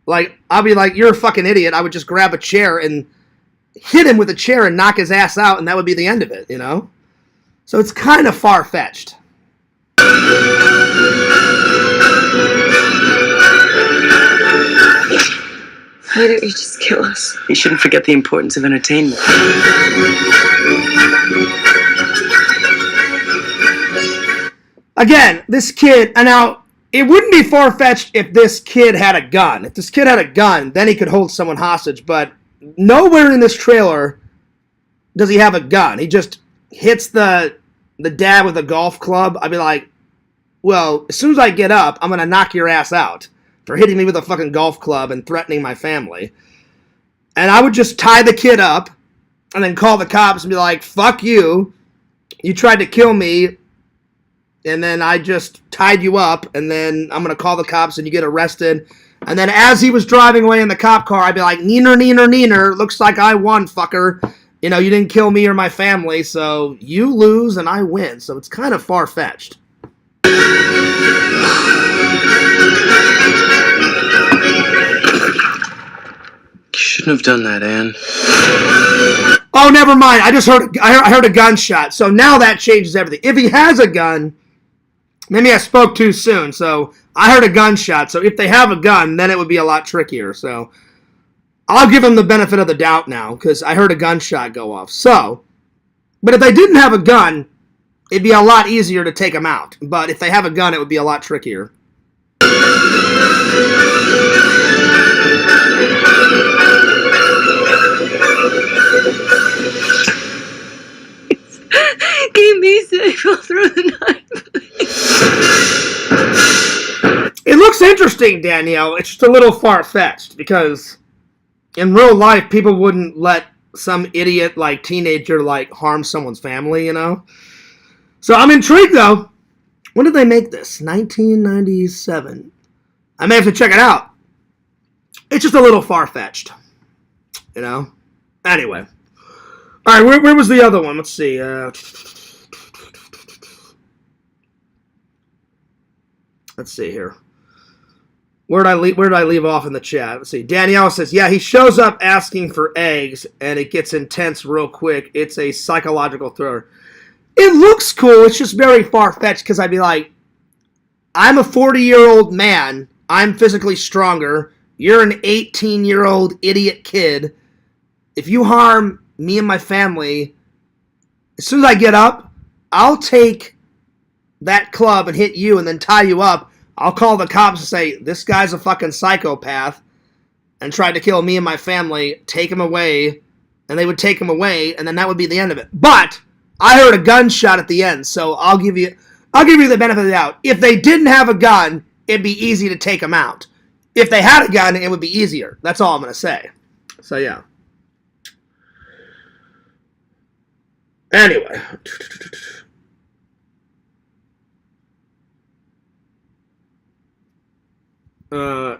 S1: Like, I'll be like, you're a fucking idiot. I would just grab a chair and hit him with a chair and knock his ass out, and that would be the end of it, you know? So it's kind of far-fetched.
S4: Why don't you just kill us?
S10: You shouldn't forget the importance of entertainment.
S1: Again, this kid, and now, it wouldn't be far-fetched if this kid had a gun. If this kid had a gun, then he could hold someone hostage, but nowhere in this trailer does he have a gun. He just hits the dad with a golf club. I'd be like, well, as soon as I get up, I'm going to knock your ass out for hitting me with a fucking golf club and threatening my family. And I would just tie the kid up and then call the cops and be like, fuck you. You tried to kill me, and then I just tied you up, and then I'm going to call the cops and you get arrested. And then as he was driving away in the cop car, I'd be like, neener, neener, neener, looks like I won, fucker. You know, you didn't kill me or my family, so you lose and I win. So it's kind of far-fetched.
S10: Shouldn't have done that, Ann.
S1: Oh, never mind. I heard a gunshot. So now that changes everything. If he has a gun, maybe I spoke too soon. So I heard a gunshot. So if they have a gun, then it would be a lot trickier. So I'll give him the benefit of the doubt now because I heard a gunshot go off. So, but if they didn't have a gun, it'd be a lot easier to take him out. But if they have a gun, it would be a lot trickier.
S9: Keep me safe all through the night, please.
S1: It looks interesting, Danielle. It's just a little far-fetched because in real life, people wouldn't let some idiot, like, teenager, like, harm someone's family, you know? So I'm intrigued, though. When did they make this? 1997. I may have to check it out. It's just a little far-fetched, you know? Anyway. All right, where was the other one? Let's see. Let's see here. Where did I leave off in the chat? Let's see. Danielle says, yeah, he shows up asking for eggs, and it gets intense real quick. It's a psychological thriller. It looks cool. It's just very far-fetched because I'd be like, I'm a 40-year-old man. I'm physically stronger. You're an 18-year-old idiot kid. If you harm me and my family, as soon as I get up, I'll take that club and hit you and then tie you up. I'll call the cops and say, this guy's a fucking psychopath and tried to kill me and my family, take him away, and they would take him away, and then that would be the end of it. But I heard a gunshot at the end, so I'll give you the benefit of the doubt. If they didn't have a gun, it'd be easy to take them out. If they had a gun, it would be easier. That's all I'm going to say. So, yeah. Anyway.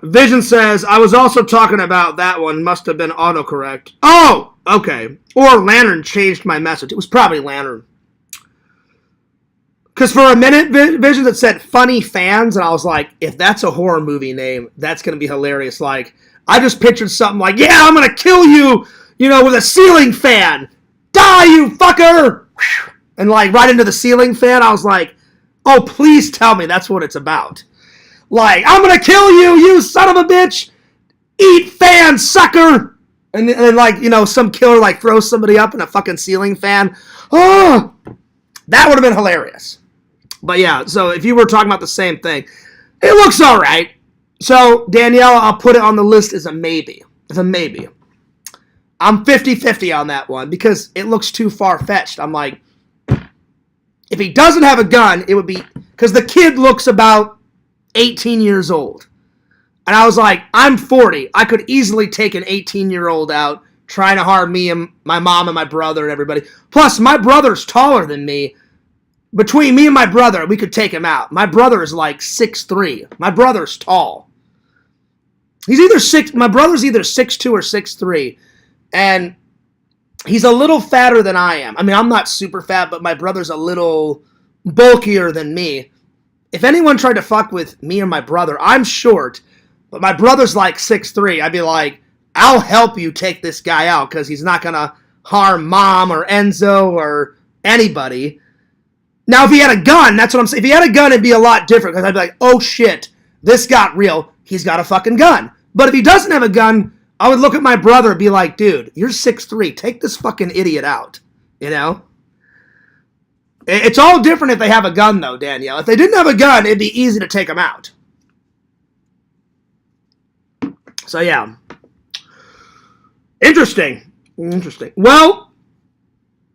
S1: Vision says, I was also talking about that one. Must have been autocorrect. Oh, okay. Or Lantern changed my message. It was probably Lantern. Because for a minute, Vision that said funny fans, and I was like, if that's a horror movie name, that's going to be hilarious. Like, I just pictured something like, yeah, I'm going to kill you, with a ceiling fan. Die, you fucker! And like right into the ceiling fan, I was like, oh, please tell me that's what it's about. Like, I'm gonna kill you, you son of a bitch! Eat fan, sucker! And like, some killer like throws somebody up in a fucking ceiling fan. Oh! That would have been hilarious. But yeah, so if you were talking about the same thing, it looks alright. So, Danielle, I'll put it on the list as a maybe. As a maybe. I'm 50-50 on that one because it looks too far-fetched. I'm like, if he doesn't have a gun, it would be... Because the kid looks about 18 years old. And I was like, I'm 40. I could easily take an 18-year-old out trying to harm me and my mom and my brother and everybody. Plus, my brother's taller than me. Between me and my brother, we could take him out. My brother is like 6'3". My brother's tall. My brother's either 6'2" or 6'3". And he's a little fatter than I am. I mean, I'm not super fat, but my brother's a little bulkier than me. If anyone tried to fuck with me or my brother, I'm short, but my brother's like 6'3". I'd be like, I'll help you take this guy out because he's not going to harm Mom or Enzo or anybody. Now, if he had a gun, that's what I'm saying. If he had a gun, it'd be a lot different because I'd be like, oh shit, this got real. He's got a fucking gun. But if he doesn't have a gun, I would look at my brother and be like, dude, you're 6'3". Take this fucking idiot out. It's all different if they have a gun, though, Danielle. If they didn't have a gun, it'd be easy to take them out. So, yeah. Interesting. Well,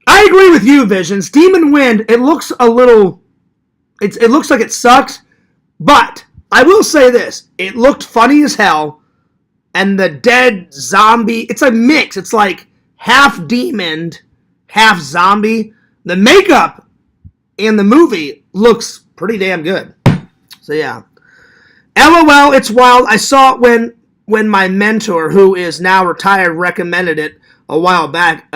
S1: I agree with you, Visions. Demon Wind, it looks a little... It looks like it sucks, but I will say this. It looked funny as hell. And the dead zombie, it's a mix. It's like half demon, half zombie. The makeup in the movie looks pretty damn good. So yeah. LOL, it's wild. I saw it when my mentor, who is now retired, recommended it a while back.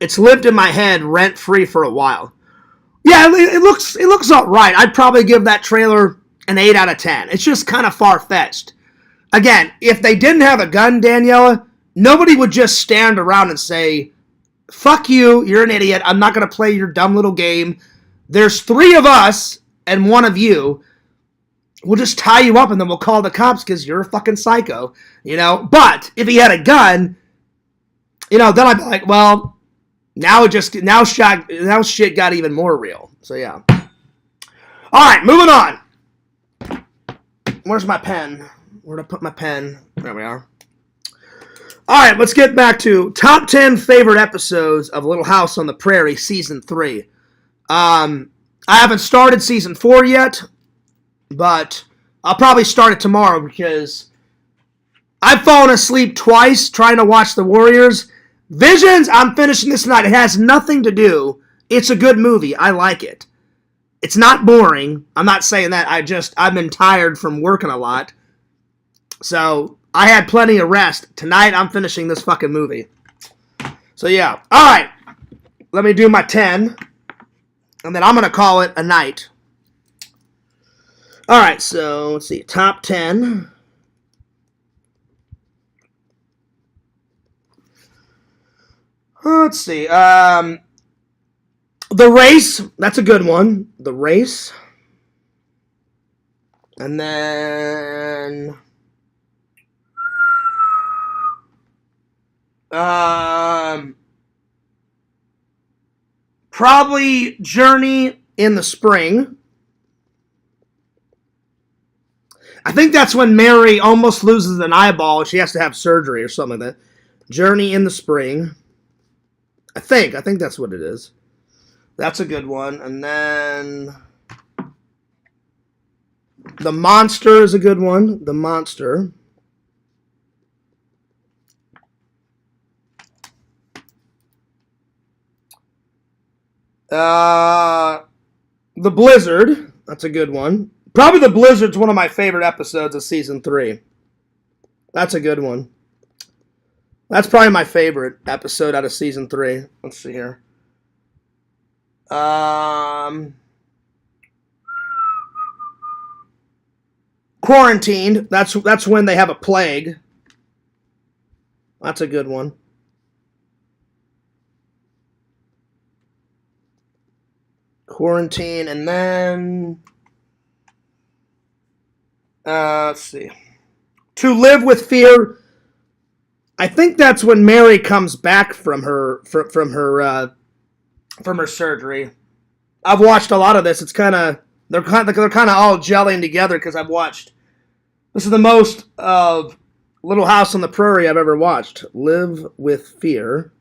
S1: It's lived in my head rent-free for a while. Yeah, it looks all right. I'd probably give that trailer an 8 out of 10. It's just kind of far-fetched. Again, if they didn't have a gun, Daniela, nobody would just stand around and say, fuck you, you're an idiot, I'm not going to play your dumb little game. There's 3 of us and 1 of you. We'll just tie you up and then we'll call the cops because you're a fucking psycho, you know? But if he had a gun, you know, then I'd be like, well, now shit got even more real. So, yeah. All right, moving on. Where's my pen? Where'd I put my pen? There we are. All right, let's get back to top 10 favorite episodes of Little House on the Prairie, Season 3. I haven't started Season 4 yet, but I'll probably start it tomorrow because I've fallen asleep twice trying to watch The Warriors. Visions, I'm finishing this tonight. It has nothing to do. It's a good movie. I like it. It's not boring. I'm not saying that. I've been tired from working a lot. So, I had plenty of rest. Tonight, I'm finishing this fucking movie. So, yeah. All right. Let me do my 10. And then I'm going to call it a night. All right. So, let's see. Top 10. Let's see. The Race. That's a good one. The Race. And then... probably Journey in the Spring. I think that's when Mary almost loses an eyeball. She has to have surgery or something like that. Journey in the Spring. I think that's what it is. That's a good one. And then The Monster is a good one. The Monster. The Blizzard. That's a good one. Probably The Blizzard's one of my favorite episodes of Season 3. That's a good one. That's probably my favorite episode out of Season 3. Let's see here. Quarantined. That's when they have a plague. That's a good one. Quarantine, and then let's see. To Live with Fear. I think that's when Mary comes back from her surgery. I've watched a lot of this. It's they're kind of all gelling together because I've watched. This is the most of Little House on the Prairie I've ever watched. Live with Fear.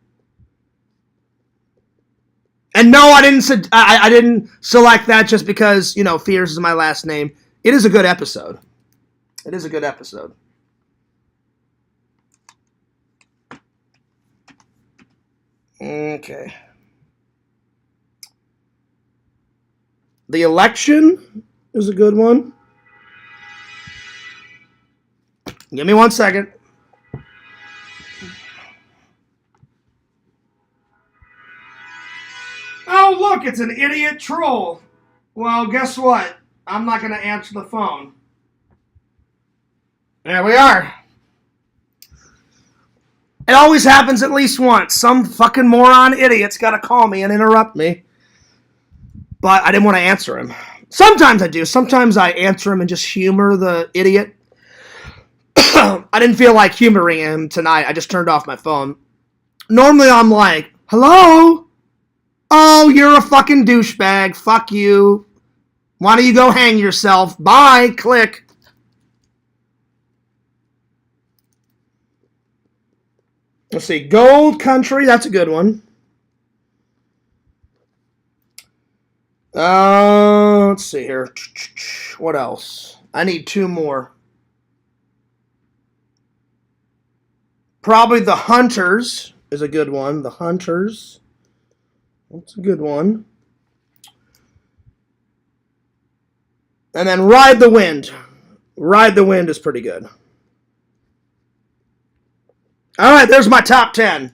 S1: And no, I didn't select that just because, you know, Fears is my last name. It is a good episode. It is a good episode. Okay. The Election is a good one. Give me 1 second. Oh, look, it's an idiot troll. Well, guess what? I'm not going to answer the phone. There we are. It always happens at least once. Some fucking moron idiot's got to call me and interrupt me. But I didn't want to answer him. Sometimes I do. Sometimes I answer him and just humor the idiot. I didn't feel like humoring him tonight. I just turned off my phone. Normally I'm like, hello? Oh, you're a fucking douchebag. Fuck you. Why don't you go hang yourself? Bye. Click. Let's see. Gold Country. That's a good one. Let's see here. What else? I need 2 more. Probably The Hunters is a good one. The Hunters. That's a good one. And then Ride the Wind. Ride the Wind is pretty good. All right, there's my top 10.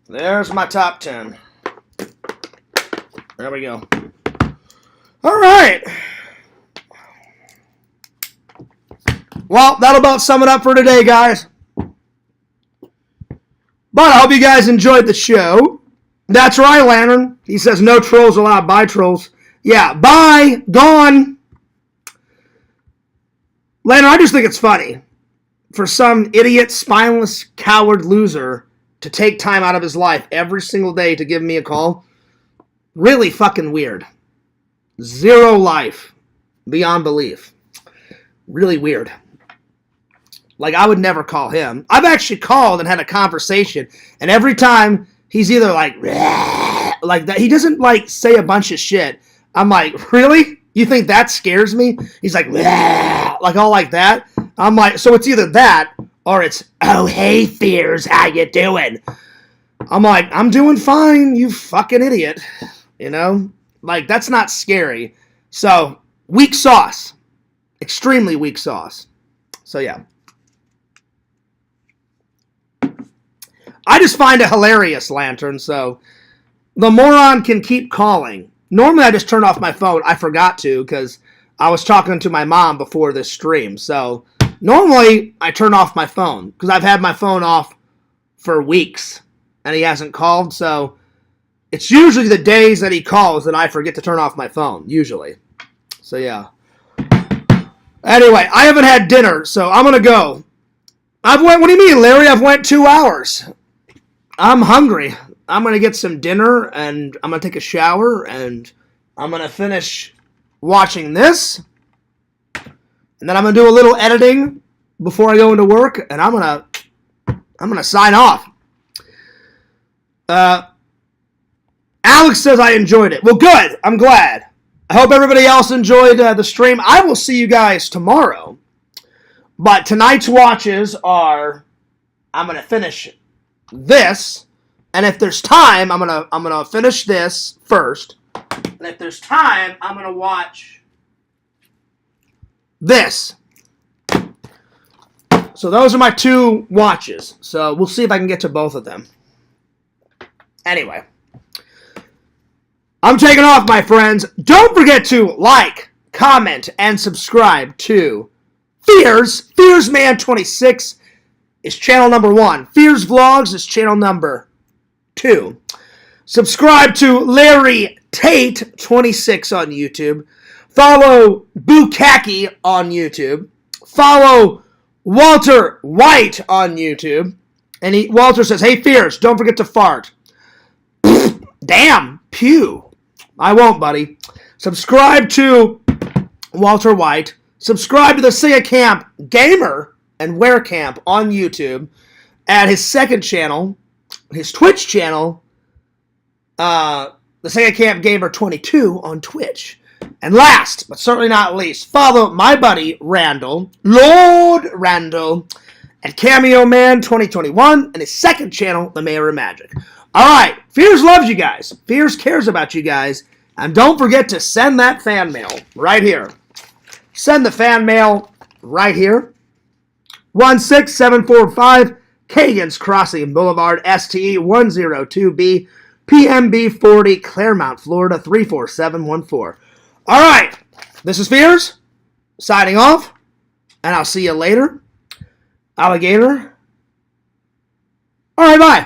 S1: There's my top 10. There we go. All right. Well, that'll about sum it up for today, guys. But I hope you guys enjoyed the show. That's right, Lantern. He says no trolls allowed. Bye, trolls. Yeah, bye. Gone. Lantern, I just think it's funny for some idiot, spineless, coward loser to take time out of his life every single day to give me a call. Really fucking weird. Zero life. Beyond belief. Really weird. Like, I would never call him. I've actually called and had a conversation, and every time he's either like that. He doesn't, like, say a bunch of shit. I'm like, really? You think that scares me? He's like all like that. I'm like, so it's either that, or it's, oh, hey, Fears, how you doing? I'm like, I'm doing fine, you fucking idiot. You know? Like, that's not scary. So, weak sauce. Extremely weak sauce. So, yeah. I just find it hilarious, Lantern, so the moron can keep calling. Normally, I just turn off my phone. I forgot to because I was talking to my mom before this stream. So, normally, I turn off my phone because I've had my phone off for weeks and he hasn't called. So, it's usually the days that he calls that I forget to turn off my phone, usually. So, yeah. Anyway, I haven't had dinner, so I'm going to go. What do you mean, Larry? I've went 2 hours. I'm hungry. I'm going to get some dinner, and I'm going to take a shower, and I'm going to finish watching this. And then I'm going to do a little editing before I go into work, and I'm going to sign off. Alex says I enjoyed it. Well, good. I'm glad. I hope everybody else enjoyed the stream. I will see you guys tomorrow. But tonight's watches are, I'm going to finish this, and if there's time, I'm gonna finish this first, and if there's time, I'm gonna watch this. So those are my 2 watches. So we'll see if I can get to both of them. Anyway, I'm taking off, my friends. Don't forget to like, comment, and subscribe to FearsMan26. is channel number 1. Fears Vlogs is channel number 2. Subscribe to Larry Tate 26 on YouTube. Follow Bukaki on YouTube. Follow Walter White on YouTube. And Walter says, hey, Fears, don't forget to fart. Damn, pew. I won't, buddy. Subscribe to Walter White. Subscribe to the Sega Camp Gamer and Wear Camp on YouTube. At his second channel, his Twitch channel, the Sega Camp Gamer 22 on Twitch. And last, but certainly not least, follow my buddy Randall, Lord Randall, at Cameo Man 2021 and his second channel, The Mayor of Magic. Alright, Fears loves you guys. Fears cares about you guys. And don't forget to send that fan mail right here. Send the fan mail right here. 16745 Kagan's Crossing Boulevard, STE 102B, PMB 40, Claremont, Florida 34714. Alright, this is Fears, signing off, and I'll see you later. Alligator. Alright, bye.